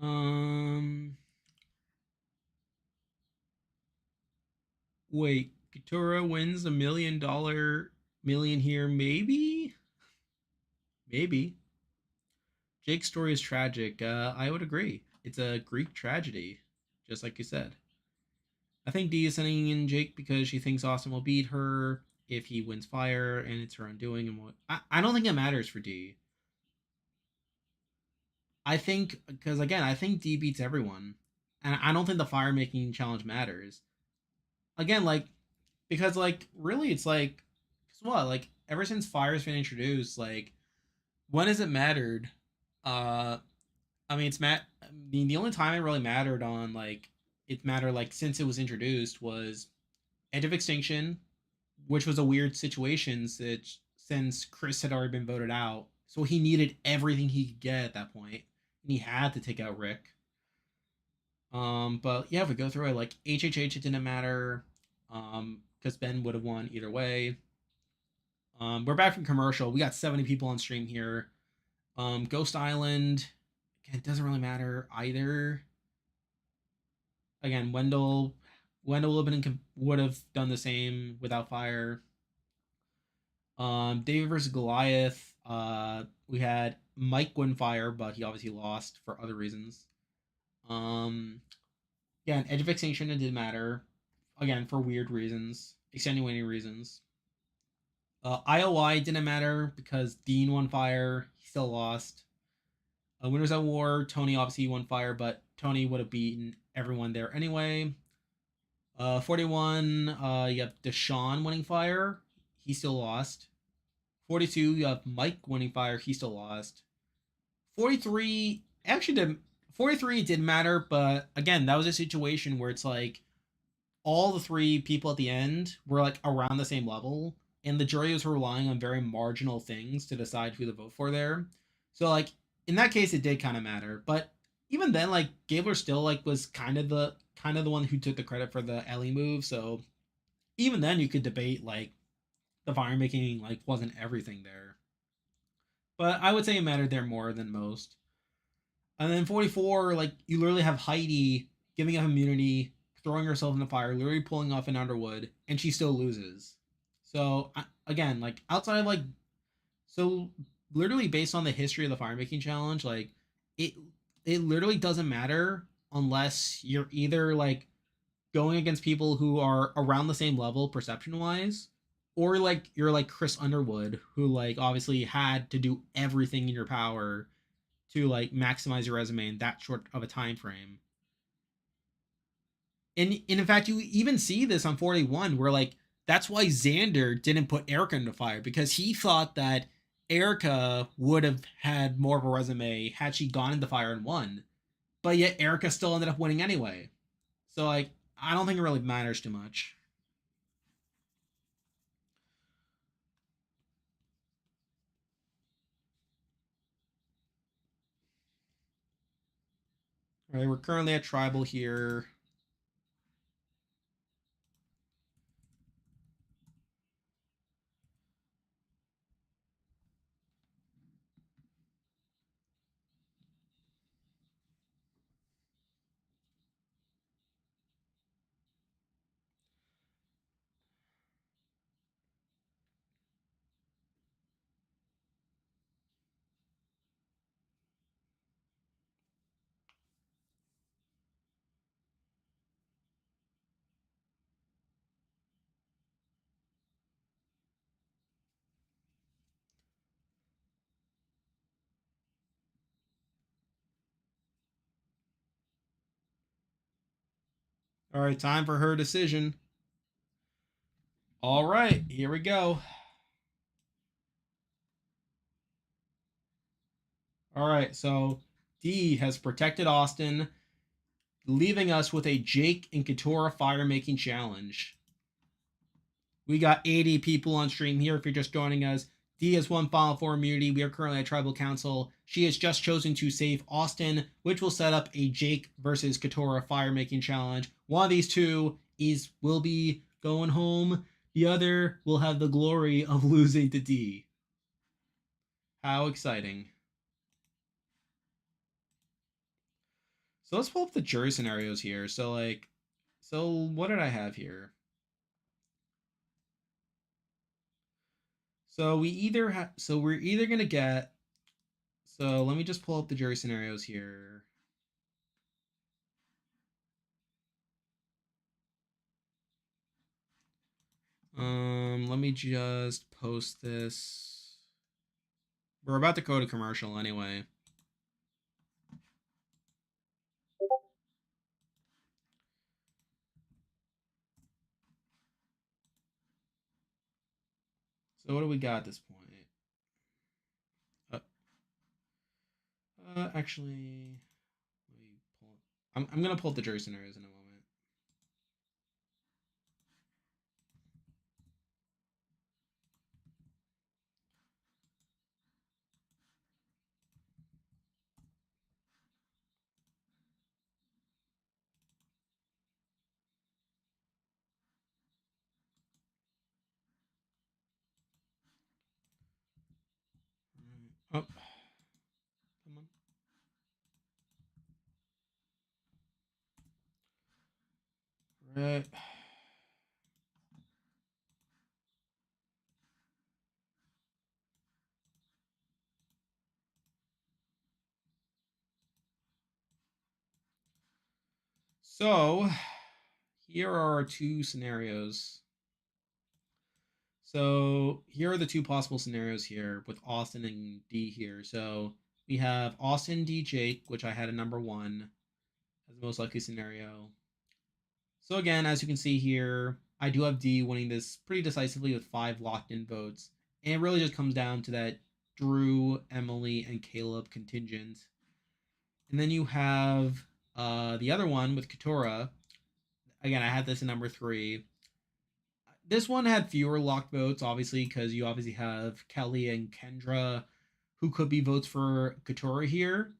Speaker 2: Um, Wait, Katura wins $1 million here, maybe, maybe. Jake's story is tragic. I would agree. It's a Greek tragedy, just like you said. I think Dee is sending in Jake because she thinks Austin will beat her if he wins fire and it's her undoing. And what I don't think it matters for Dee. I think because again, I think Dee beats everyone, and I don't think the fire making challenge matters. Again, like because like really, it's like what like ever since fire's been introduced, like when has it mattered? Uh, I mean, I mean, the only time it really mattered on like it mattered like since it was introduced was Edge of Extinction, which was a weird situation since Chris had already been voted out, so he needed everything he could get at that point, and he had to take out Rick. But yeah, if we go through it, like HHH, it didn't matter, because Ben would have won either way. We're back from commercial. We got 70 people on stream here. Ghost Island, again, it doesn't really matter either. Again, Wendell would have done the same without fire. David versus Goliath. We had Mike win fire, but he obviously lost for other reasons. Um, Again, Edge of Extinction it did matter. Again, for weird reasons, extenuating reasons. IOI didn't matter because Dean won fire. He still lost. Winners at War, Tony obviously won fire, but Tony would have beaten everyone there anyway. 41, you have Deshaun winning fire. He still lost. 42, you have Mike winning fire. He still lost. 43, actually did 43 did matter, but again, that was a situation where it's like all the three people at the end were like around the same level, and the jury was relying on very marginal things to decide who to vote for there. So like in that case, it did kind of matter, but even then, like Gabler still like was kind of the one who took the credit for the Ellie move. So even then, you could debate like the fire making like wasn't everything there, but I would say it mattered there more than most. And then 44, like you literally have Heidi giving up immunity, throwing herself in the fire, literally pulling off an Underwood, and she still loses. So again, like outside of like, so literally based on the history of the fire making challenge, like it it literally doesn't matter unless you're either like going against people who are around the same level perception wise, or like you're like Chris Underwood, who like obviously had to do everything in your power to like maximize your resume in that short of a time frame. And in fact, you even see this on 41, where like that's why Xander didn't put Erica into fire because he thought that Erica would have had more of a resume had she gone into fire and won, but yet Erica still ended up winning anyway. So like, I don't think it really matters too much. All right, we're currently at tribal here. All right, time for her decision. All right, here we go. All right, so D has protected Austin, leaving us with a Jake and Katora fire making challenge. We got 80 people on stream here if you're just joining us. D has won Final Four immunity. We are currently at Tribal Council. She has just chosen to save Austin, which will set up a Jake versus Katora fire making challenge. One of these two will be going home. The other will have the glory of losing to D. How exciting. So let's pull up the jury scenarios here. So what did I have here? So we're either gonna get. So let me just pull up the jury scenarios here. Let me just post this. We're about to go to commercial anyway. So what do we got at this point? Actually, let me pull. I'm gonna pull up the jury scenarios in a moment. Oh, come on. Right. So here are our two scenarios. So here are the two possible scenarios here with Austin and D here. So we have Austin D Jake, which I had a number one as the most likely scenario. So again, as you can see here, I do have D winning this pretty decisively with 5 locked in votes. And it really just comes down to that Drew, Emily, and Caleb contingent. And then you have the other one with Katora. Again, I had this in number 3. This one had fewer locked votes, obviously, because you obviously have Kelly and Kendra, who could be votes for Katora here.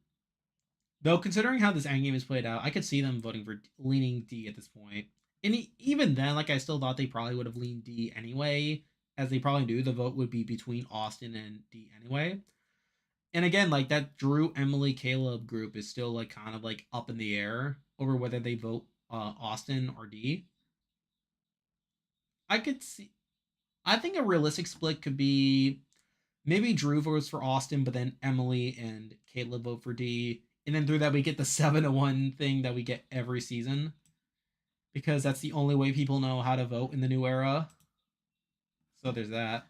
Speaker 2: Though, considering how this endgame is played out, I could see them voting for leaning D at this point. And even then, like, I still thought they probably would have leaned D anyway, as they probably do. The vote would be between Austin and D anyway. And again, like, that Drew, Emily, Caleb group is still, like, kind of, like, up in the air over whether they vote Austin or D. I could see. I think a realistic split could be maybe Drew votes for Austin, but then Emily and Caleb vote for D. And then through that, we get the 7-1 thing that we get every season because that's the only way people know how to vote in the new era. So there's that.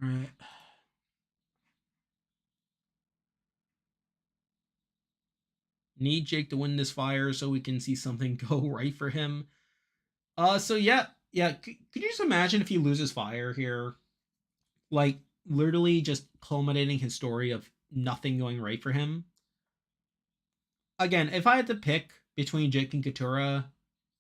Speaker 2: All right. Need Jake to win this fire so we can see something go right for him. So yeah. Could you just imagine if he loses fire here? Like literally just culminating his story of nothing going right for him. Again, if I had to pick between Jake and Katura,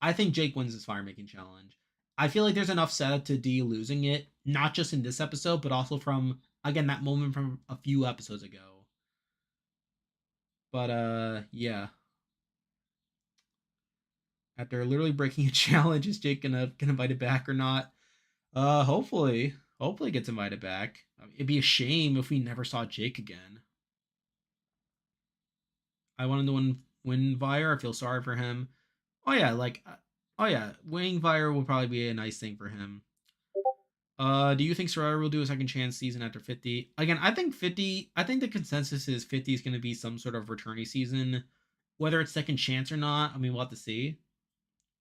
Speaker 2: I think Jake wins this fire making challenge. I feel like there's enough setup to D losing it, not just in this episode, but also from again that moment from a few episodes ago. But yeah. After literally breaking a challenge, is Jake gonna invite it back or not? Hopefully. Hopefully gets invited back. I mean, it'd be a shame if we never saw Jake again. I wanted to win Vire. I feel sorry for him. Oh yeah, oh yeah, winning Vire will probably be a nice thing for him. Do you think Survivor will do a second chance season after 50? Again, I think 50. I think the consensus is 50 is going to be some sort of returnee season, whether it's second chance or not. I mean, we'll have to see.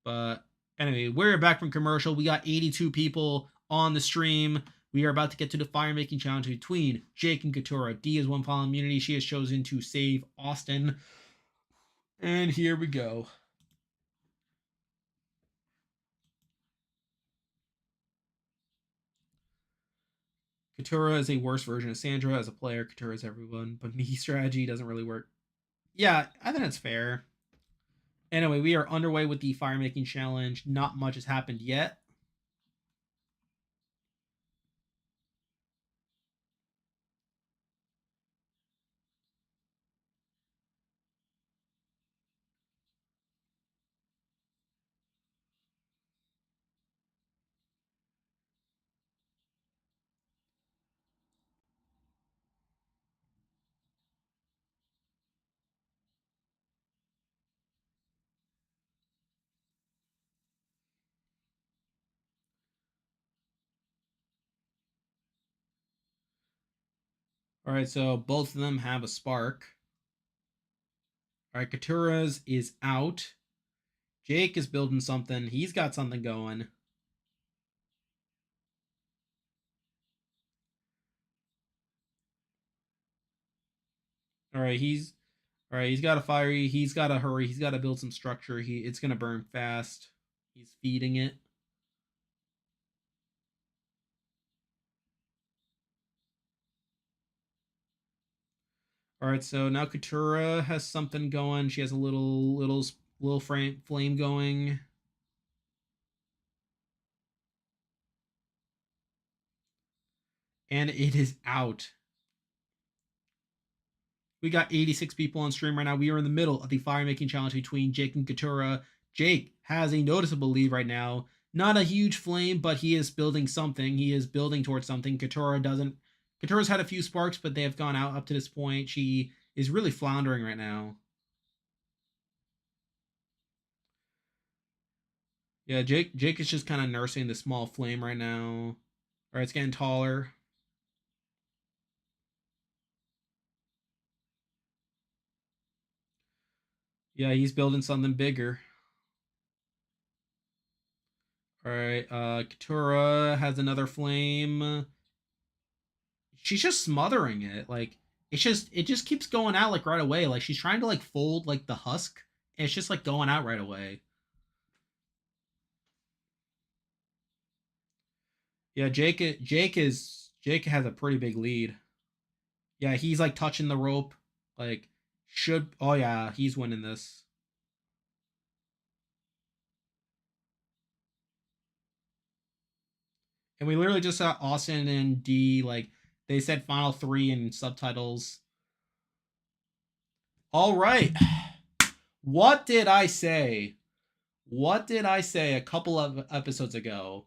Speaker 2: But anyway, we're back from commercial. We got 82 people on the stream. We are about to get to the fire making challenge between Jake and Katura. D is one final immunity. She has chosen to save Austin. And here we go. Katura is a worse version of Sandra as a player. Katura is everyone, but me strategy doesn't really work. Yeah, I think that's fair. Anyway, we are underway with the fire making challenge. Not much has happened yet. All right, so both of them have a spark. All right, Katura's is out. Jake is building something. He's got something going. All right, he's got a fiery. He's got to hurry. He's got to build some structure. It's gonna burn fast. He's feeding it. All right, so now Katura has something going. She has a little flame going. And it is out. We got 86 people on stream right now. We are in the middle of the fire making challenge between Jake and Katura. Jake has a noticeable lead right now. Not a huge flame, but he is building something. He is building towards something. Katura doesn't. Katura's had a few sparks, but they have gone out up to this point. She is really floundering right now. Yeah, Jake is just kind of nursing the small flame right now. All right, it's getting taller. Yeah, he's building something bigger. All right, Katura has another flame. She's just smothering it. Like it just keeps going out like right away. Like she's trying to like fold like the husk, and it's just like going out right away. Yeah, Jake has a pretty big lead. Yeah, he's like touching the rope. Like should oh yeah, he's winning this. And we literally just saw Austin and D like they said final three in subtitles. All right. What did I say? What did I say a couple of episodes ago?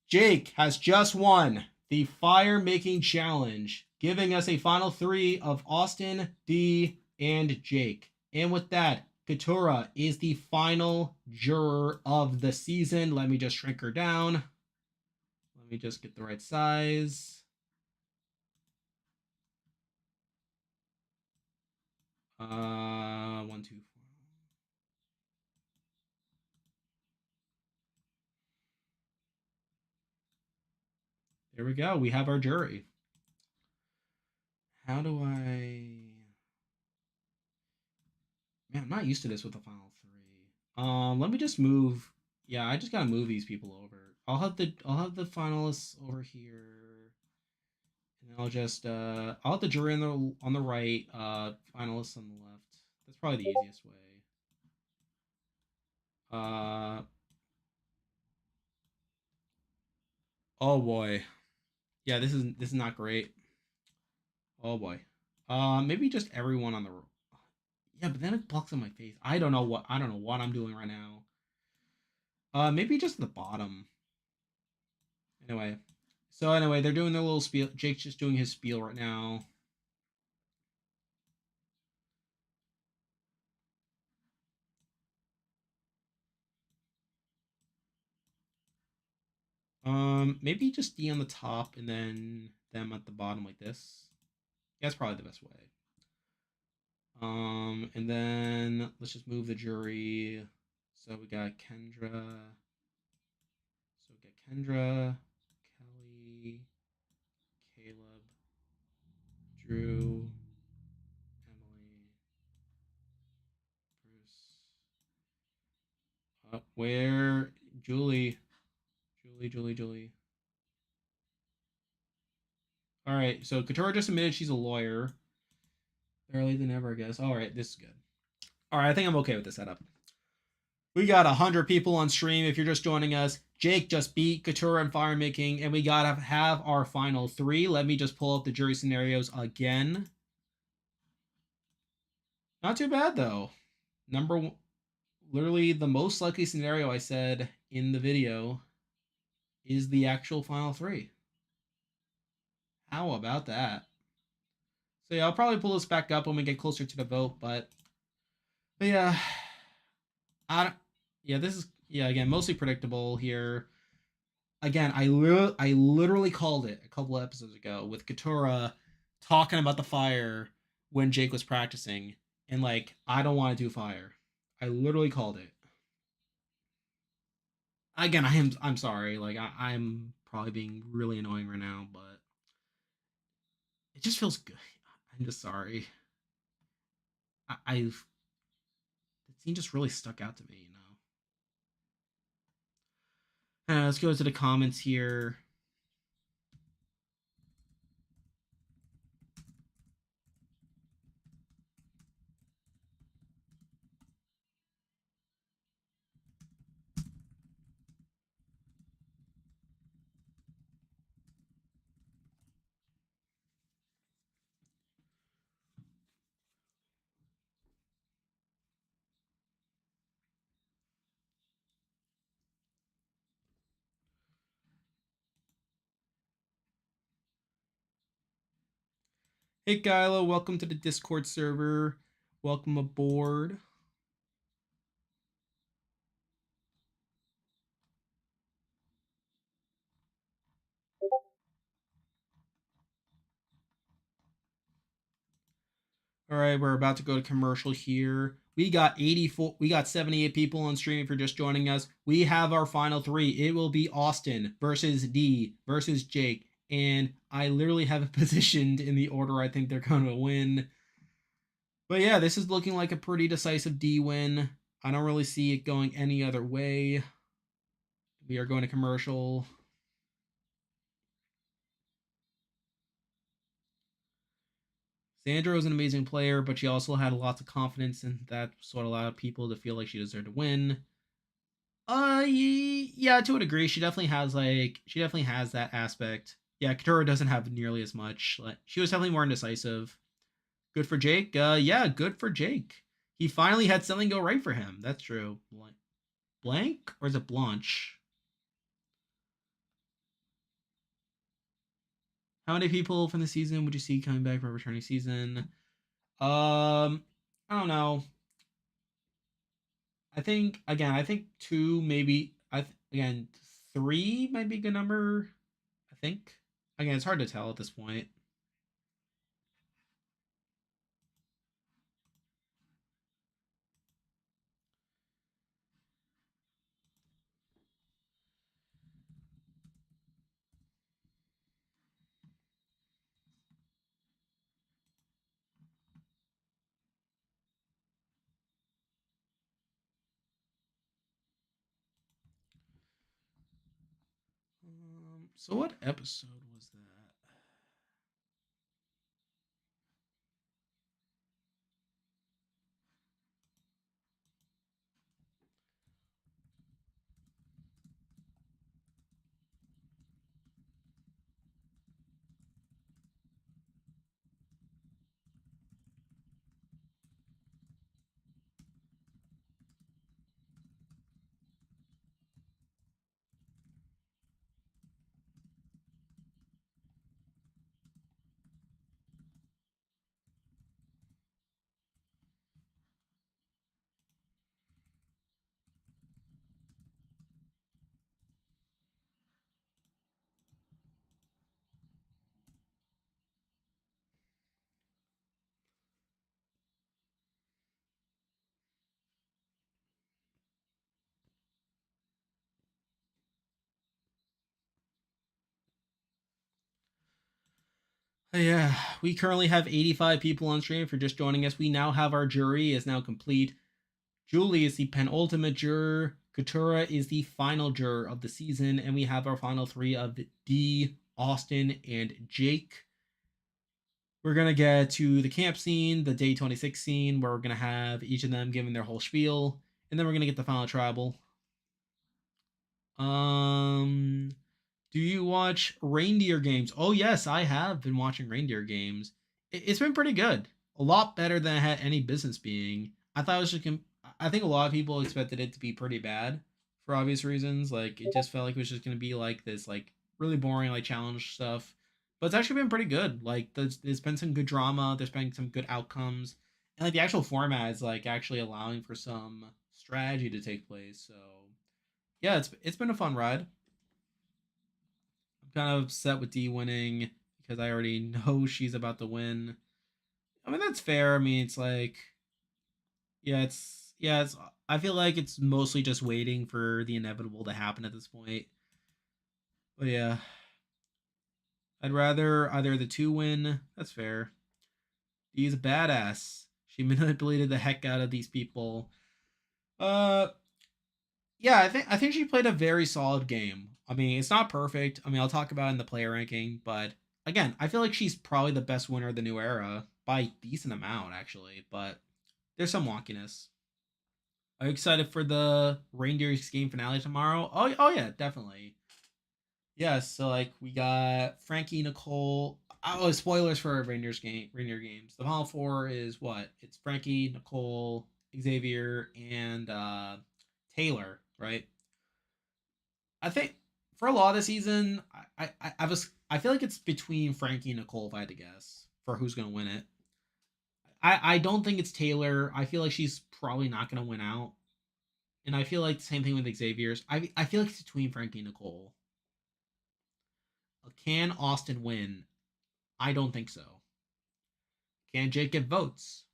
Speaker 2: Jake has just won the fire making challenge, giving us a final three of Austin, D, and Jake. And with that, Katura is the final juror of the season. Let me just shrink her down. Let me just get the right size. One, two, four. There we go. We have our jury. How do I? Man, I'm not used to this with the final three. Let me just move. Yeah, I just gotta move these people over. I'll have the finalists over here, and then I'll have the jury on the right, finalists on the left. That's probably the easiest way. Uh, oh boy, yeah, this is not great. Oh boy. Maybe just everyone on the. Yeah, but then it blocks on my face. I don't know what I'm doing right now. Maybe just the bottom. Anyway, they're doing their little spiel. Jake's just doing his spiel right now. Maybe just D on the top and then them at the bottom like this. Yeah, that's probably the best way. And then let's just move the jury. So we got Kendra. So we got Kendra, Kelly, Caleb, Drew, Emily, Bruce. Where Julie, Julie. All right, so Katura just admitted she's a lawyer. Earlier than ever, I guess. All right, this is good. All right, I think I'm okay with this setup. We got 100 people on stream. If you're just joining us, Jake just beat Katura in fire making, and we gotta have our final three. Let me just pull up the jury scenarios again. Not too bad though. Number one, literally the most likely scenario I said in the video is the actual final three. How about that? So yeah, I'll probably pull this back up when we get closer to the vote, but yeah, I don't, yeah, this is yeah again mostly predictable here. Again, I literally called it a couple of episodes ago with Katura talking about the fire when Jake was practicing, and like I don't want to do fire. I literally called it. Again, I'm sorry. Like I'm probably being really annoying right now, but it just feels good. I'm just sorry. I've the scene just really stuck out to me, you know. Let's go to the comments here. Hey Kylo, welcome to the Discord server. Welcome aboard. All right, we're about to go to commercial here. We got 78 people on stream if you're just joining us. We have our final three. It will be Austin versus D versus Jake. And I literally have it positioned in the order I think they're going to win. But yeah, this is looking like a pretty decisive D win. I don't really see it going any other way. We are going to commercial. Sandra was an amazing player, but she also had lots of confidence, and that's what allowed people to feel like she deserved to win. Yeah, to a degree, she definitely has that aspect. Yeah, Katura doesn't have nearly as much. Like she was definitely more indecisive. Good for Jake. Yeah, good for Jake. He finally had something go right for him. That's true. Blank or is it Blanche? How many people from the season would you see coming back for a returning season? I don't know. I think two, maybe. Again, three might be a good number. I think. Again, it's hard to tell at this point.
Speaker 1: So what episode was that?
Speaker 2: Yeah, we currently have 85 people on stream for just joining us. We now have our jury is now complete. Julie is the penultimate juror. Katura is the final juror of the season, and we have our final three of D, Austin, and Jake. We're gonna get to the camp scene, the day 26 scene, where we're gonna have each of them giving their whole spiel, and then we're gonna get the final tribal. Um, do you watch reindeer games? Oh yes, I have been watching reindeer games. It's been pretty good. A lot better than it had any business being. I thought it was just. I think a lot of people expected it to be pretty bad for obvious reasons. Like it just felt like it was just gonna be like this, like really boring, like challenge stuff. But it's actually been pretty good. Like there's been some good drama. There's been some good outcomes, and like the actual format is like actually allowing for some strategy to take place. So yeah, it's been a fun ride. I'm kind of upset with D winning because I already know she's about to win. I mean that's fair. I mean it's like it's I feel like it's mostly just waiting for the inevitable to happen at this point. But yeah, I'd rather either the two win. That's fair. D's a badass. She manipulated the heck out of these people. Uh yeah, I think she played a very solid game. I mean, it's not perfect. I mean, I'll talk about it in the player ranking, but again, I feel like she's probably the best winner of the new era by a decent amount, actually. But there's some wonkiness. Are you excited for the Reindeers game finale tomorrow? Oh yeah, definitely. Yeah, so like we got Frankie, Nicole. Oh, spoilers for Reindeer games. The final four is what? It's Frankie, Nicole, Xavier, and Taylor, right? I think for a lot of the season, I feel like it's between Frankie and Nicole if I had to guess for who's gonna win it. I don't think it's Taylor. I feel like she's probably not gonna win out, and I feel like the same thing with Xavier's. I feel like it's between Frankie and Nicole. Can Austin win? I don't think so. Can Jake get votes?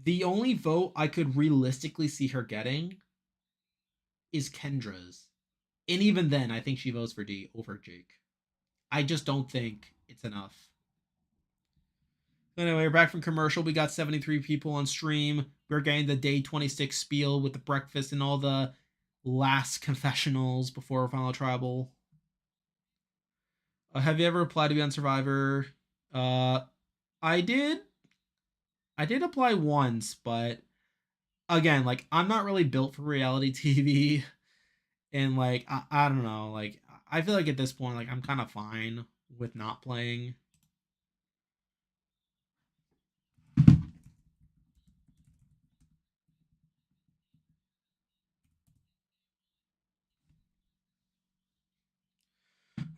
Speaker 2: The only vote I could realistically see her getting is Kendra's, and even then, I think she votes for D over Jake. I just don't think it's enough. Anyway, we're back from commercial. We got 73 people on stream. We're getting the day 26 spiel with the breakfast and all the last confessionals before final tribal. Have you ever applied to be on Survivor? Uh, I did. I did apply once, but again, like I'm not really built for reality TV, and like I don't know, like I feel like at this point, like I'm kind of fine with not playing.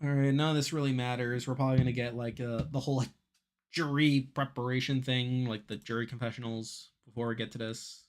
Speaker 2: All right, none of this really matters. We're probably gonna get like the whole like, jury preparation thing, like the jury confessionals, before we get to this.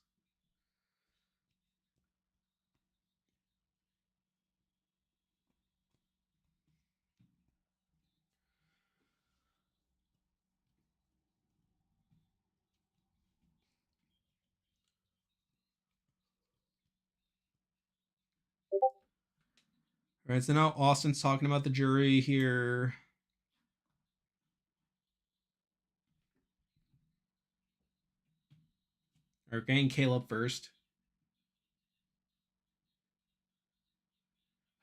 Speaker 2: All right, so now Austin's talking about the jury here. Or getting Caleb first.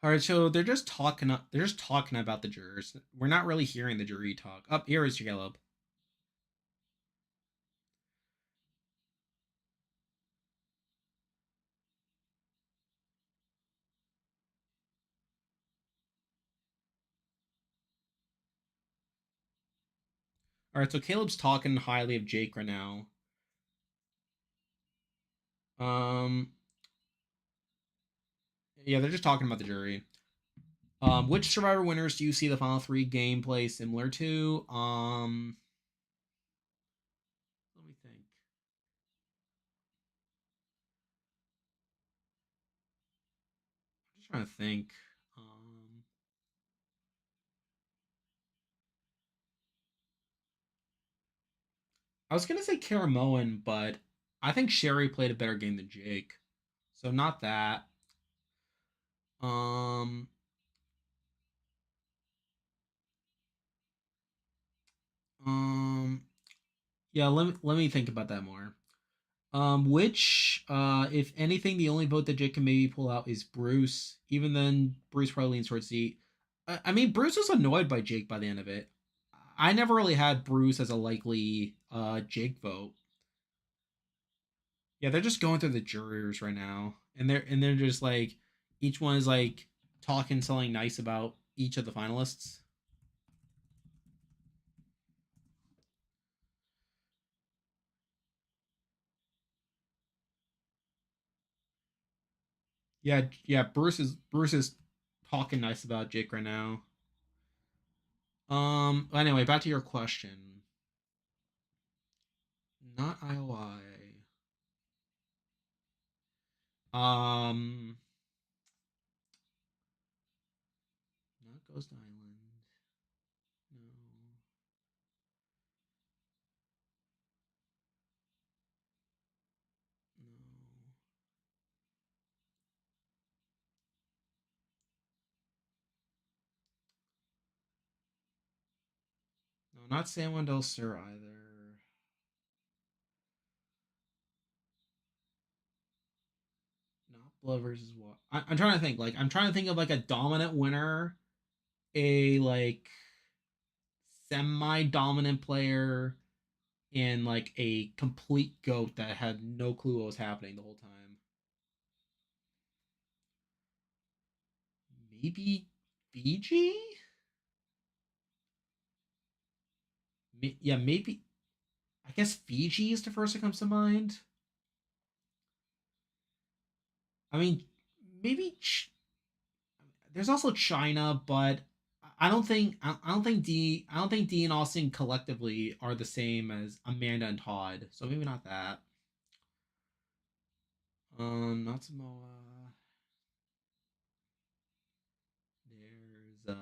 Speaker 2: All right, so they're just talking. They're just talking about the jurors. We're not really hearing the jury talk. Up here is Caleb. All right, so Caleb's talking highly of Jake right now. Um, yeah, they're just talking about the jury. Which Survivor winners do you see the final three gameplay similar to? Let me think. I'm just trying to think. Um, I was gonna say Karamoan, but I think Sherry played a better game than Jake, so not that. Um, um, yeah. Let me think about that more. Which, if anything, the only vote that Jake can maybe pull out is Bruce. Even then, Bruce probably leans towards the. I mean, Bruce was annoyed by Jake by the end of it. I never really had Bruce as a likely Jake vote. Yeah, they're just going through the jurors right now, and they're just like each one is like talking something nice about each of the finalists. Yeah, yeah. Bruce is talking nice about Jake right now. Anyway, back to your question. Not IOI. Um, not Ghost Island. No, no, no. Not San Juan del Sur either. Not Blood versus what? I'm trying to think. Like, I'm trying to think of like a dominant winner, a like semi-dominant player, and like a complete goat that had no clue what was happening the whole time. Maybe Fiji? Yeah, maybe. I guess Fiji is the first that comes to mind. I mean, maybe there's also China, but I don't think D and Austin collectively are the same as Amanda and Todd. So maybe not that. Not Samoa. There's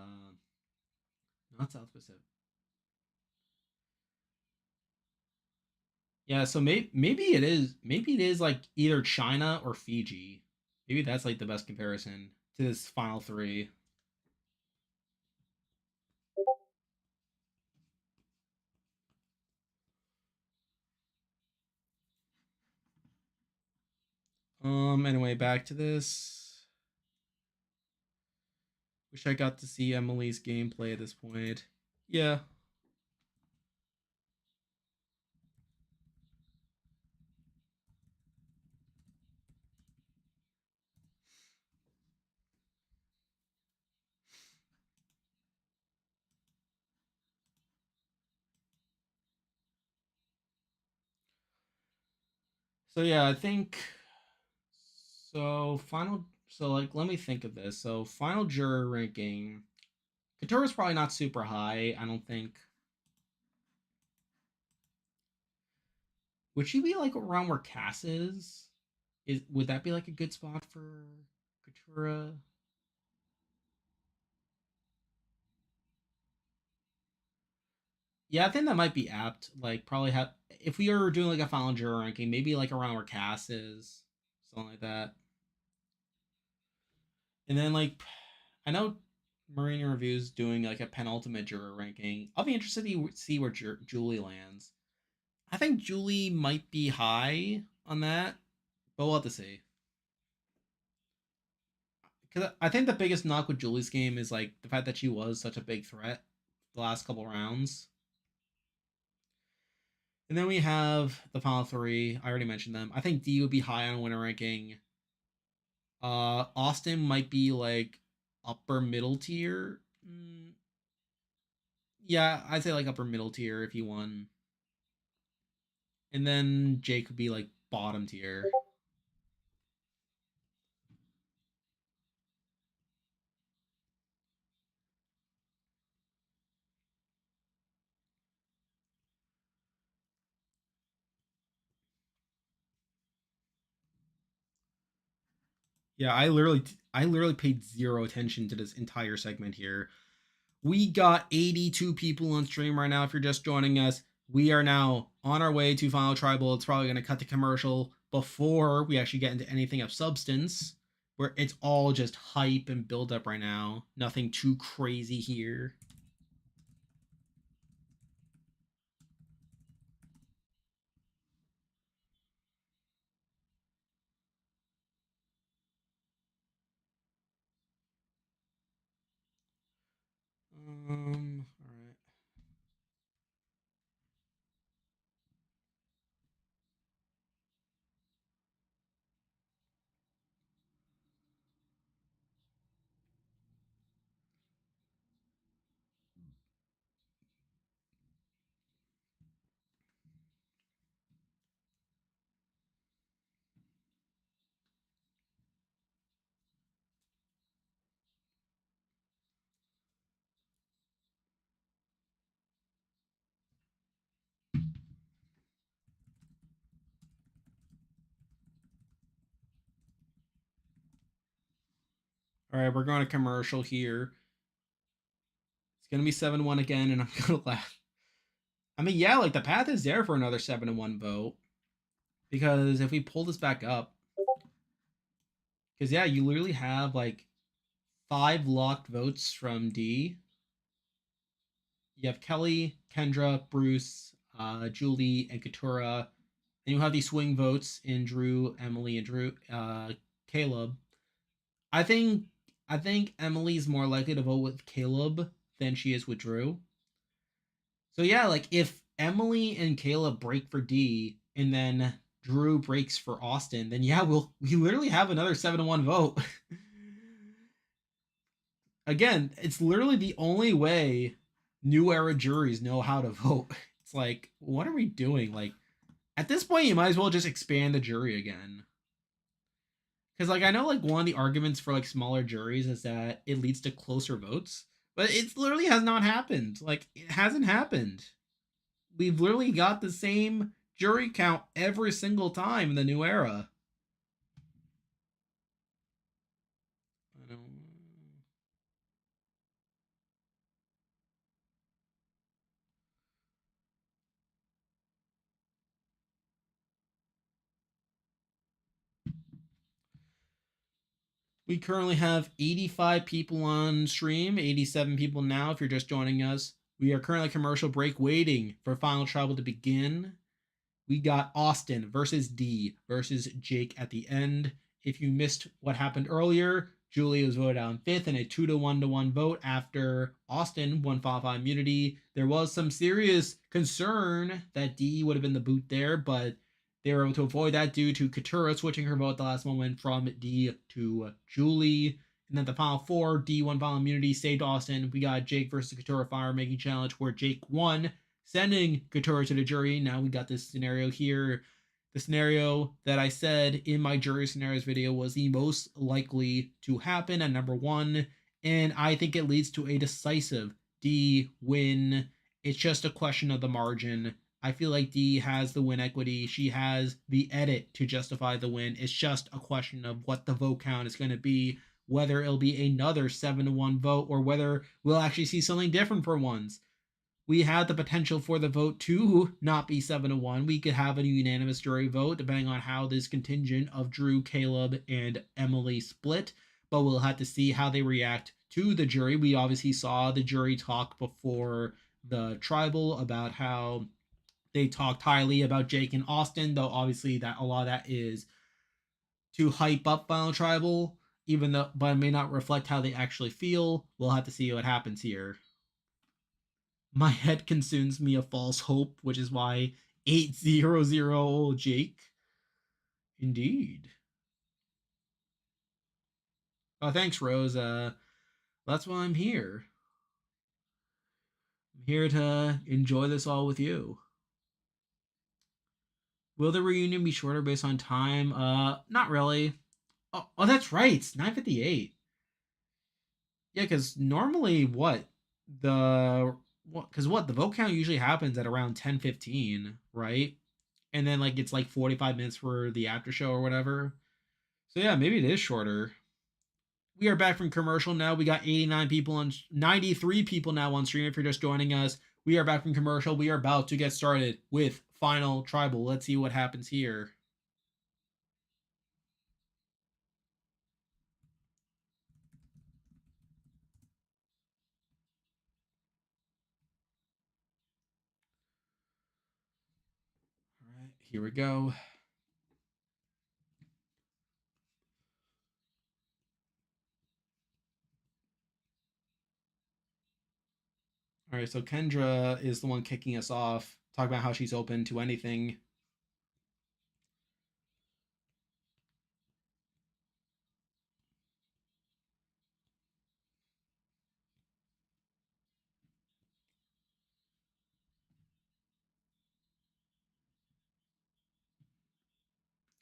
Speaker 2: not South Pacific. Yeah, so maybe it is like either China or Fiji. Maybe that's like the best comparison to this final three. Anyway, back to this. Wish I got to see Emily's gameplay at this point. Yeah. So yeah, I think so like let me think of this. So final juror ranking. Katura's probably not super high, I don't think. Would she be like around where Cass is? Would that be like a good spot for Katura? Yeah, I think that might be apt. Like probably have if we are doing like a final juror ranking, maybe like around where Cass is, something like that. And then like I know Marina Review's doing like a penultimate juror ranking. I'll be interested to see where Julie lands. I think Julie might be high on that, but we'll have to see. because I think the biggest knock with Julie's game is like the fact that she was such a big threat the last couple rounds. And then we have the final three. I already mentioned them. I think D would be high on winner ranking. Austin might be like upper middle tier. Yeah, I'd say like upper middle tier if he won. And then Jake would be like bottom tier. Yeah, I literally paid zero attention to this entire segment here. We got 82 people on stream right now. If you're just joining us, we are now on our way to Final Tribal. It's probably going to cut the commercial before we actually get into anything of substance, where it's all just hype and build up right now. Nothing too crazy here. All right. All right, we're going to commercial here. It's going to be 7-1 again, and I'm going to laugh. I mean, yeah, like the path is there for another 7-1 vote. Because if we pull this back up, because yeah, you literally have like 5 locked votes from D. You have Kelly, Kendra, Bruce, Julie, and Katura. Then you have these swing votes in Drew, Emily, and Caleb. I think Emily's more likely to vote with Caleb than she is with Drew. So yeah, like if Emily and Caleb break for D and then Drew breaks for Austin, then yeah, we literally have another 7-1 vote. Again, it's literally the only way new era juries know how to vote. It's like, what are we doing? Like, at this point, you might as well just expand the jury again. Because, like, I know, like, one of the arguments for, like, smaller juries is that it leads to closer votes, but it literally has not happened. Like, it hasn't happened. We've literally got the same jury count every single time in the new era. I don't... We currently have 85 people on stream, 87 people now if you're just joining us. We are currently commercial break waiting for Final Tribal to begin. We got Austin versus D versus Jake at the end. If you missed what happened earlier, Julie was voted out in 5th in a 2-1 vote after Austin won Final immunity. There was some serious concern that D would have been the boot there, but they were able to avoid that due to Katura switching her vote at the last moment from D to Julie. And then the final 4, D won Final immunity, saved Austin. We got Jake versus Katura Fire making challenge where Jake won, sending Katura to the jury. Now we got this scenario here. The scenario that I said in my jury scenarios video was the most likely to happen at number 1. And I think it leads to a decisive D win. It's just a question of the margin. I feel like D has the win equity. She has the edit to justify the win. It's just a question of what the vote count is going to be, whether it'll be another 7-1 vote or whether we'll actually see something different for once. We had the potential for the vote to not be 7-1. We could have a unanimous jury vote depending on how this contingent of Drew, Caleb, and Emily split, but we'll have to see how they react to the jury. We obviously saw the jury talk before the tribal about how they talked highly about Jake and Austin, though obviously that a lot of that is to hype up Final Tribal. even though, but it may not reflect how they actually feel. We'll have to see what happens here. My head consumes me a false hope, which is why 800 Jake. Indeed. Oh, thanks, Rose. That's why I'm here. I'm here to enjoy this all with you. Will the reunion be shorter based on time? Not really. Oh, that's right. It's 9:58. Yeah, because normally the what the vote count usually happens at around 10:15, right? And then like it's like 45 minutes for the after show or whatever. So yeah, maybe it is shorter. We are back from commercial now. We got 89 people on 93 people now on stream. If you're just joining us, we are back from commercial. We are about to get started with Final Tribal. Let's see what happens here. All right, here we go. All right, so Kendra is the one kicking us off. Talk about how she's open to anything.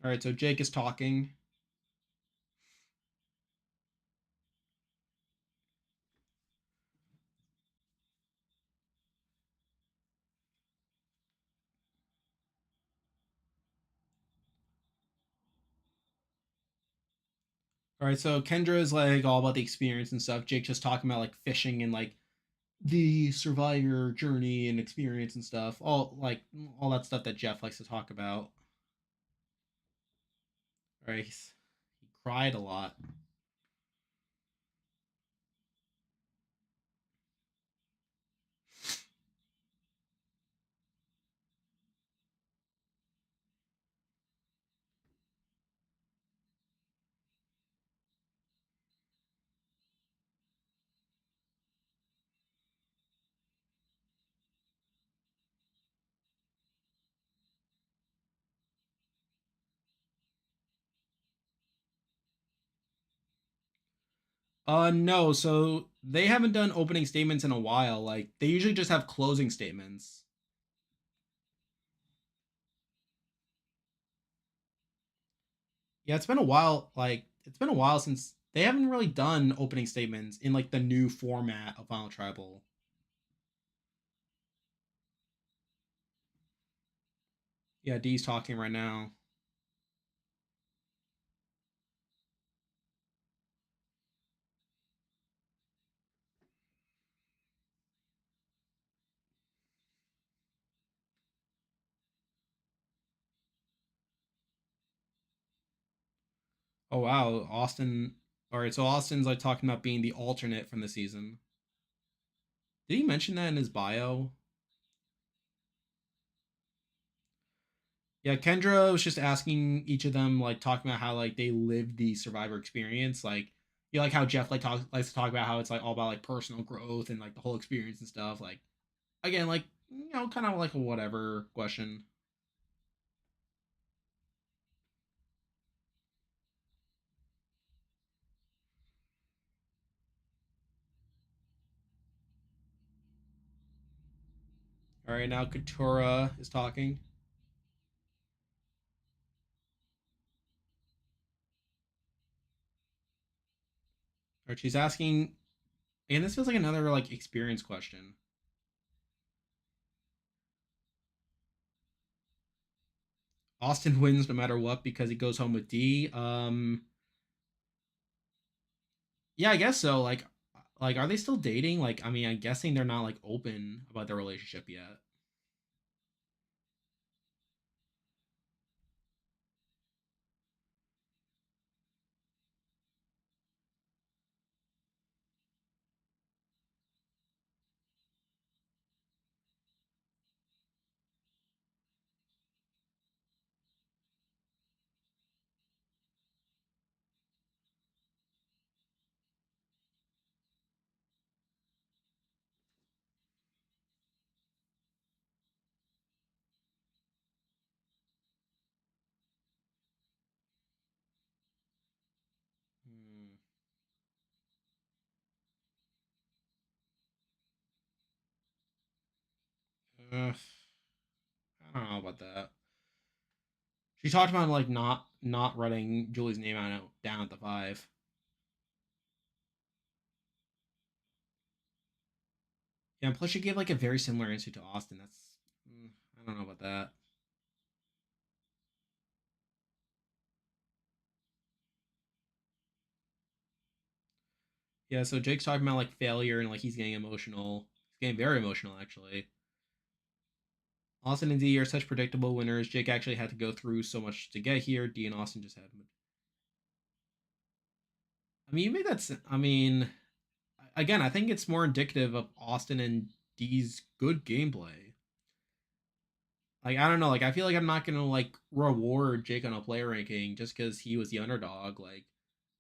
Speaker 2: All right, so Jake is talking. All right, so Kendra is like all about the experience and stuff. Jake just talking about like fishing and like the survivor journey and experience and stuff. All that stuff that Jeff likes to talk about. All right, he cried a lot. No, so they haven't done opening statements in a while. Like they usually just have closing statements. Yeah, it's been a while. Like it's been a while since they haven't really done opening statements in like the new format of Final Tribal. Yeah, D's talking right now. Oh wow, Austin. All right, so Austin's like talking about being the alternate from the season. Did he mention that in his bio? Yeah, Kendra was just asking each of them, like talking about how like they lived the Survivor experience. Like you like how Jeff likes to talk about how it's like all about like personal growth and like the whole experience and stuff. Like again, like kind of like a whatever question. All right, now Katura is talking. All right, she's asking, and this feels like another like experience question. Austin wins no matter what because he goes home with D. Yeah, I guess so. Like, are they still dating? Like, I mean, I'm guessing they're not like open about their relationship yet. I don't know about that. She talked about like not writing Julie's name out down at the 5. Yeah, and plus she gave like a very similar answer to Austin. I don't know about that. Yeah, so Jake's talking about like failure and like he's getting emotional. He's getting very emotional actually. Austin and D are such predictable winners. Jake actually had to go through so much to get here. D and Austin just had. I mean, you made that. I mean, again, I think it's more indicative of Austin and D's good gameplay. Like, I don't know. Like, I feel like I'm not gonna like reward Jake on a player ranking just because he was the underdog. Like,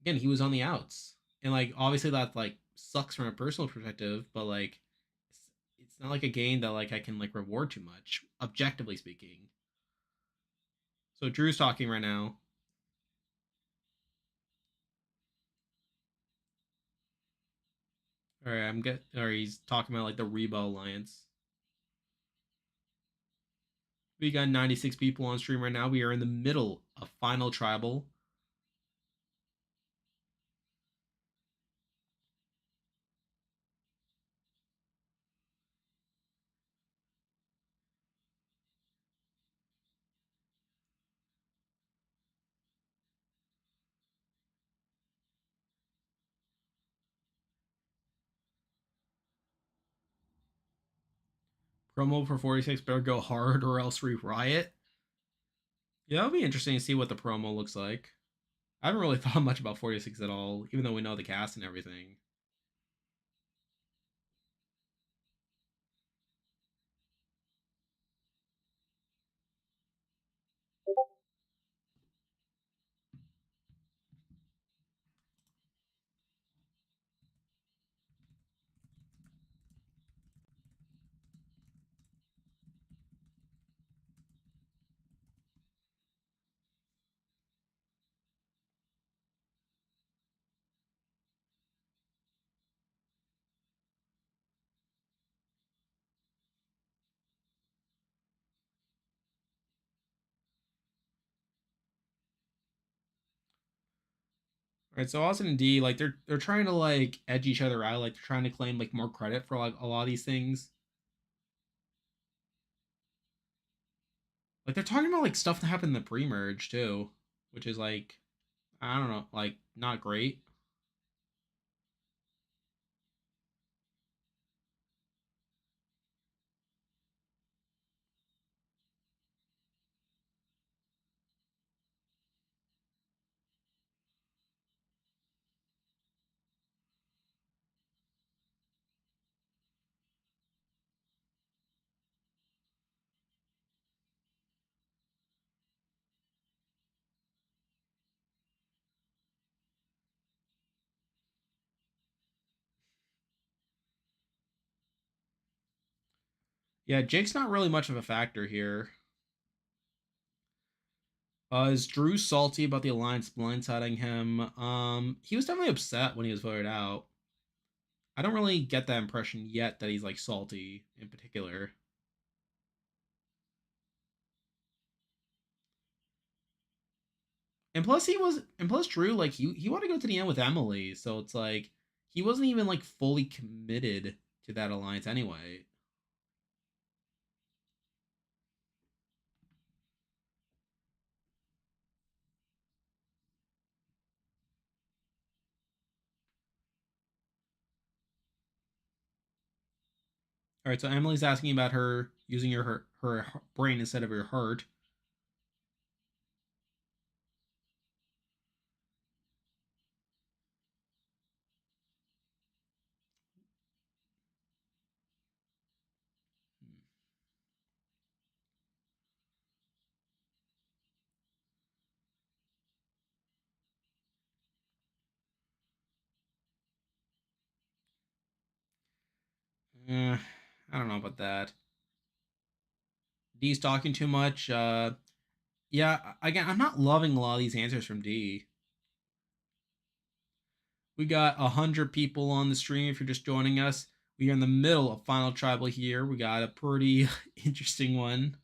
Speaker 2: again, he was on the outs, and like obviously that like sucks from a personal perspective, but like it's not like a game that like I can like reward too much, objectively speaking. So Drew's talking right now. All right, or he's talking about like the Reba Alliance. We got 96 people on stream right now. We are in the middle of Final Tribal. Promo for 46 better go hard or else we riot. Yeah, it'll be interesting to see what the promo looks like. I haven't really thought much about 46 at all, even though we know the cast and everything. All right, so Austin and D, like they're trying to like edge each other out, like they're trying to claim like more credit for like a lot of these things. Like they're talking about like stuff that happened in the pre-merge too, which is like I don't know, like not great. Yeah, Jake's not really much of a factor here. Is Drew salty about the alliance blindsiding him? He was definitely upset when he was voted out. I don't really get that impression yet that he's like salty in particular. And plus Drew like he wanted to go to the end with Emily, so it's like he wasn't even like fully committed to that alliance anyway. All right, so Emily's asking about her using her brain instead of her heart. I don't know about that. D's talking too much. Yeah, again, I'm not loving a lot of these answers from D. We got 100 people on the stream if you're just joining us. We are in the middle of final tribal here. We got a pretty interesting one.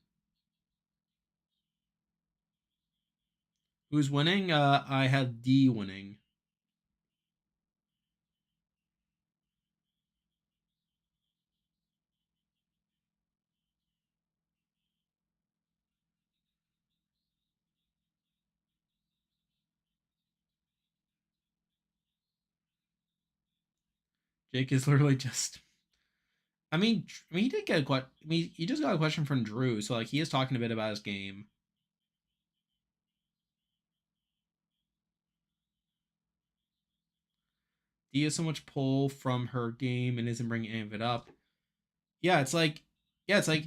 Speaker 2: Who's winning? I have D winning. Jake is literally just. He did get a question. He just got a question from Drew, so like he is talking a bit about his game. D has so much pull from her game and isn't bringing any of it up. Yeah, it's like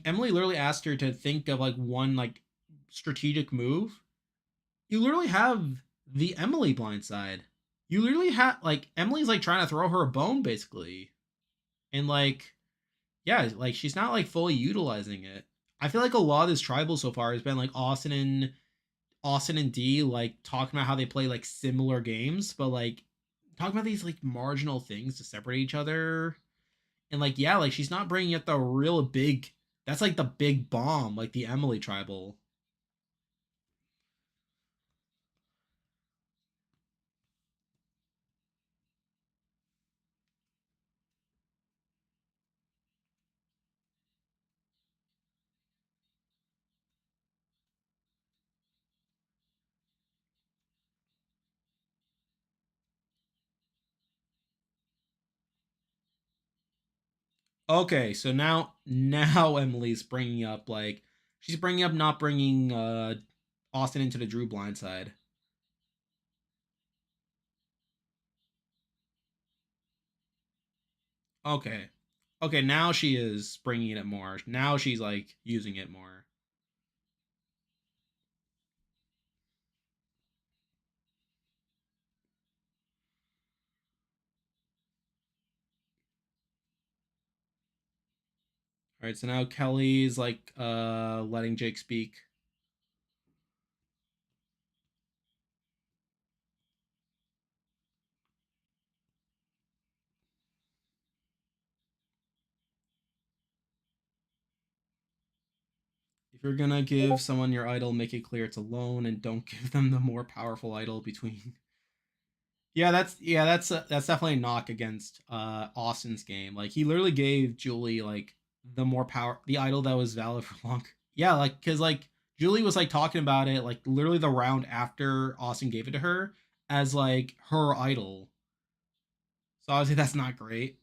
Speaker 2: Emily literally asked her to think of like one like strategic move. You literally have the Emily blindside. You literally have like Emily's like trying to throw her a bone basically, and like yeah, like she's not like fully utilizing it. I feel like a lot of this tribal so far has been like Austin and D like talking about how they play like similar games, but like talking about these like marginal things to separate each other. And like yeah, like she's not bringing up the real big. That's like the big bomb, like the Emily tribal. Okay, so now Emily's bringing up like she's bringing up not bringing Austin into the Drew blindside. Okay. Okay, now she is bringing it more. Now she's like using it more. All right, so now Kelly's like letting Jake speak. If you're gonna give someone your idol, make it clear it's alone and don't give them the more powerful idol between. That's definitely a knock against Austin's game. Like he literally gave Julie like the idol that was valid for long. Yeah, like because like Julie was like talking about it like literally the round after Austin gave it to her as like her idol. So obviously that's not great.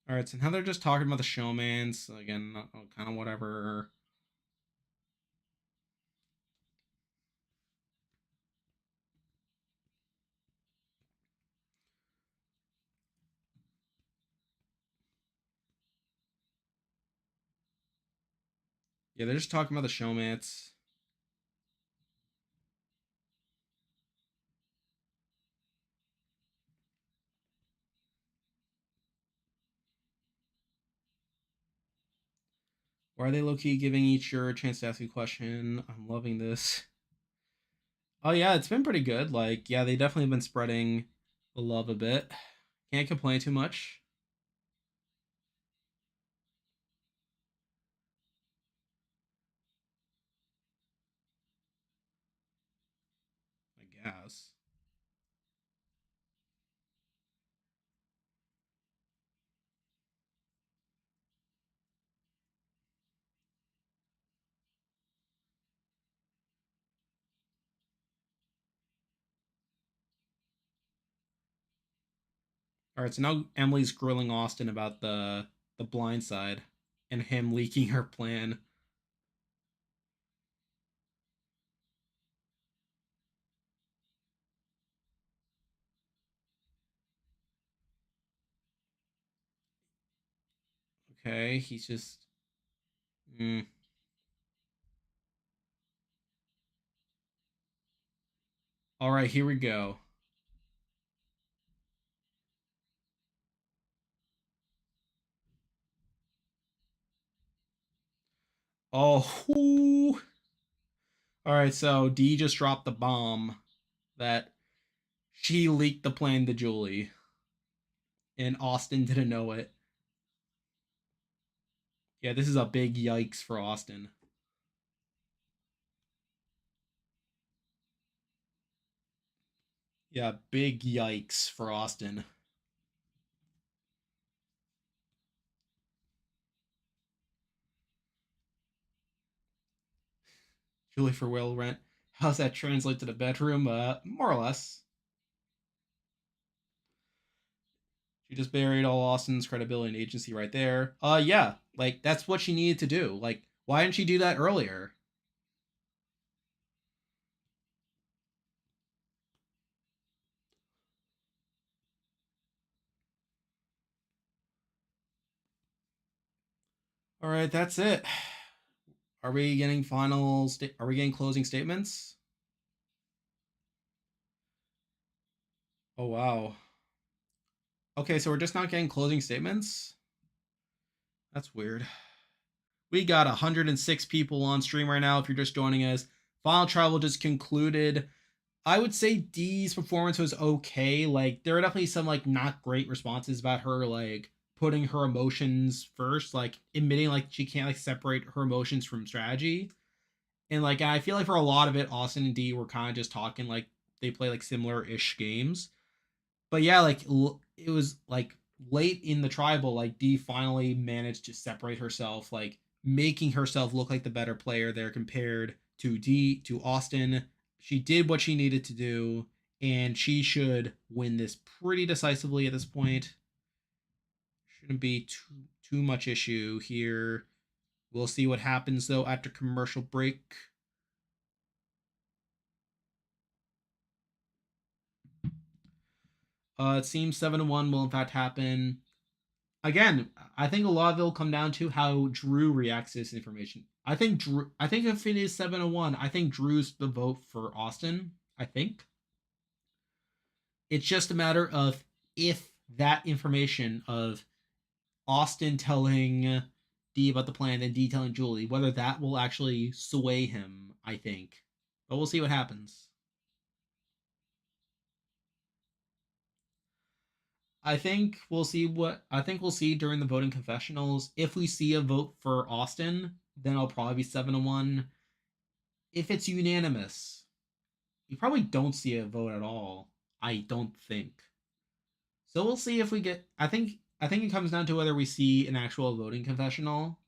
Speaker 2: All right, so now they're just talking about the showmans. So again, kind of whatever. Yeah, they're just talking about the showmans. Why are they low key giving each juror a chance to ask a question? I'm loving this. Oh yeah, it's been pretty good. Like, yeah, they definitely have been spreading the love a bit. Can't complain too much, I guess. All right, so now Emily's grilling Austin about the blind side and him leaking her plan. Okay, he's just. Mm. All right, here we go. Oh, all right. So D just dropped the bomb that she leaked the plan to Julie, and Austin didn't know it. Yeah, this is a big yikes for Austin. Yeah, big yikes for Austin. Julie for will rent. How's that translate to the bedroom? More or less. She just buried all Austin's credibility and agency right there. Yeah, like that's what she needed to do. Like, why didn't she do that earlier? All right, that's it. Are we getting Are we getting closing statements? Oh wow. Okay, so we're just not getting closing statements. That's weird. We got 106 people on stream right now. If you're just joining us, Final Travel just concluded. I would say D's performance was okay. Like there are definitely some like not great responses about her like putting her emotions first, like admitting like she can't like separate her emotions from strategy. And like I feel like for a lot of it, Austin and D were kind of just talking like they play like similar ish games. But yeah, like it was like late in the tribal, like D finally managed to separate herself, like making herself look like the better player there compared to Austin. She did what she needed to do, and she should win this pretty decisively at this point. Shouldn't be too much issue here. We'll see what happens though after commercial break. It seems 7-1 will in fact happen. Again, I think a lot of it will come down to how Drew reacts to this information. I think if it is 7-1, I think Drew's the vote for Austin. I think. It's just a matter of if that information of Austin telling D about the plan and D telling Julie, whether that will actually sway him, I think. But we'll see what happens. I think we'll see during the voting confessionals. If we see a vote for Austin, then I'll probably be 7-1. If it's unanimous, you probably don't see a vote at all. I don't think. So we'll see if we get I think it comes down to whether we see an actual voting confessional.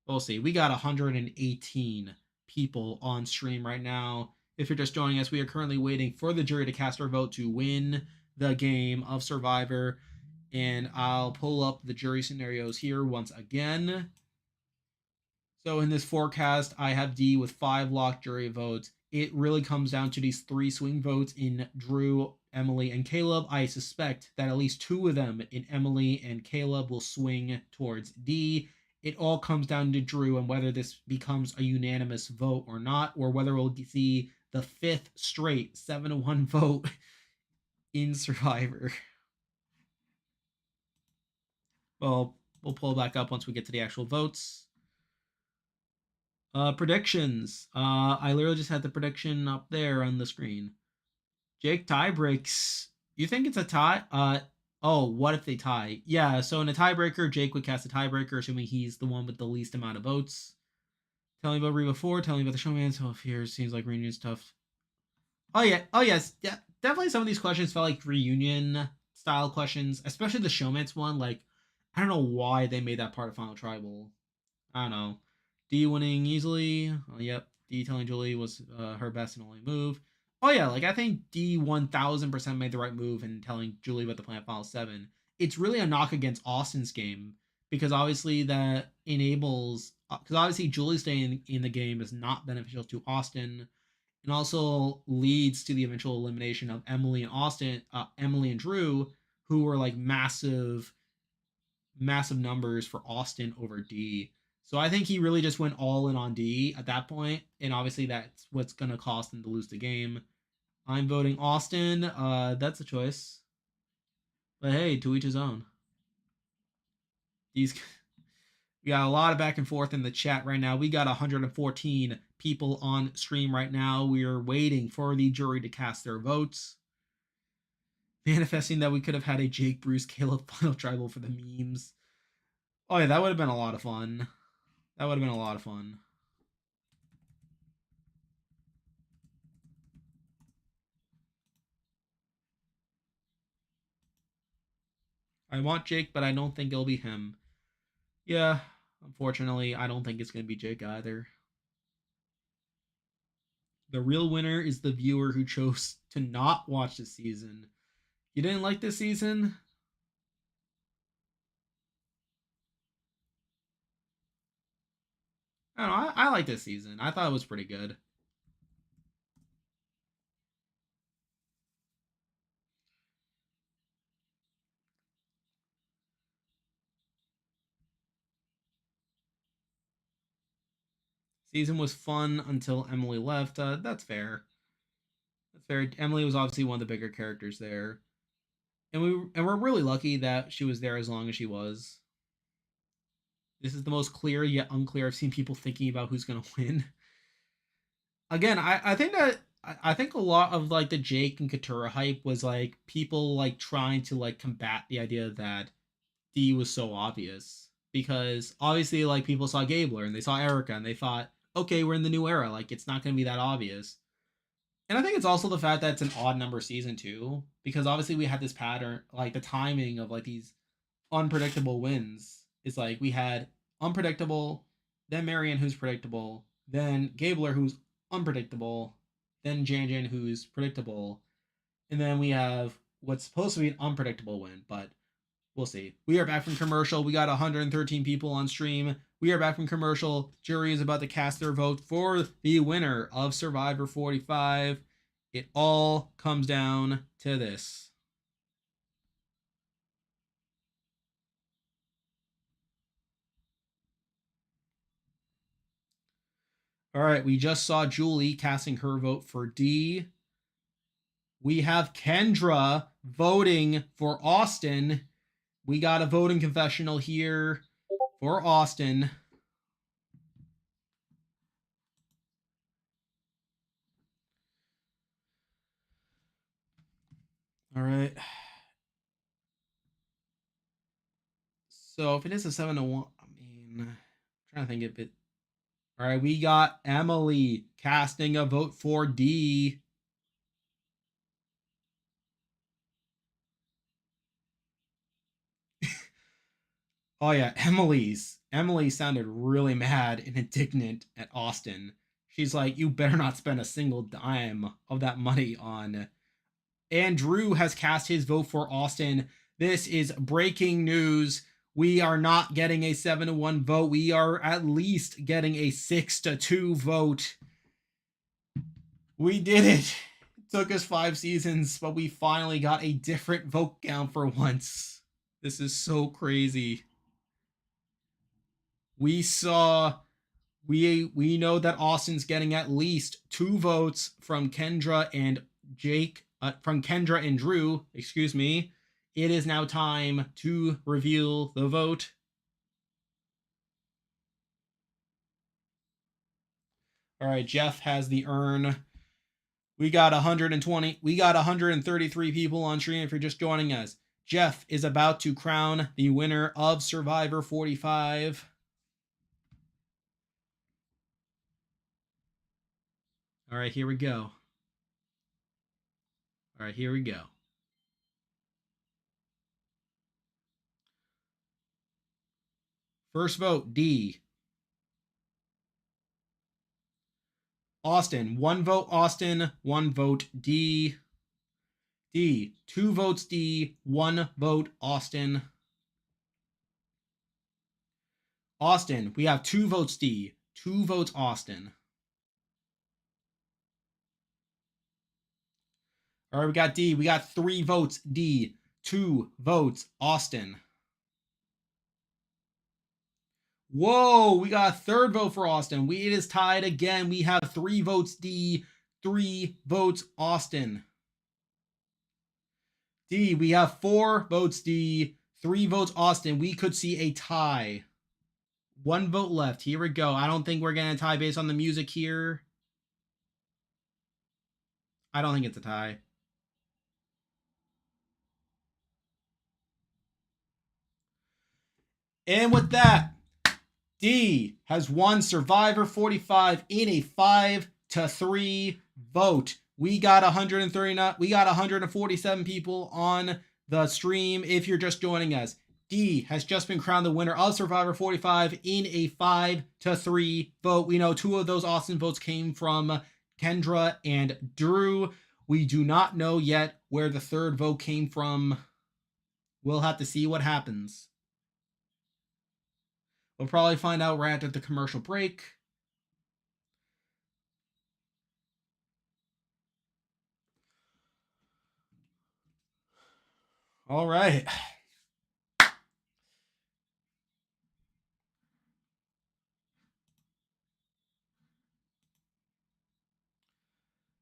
Speaker 2: We'll see. We got 118 people on stream right now. If you're just joining us, we are currently waiting for the jury to cast our vote to win the game of Survivor. And I'll pull up the jury scenarios here once again. So in this forecast, I have D with 5 locked jury votes. It really comes down to these 3 swing votes in Drew, Emily, and Caleb. I suspect that at least 2 of them in Emily and Caleb will swing towards D. It all comes down to Drew and whether this becomes a unanimous vote or not, or whether we'll see the 5th straight 7-1 vote in Survivor. Well, we'll pull back up once we get to the actual votes. Predictions. I literally just had the prediction up there on the screen. Jake tie breaks. You think it's a tie? Oh, what if they tie? Yeah, so in a tiebreaker, Jake would cast a tiebreaker, assuming he's the one with the least amount of votes. Tell me about Reba 4, tell me about the showman. So here seems like reunion's tough. Oh yeah, oh yes, yeah. Definitely some of these questions felt like reunion style questions, especially the showman's one. Like, I don't know why they made that part of Final Tribal. I don't know. D winning easily. Oh, yep. D telling Julie was her best and only move. Oh yeah, like I think D 1000% made the right move in telling Julie about the plan Final 7. It's really a knock against Austin's game because obviously that enables because obviously Julie staying in the game is not beneficial to Austin and also leads to the eventual elimination of Emily and Emily and Drew, who were like massive numbers for Austin over D. So I think he really just went all in on D at that point, and obviously that's what's gonna cost him to lose the game. I'm voting Austin. That's a choice, but hey, to each his own. These We got a lot of back and forth in the chat right now. We got 114 people on stream right now. We are waiting for the jury to cast their votes. Manifesting that we could have had a Jake, Bruce, Caleb final tribal for the memes. Oh yeah, that would have been a lot of fun. That would have been a lot of fun. I want Jake, but I don't think it'll be him. Yeah, unfortunately, I don't think it's going to be Jake either. The real winner is the viewer who chose to not watch the season. You didn't like this season? I don't know. I like this season. I thought it was pretty good. Season was fun until Emily left. That's fair. That's fair. Emily was obviously one of the bigger characters there, and we're really lucky that she was there as long as she was. This is the most clear yet unclear I've seen people thinking about who's gonna win. Again, I think that I think a lot of like the Jake and Katura hype was like people like trying to like combat the idea that D was so obvious, because obviously like people saw Gabler and they saw Erica and they thought, okay, we're in the new era, like it's not going to be that obvious. And I think it's also the fact that it's an odd number season too, because obviously we had this pattern, like the timing of like these unpredictable wins. It's like we had unpredictable, then Marion who's predictable, then Gabler who's unpredictable, then Jan who's predictable, and then we have what's supposed to be an unpredictable win, but we'll see. We are back from commercial. We got 113 people on stream. We are back from commercial. Jury is about to cast their vote for the winner of Survivor 45. It all comes down to this. All right, we just saw Julie casting her vote for D. We have Kendra voting for Austin. We got a voting confessional here for Austin. All right. So if it is a 7-1, I mean, I'm trying to think if it. All right, we got Emily casting a vote for D. Oh yeah, Emily sounded really mad and indignant at Austin. She's like, "You better not spend a single dime of that money on." And Drew has cast his vote for Austin. This is breaking news. We are not getting a 7-1 vote. We are at least getting a 6-2 vote. We did it. It took us 5 seasons, but we finally got a different vote count for once. This is so crazy. We know that Austin's getting at least 2 votes from Kendra and from Kendra and Drew, excuse me. It is now time to reveal the vote. All right, Jeff has the urn. We got 133 people on stream if you're just joining us. Jeff is about to crown the winner of Survivor 45. All right, here we go. All right, here we go. First vote, D. Austin, 1 vote Austin, 1 vote D. D, 2 votes D, 1 vote Austin. Austin, we have 2 votes D, 2 votes Austin. All right, we got D. We got 3 votes D, 2 votes Austin. Whoa, we got a 3rd vote for Austin. It is tied again. We have 3 votes D, 3 votes Austin. D, we have 4 votes D, 3 votes Austin. We could see a tie. One vote left. Here we go. I don't think we're going to tie based on the music here. I don't think it's a tie. And with that, D has won Survivor 45 in a 5-3 vote. We got 139. We got 147 people on the stream. If you're just joining us, D has just been crowned the winner of Survivor 45 in a 5-3 vote. We know 2 of those Austin votes came from Kendra and Drew. We do not know yet where the 3rd vote came from. We'll have to see what happens. We'll probably find out right after the commercial break. All right.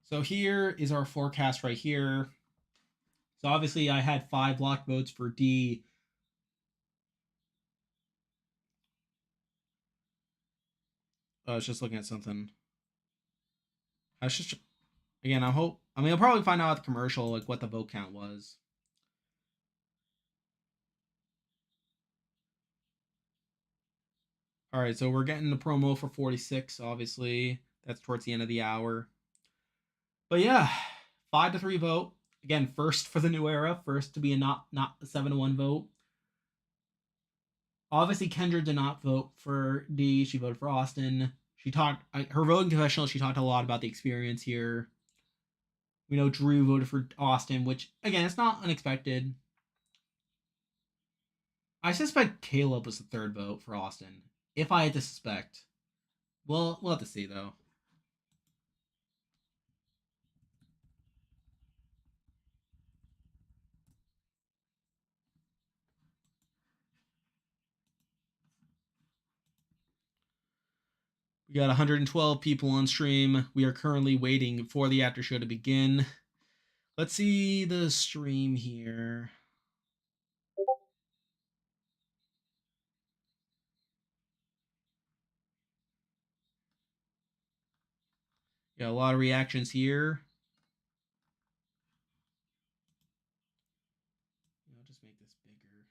Speaker 2: So here is our forecast right here. So obviously I had 5 lock votes for D. I was just looking at something. I was just again. I'll probably find out at the commercial like what the vote count was. All right, so we're getting the promo for 46. Obviously, that's towards the end of the hour. But yeah, 5-3 vote. Again, first for the new era. First to be a not a 7-1 vote. Obviously, Kendra did not vote for D. She voted for Austin. She talked her voting confessional. She talked a lot about the experience here. We know Drew voted for Austin, which again, it's not unexpected. I suspect Caleb was the 3rd vote for Austin. If I had to suspect, we'll have to see though. We got 112 people on stream. We are currently waiting for the after show to begin. Let's see the stream here. Got a lot of reactions here. I'll just make this bigger.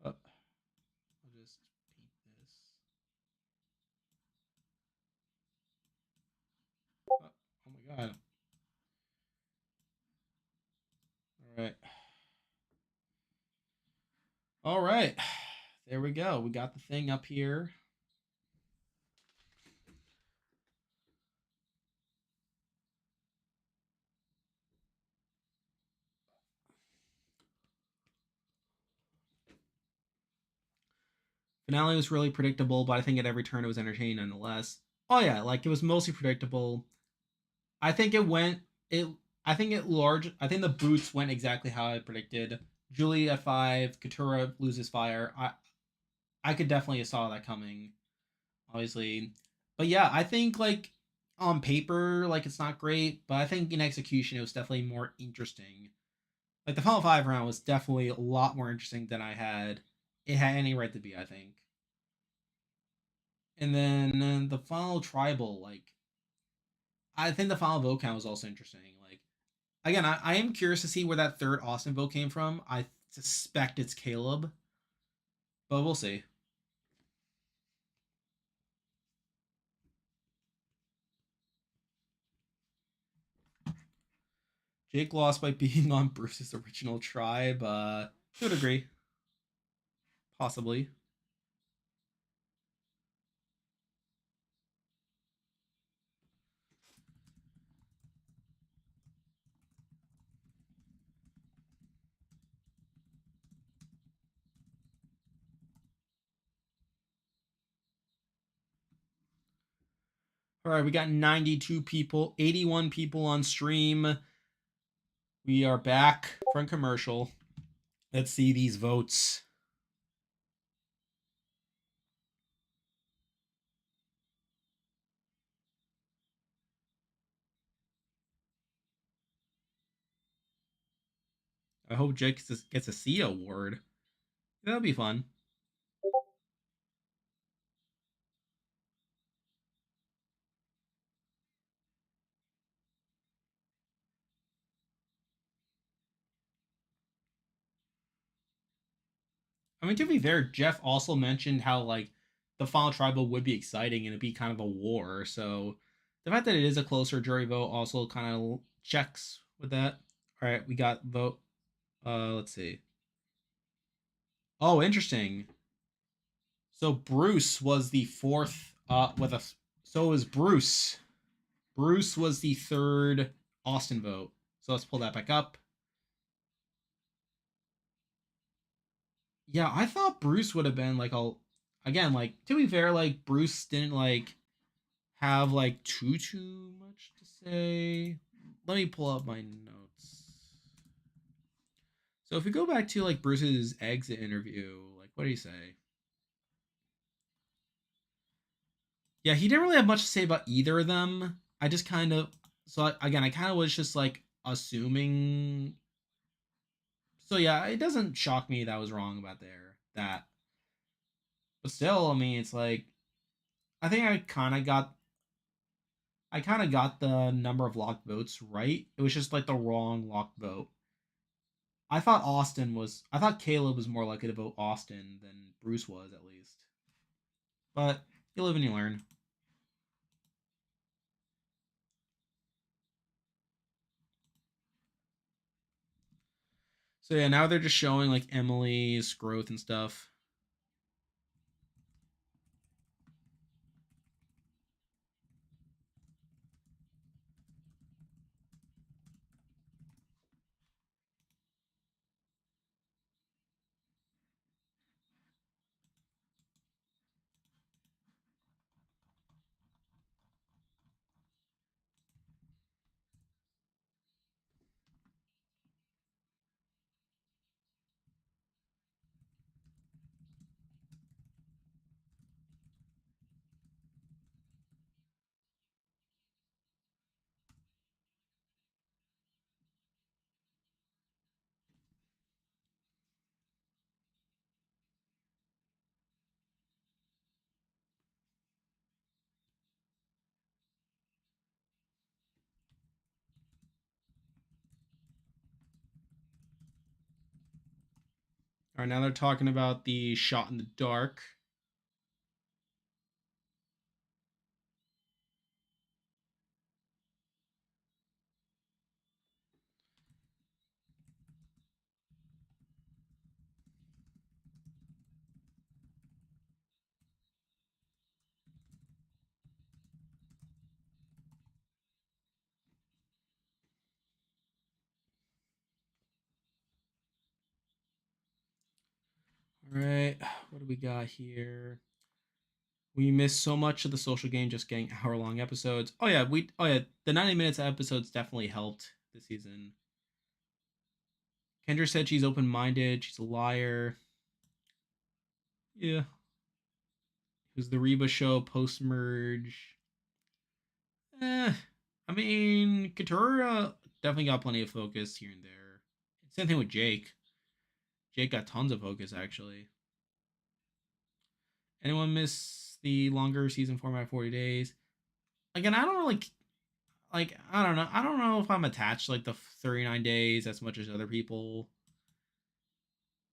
Speaker 2: Oh, I'll just paint this. Oh my god. All right. All right. There we go. We got the thing up here. Finale was really predictable, but I think at every turn it was entertaining nonetheless. Oh yeah, like it was mostly predictable. I think it went it I think it large I think the boots went exactly how I predicted. Julie at 5, Katura loses fire. I could definitely have saw that coming, obviously. But yeah, I think like on paper, like it's not great, but I think in execution it was definitely more interesting. Like the final 5 round was definitely a lot more interesting than it had any right to be, I think. And then the final tribal, like I think the final vote count was also interesting. Like again, I am curious to see where that 3rd Austin vote came from. I suspect it's Caleb, but we'll see. Jake lost by being on Bruce's original tribe. To a degree, possibly. All right, we got 92 people, 81 people on stream. We are back from commercial. Let's see these votes. I hope Jake gets a C award. That'd be fun. I mean, to be fair, Jeff also mentioned how like the final tribal would be exciting and it'd be kind of a war. So the fact that it is a closer jury vote also kind of checks with that. All right, we got vote. Let's see. Oh, interesting. So Bruce was the fourth. With a. So it was Bruce. Bruce was the third Austin vote. So let's pull that back up. Yeah, I thought Bruce would have been like a. Again, like to be fair, like Bruce didn't like have like too much to say. Let me pull up my notes. So if we go back to like Bruce's exit interview, like what did he say? Yeah, he didn't really have much to say about either of them. I just kind of again, I kind of was just like assuming. So yeah, it doesn't shock me that I was wrong about that. But still, I mean, it's like I think I kind of got the number of locked votes right. It was just like the wrong locked vote. I thought Caleb was more likely to vote Austin than Bruce was at least. But you live and you learn. So yeah, now they're just showing like Emily's growth and stuff. All right, now they're talking about the shot in the dark. All right, what do we got here? We missed so much of the social game just getting hour-long episodes. Oh yeah, the 90 minutes of episodes definitely helped this season. Kendra said she's open-minded, she's a liar. Yeah. It was the Reba show post-merge. Eh, I mean, Katura definitely got plenty of focus here and there. Same thing with Jake. Jake got tons of focus actually. Anyone miss the longer season format 40 days? Again, I don't really like I don't know. I don't know if I'm attached to like the 39 days as much as other people.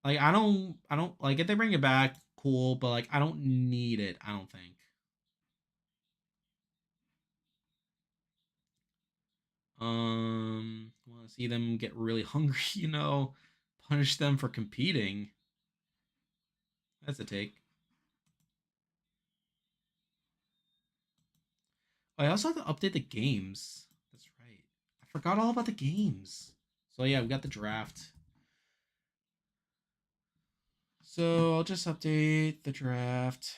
Speaker 2: Like I don't like if they bring it back, cool, but like I don't need it, I don't think. Want to see them get really hungry, punish them for competing. That's a take. Oh, I also have to update the games. That's right. I forgot all about the games. So yeah, we got the draft. So I'll just update the draft.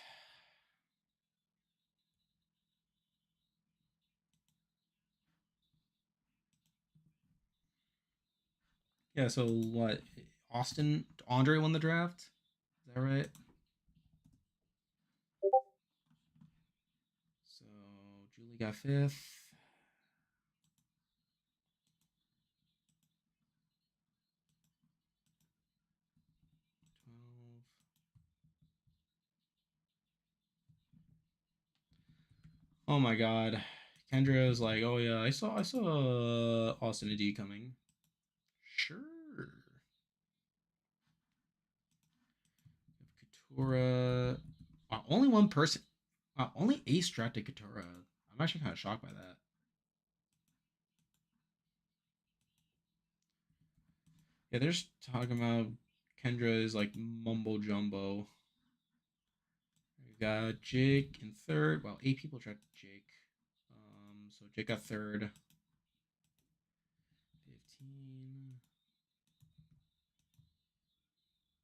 Speaker 2: Yeah, so what? Andre won the draft? Is that right? So Julie got fifth. Oh my god. Kendra is like, oh yeah, I saw Austin and D coming. Sure. Katura. Wow, only one person. Wow, only Ace drafted Katura. I'm actually kind of shocked by that. Yeah, they're just talking about Kendra is like mumbo jumbo. We got Jake in third. Well, 8 people drafted Jake. So Jake got third. 15.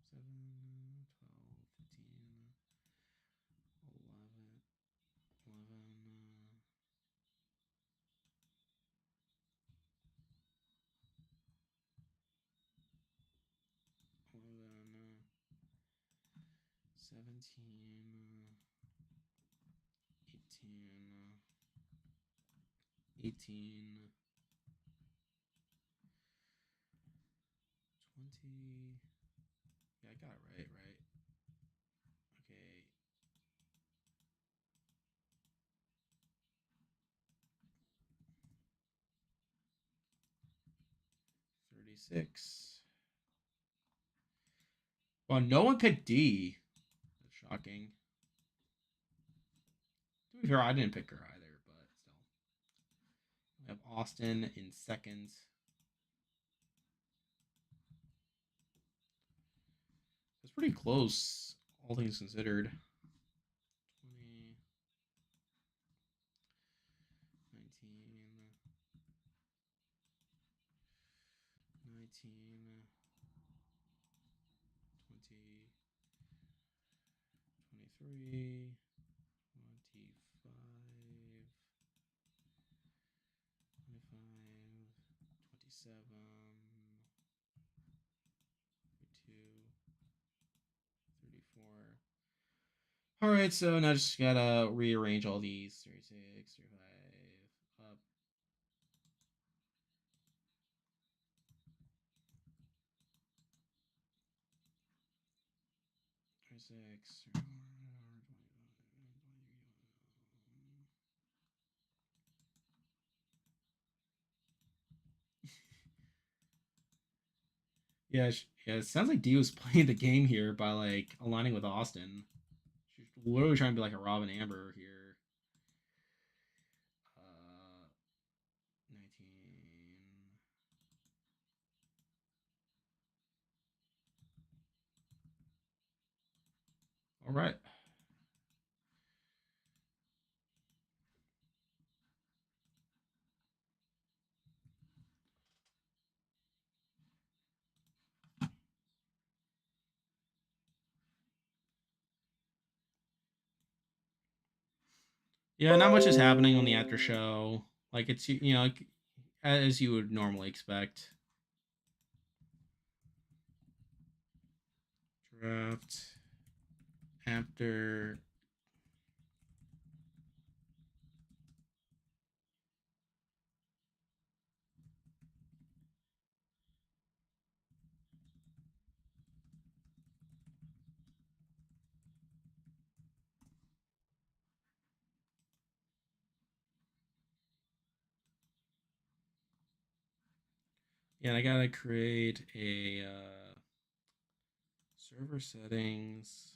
Speaker 2: 7, 12, 15, 11, 11, 11, 17, 18, 18, 20. Yeah, I got it right, right? Okay. 36. Well, no one picked D. That's shocking. To be fair, I didn't pick her either, but still. We have Austin in second. It's pretty close, all things considered. 20, 19, 19, 20, 23, 25, 25, 27, 32, 34. All right, so now just gotta rearrange all these. 36, 35, up. 36. Yeah, yeah. It sounds like D was playing the game here by like aligning with Austin. She's literally trying to be like a Robin Amber here. 19. All right. Yeah, not much is happening on the after show. Like it's like, as you would normally expect. Draft after. Yeah, and I gotta create a server settings.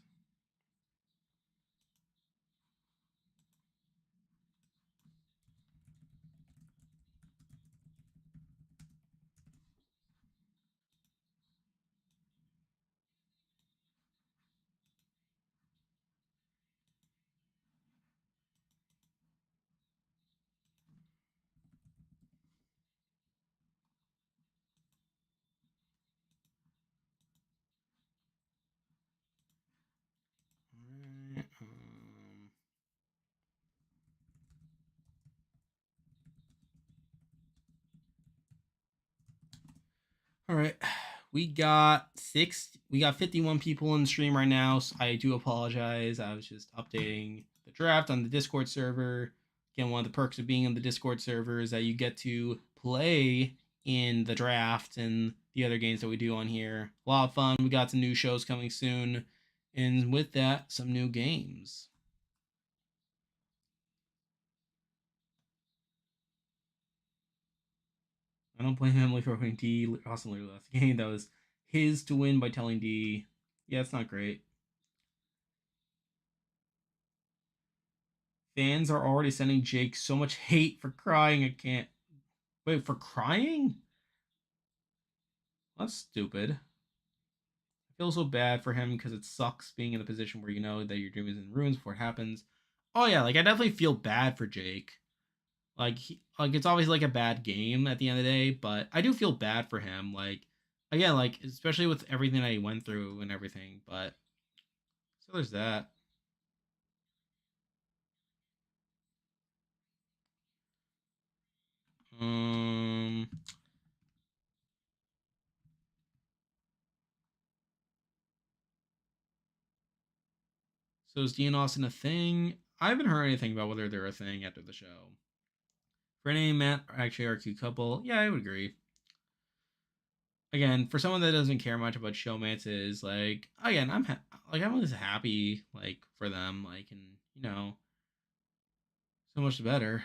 Speaker 2: All right. All right. We got 51 people in the stream right now. So I do apologize. I was just updating the draft on the Discord server. Again, one of the perks of being in the Discord server is that you get to play in the draft and the other games that we do on here. A lot of fun. We got some new shows coming soon. And with that, some new games. I don't blame Emily for winning D. Austin literally lost the game. That was his to win by telling D. Yeah, it's not great. Fans are already sending Jake so much hate for crying. I can't. Wait, for crying? That's stupid. I feel so bad for him because it sucks being in the position where you know that your dream is in ruins before it happens. Oh yeah, like I definitely feel bad for Jake. Like it's always like a bad game at the end of the day, but I do feel bad for him. Like again, like especially with everything that he went through and everything. But so there's that. Um. So is Dean Austin a thing? I haven't heard anything about whether they're a thing after the show. Renee and Matt actually are a cute couple. Yeah, I would agree. Again, for someone that doesn't care much about showmances, like again, I'm always happy like for them, like and so much better.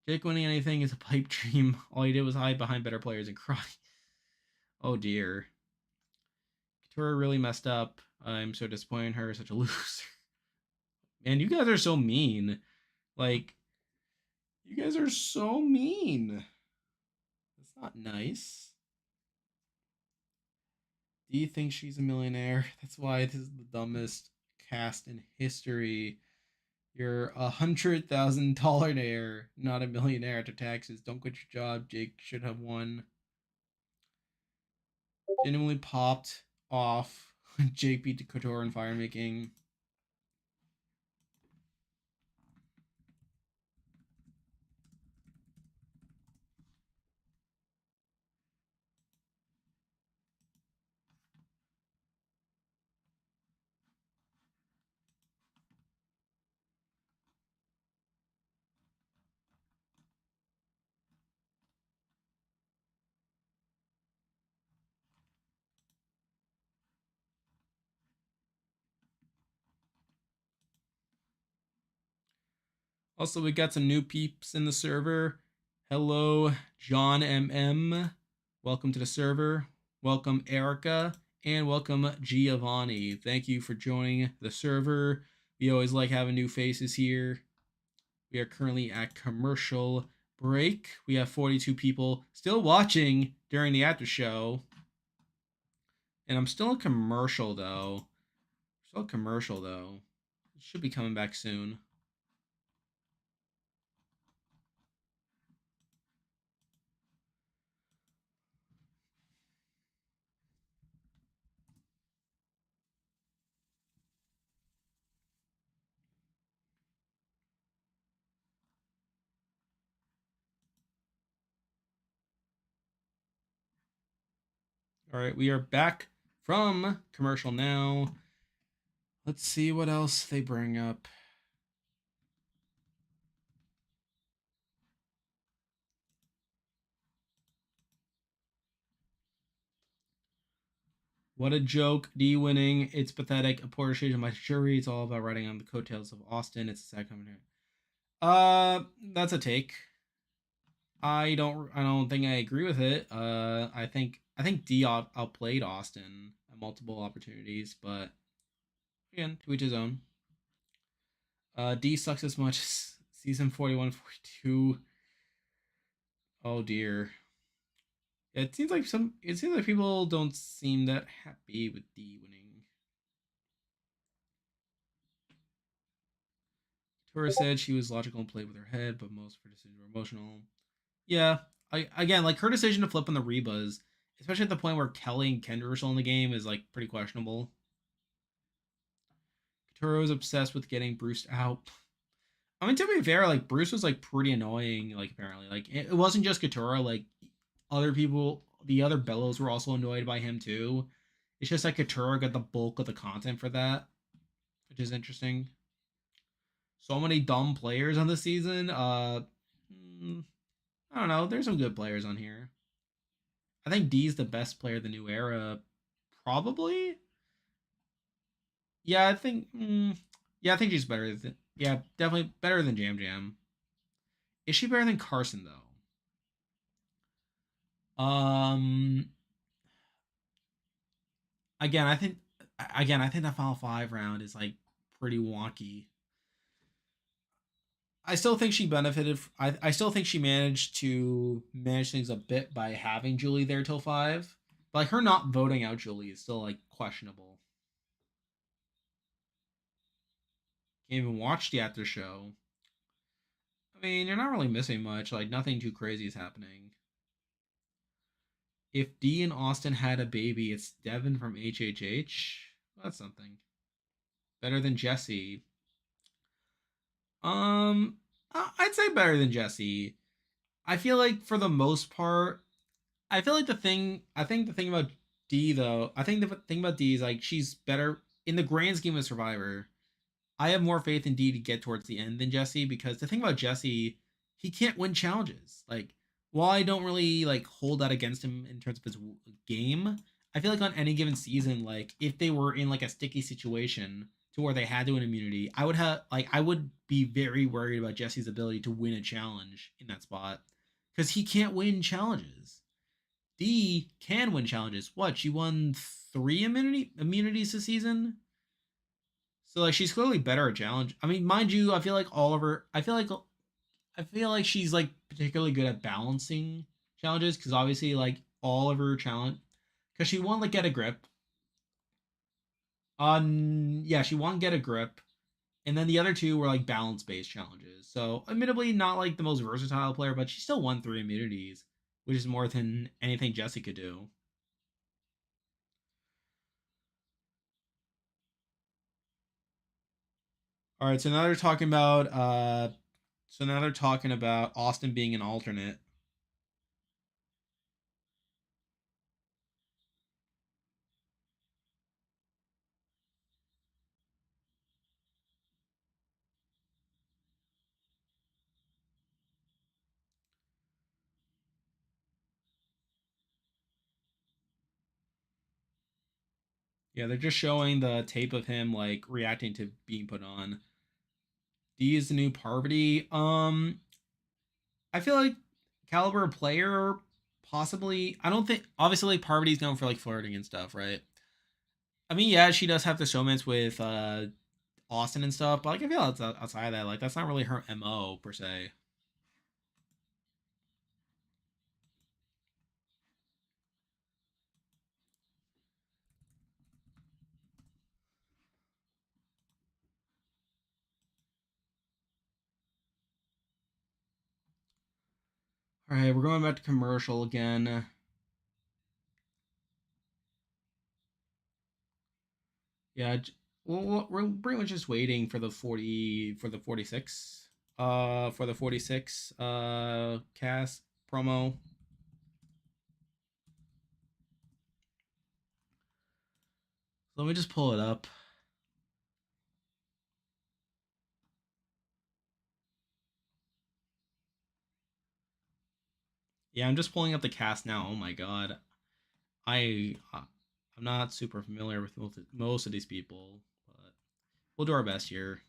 Speaker 2: Jake winning anything is a pipe dream. All he did was hide behind better players and cry. Oh dear. Katura really messed up. I'm so disappointed in her, such a loser. Man, you guys are so mean. Like, you guys are so mean. That's not nice. Do you think she's a millionaire? That's why this is the dumbest cast in history. You're $100,000 not a millionaire after taxes. Don't quit your job. Jake should have won. Genuinely popped off. Jake beat Couture in fire making. Also, we got some new peeps in the server. Hello, John MM. Welcome to the server. Welcome, Erica. And welcome, Giovanni. Thank you for joining the server. We always like having new faces here. We are currently at commercial break. We have 42 people still watching during the after show. And I'm still a commercial though. Still a commercial though. It should be coming back soon. All right, we are back from commercial now. Let's see what else they bring up. What a joke. D winning. It's pathetic. A poor shade of my jury. It's all about riding on the coattails of Austin. It's a sad commentary. That's a take. I don't think I agree with it. I think D outplayed Austin at multiple opportunities, but again, to each his own. D sucks as much as season 41, 42. Oh dear. Yeah, it seems like people don't seem that happy with D winning. Tora said she was logical and played with her head, but most of her decisions were emotional. Yeah, again like her decision to flip on the Rebas, especially at the point where Kelly and Kendra are still in the game, is like pretty questionable. Toro is obsessed with getting Bruce out. I mean, to be fair, like Bruce was like pretty annoying. Like apparently, like it wasn't just Katura. Like other people, the other Bellows were also annoyed by him too. It's just that Katura got the bulk of the content for that, which is interesting. So many dumb players on the season. I don't know. There's some good players on here. I think D's the best player of the new era, probably. Yeah, I think. Yeah, I think she's better than. Yeah, definitely better than Jam Jam. Is she better than Carson though? Um, again, I think that Final Five round is like pretty wonky. I still think she benefited. I still think she managed to manage things a bit by having Julie there till five. But like her not voting out Julie is still like questionable. Can't even watch the after show. I mean, you're not really missing much. Like nothing too crazy is happening. If Dee and Austin had a baby, it's Devin from HHH. Well, that's something. Better than Jesse. Um, I'd say better than Jesse. I feel like for the most part, I think the thing about D though, I think the thing about D is like she's better in the grand scheme of Survivor. I have more faith in D to get towards the end than Jesse because the thing about Jesse, he can't win challenges. Like while I don't really like hold that against him in terms of his game, I feel like on any given season, like if they were in like a sticky situation to where they had to win immunity, I would be very worried about Jesse's ability to win a challenge in that spot because he can't win challenges. D can win challenges. What? She won three immunities this season. So like she's clearly better at challenge. I mean, mind you, I feel like Oliver. I feel like she's like particularly good at balancing challenges because obviously like Oliver challenge because she won like get a grip. Yeah, she won get a grip, and then the other two were like balance based challenges. So admittedly, not like the most versatile player, but she still won three immunities, which is more than anything Jesse could do. All right, so now they're talking about Austin being an alternate. Yeah, they're just showing the tape of him like reacting to being put on. D is the new Parvati. I feel like caliber player possibly. I don't think obviously like Parvati's known for like flirting and stuff, right? I mean, yeah, she does have the showmans with Austin and stuff, but like I feel outside of that, like that's not really her MO per se. All right, we're going back to commercial again. Yeah, well, we're pretty much just waiting for the 46 for the 46 cast promo. Let me just pull it up. Yeah, I'm just pulling up the cast now. Oh my god. I'm not super familiar with most of these people, but we'll do our best here.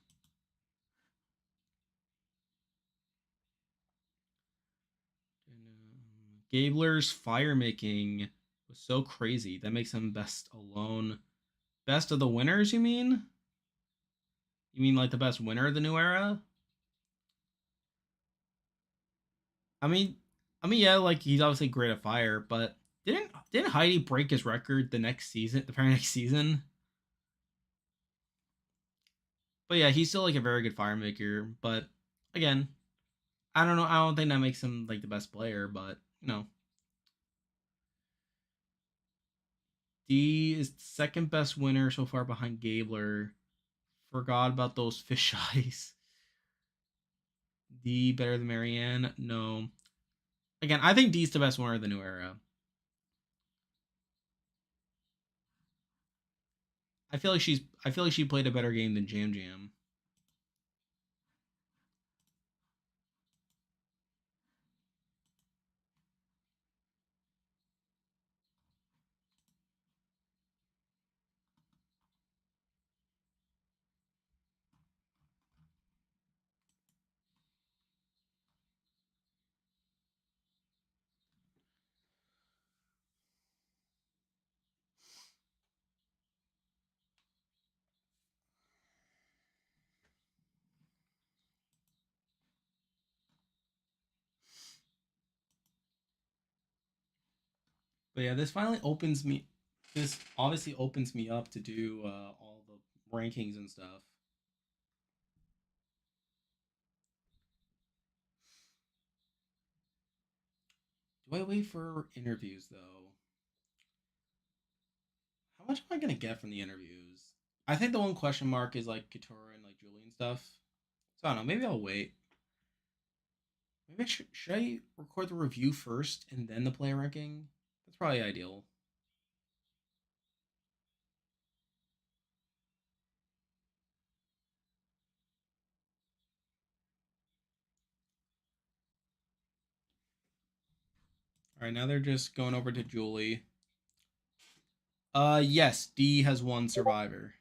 Speaker 2: Gabler's fire making was so crazy. That makes him best alone. Best of the winners, you mean? You mean like the best winner of the new era? I mean, yeah, like he's obviously great at fire, but didn't Heidi break his record the next season, the very next season? But yeah, he's still like a very good fire maker. But again, I don't know. I don't think that makes him like the best player, but you know, D is second best winner so far behind Gabler. Forgot about those fish eyes. D better than Marianne? No. Again, I think D's the best winner of the new era. I feel like she played a better game than Jam Jam. But yeah, this finally opens me. This obviously opens me up to do all the rankings and stuff. Do I wait for interviews though? How much am I gonna get from the interviews? I think the one question mark is like Katura and like Julie and stuff. So I don't know. Maybe I'll wait. Maybe should I record the review first and then the player ranking? That's probably ideal. All right, now they're just going over to Julie. Yes, D has won Survivor.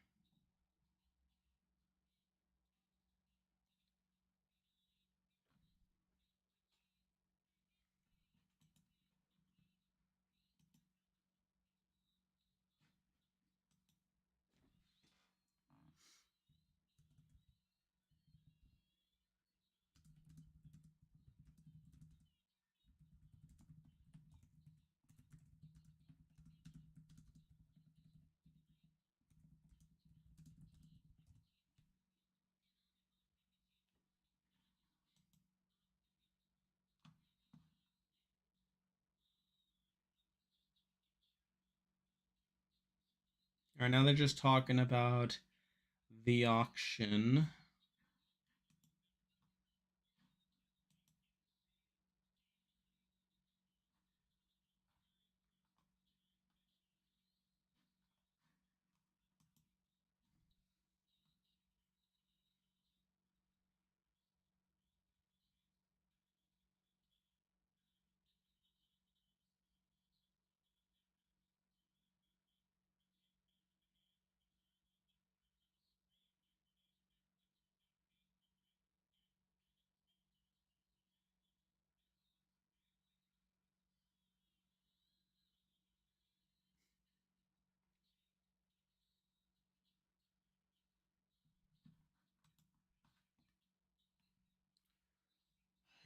Speaker 2: All right, now they're just talking about the auction.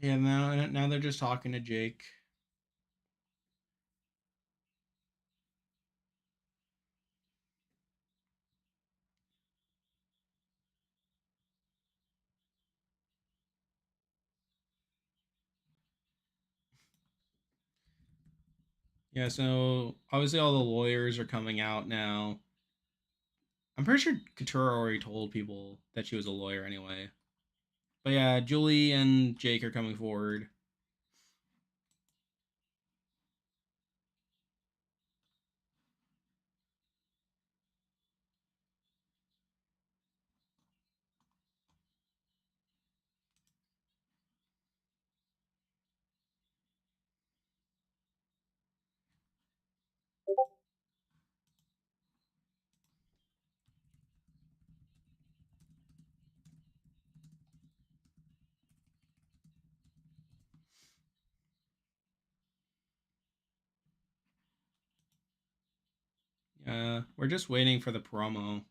Speaker 2: Yeah, now they're just talking to Jake. Yeah, so obviously all the lawyers are coming out now. I'm pretty sure Katura already told people that she was a lawyer anyway. But yeah, Julie and Jake are coming forward. Yeah, we're just waiting for the promo.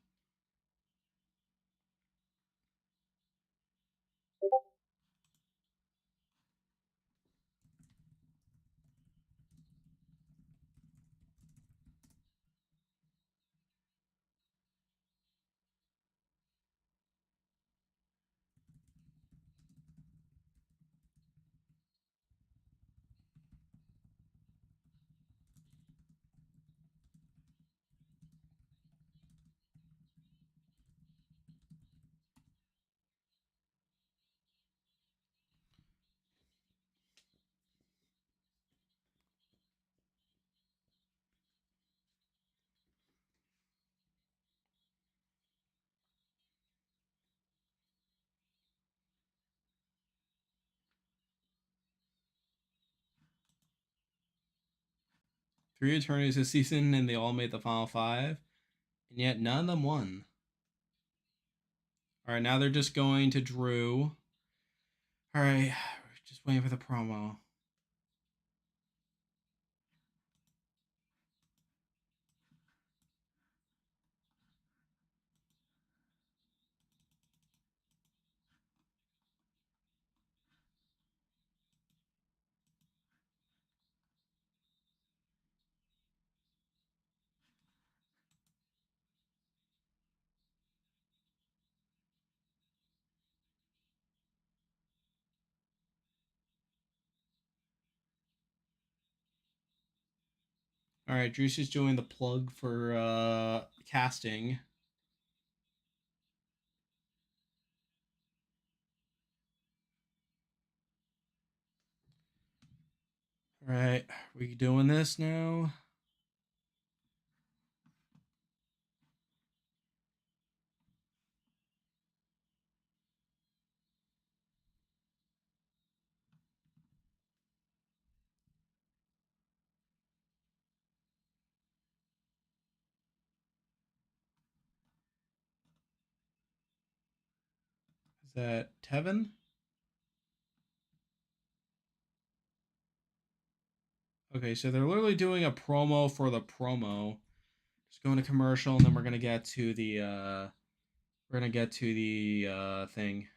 Speaker 2: Three attorneys this season, and they all made the final five, and yet none of them won. All right, now they're just going to Drew. All right, just waiting for the promo. All right, Drew's doing the plug for casting. All right, we doing this now? Is that Tevin? Okay, so they're literally doing a promo for the promo. Just going to commercial, and then we're gonna get to the thing.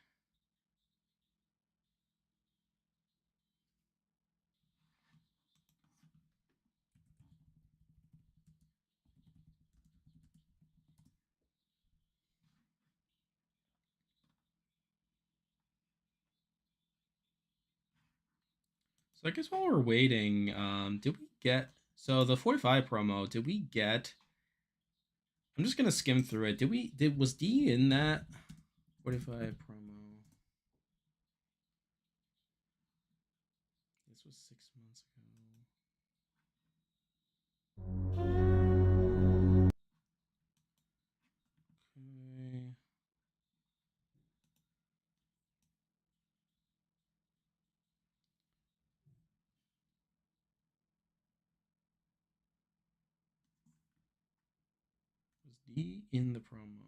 Speaker 2: So I guess while we're waiting, did we get so the 45 promo? Did we get? I'm just gonna skim through it. Was D in that 45 promo? This was 6 months ago. Okay. Was D in the promo?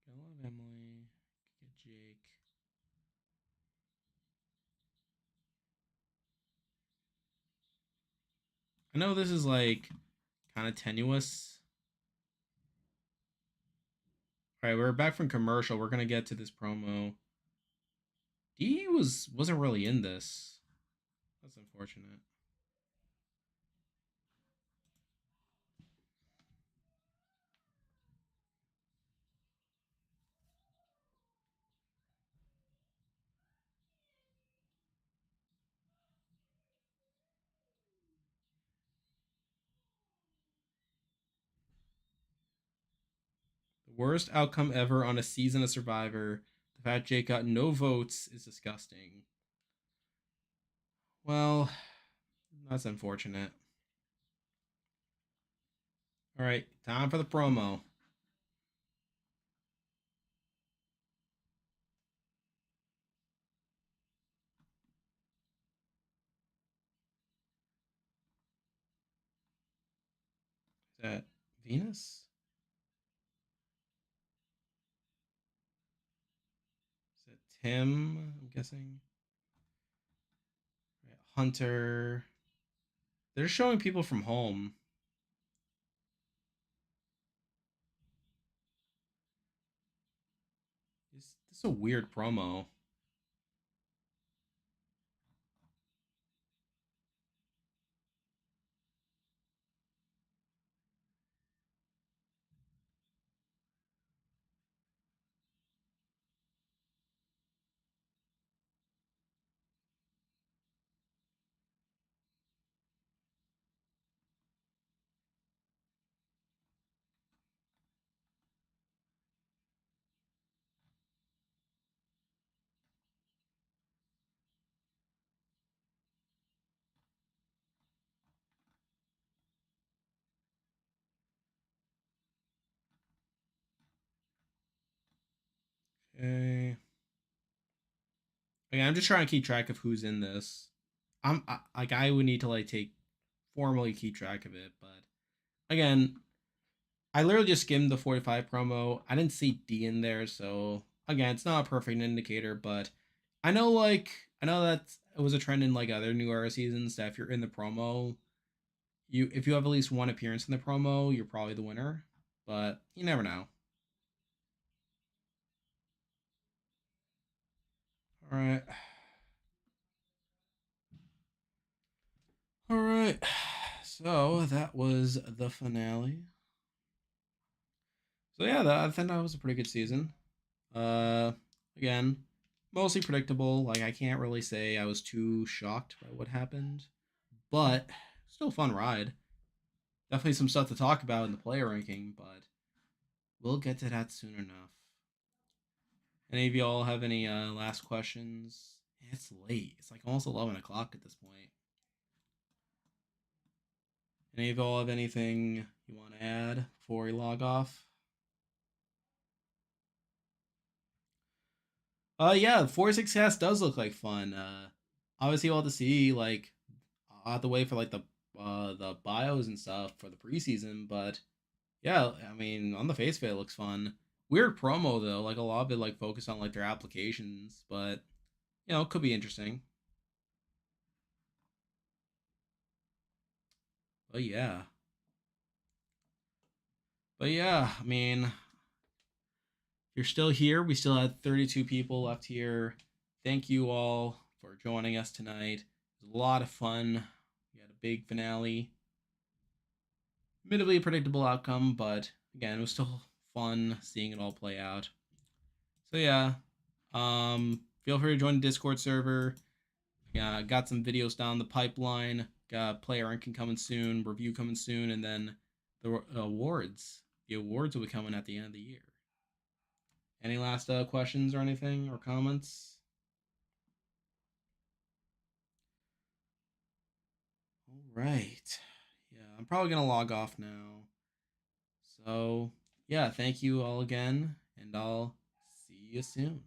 Speaker 2: Got a lot of Emily. Get Jake. I know this is like kind of tenuous. All right, we're back from commercial. We're gonna get to this promo. D wasn't really in this. That's unfortunate. The worst outcome ever on a season of Survivor. The fact Jake got no votes is disgusting. Well, that's unfortunate. All right, time for the promo. Is that Venus? Is that Tim? I'm guessing. Right, Hunter. They're showing people from home. This is a weird promo. Okay. Again, I'm just trying to keep track of who's in this. I would need to like take formally keep track of it, but again, I literally just skimmed the 45 promo. I didn't see D in there, so again, it's not a perfect indicator, but I know that it was a trend in like other New Era seasons that if you're in the promo, if you have at least one appearance in the promo, you're probably the winner. But you never know. All right. All right. So that was the finale. So yeah, I think that was a pretty good season. Uh, again, mostly predictable. Like I can't really say I was too shocked by what happened, but still a fun ride. definitely some stuff to talk about in the player ranking, but we'll get to that soon enough. Any of y'all have any last questions? It's late. It's like almost 11 o'clock at this point. Any of y'all have anything you want to add before we log off? Yeah, 46 does look like fun. Obviously we'll have to see, like, I'll have to wait for like the bios and stuff for the preseason, but yeah, I mean, on the face of it, it looks fun. Weird promo though, like a lot of it like focused on like their applications, but it could be interesting. But yeah. But yeah, I mean, if you're still here, we still had 32 people left here. Thank you all for joining us tonight. It was a lot of fun. We had a big finale. Admittedly a predictable outcome, but again, it was still fun seeing it all play out. So yeah, feel free to join the Discord server. Yeah, got some videos down the pipeline. Got player ranking coming soon, review coming soon, and then the awards. The awards will be coming at the end of the year. Any last questions or anything or comments? All right. Yeah, I'm probably gonna log off now. So yeah, thank you all again, and I'll see you soon.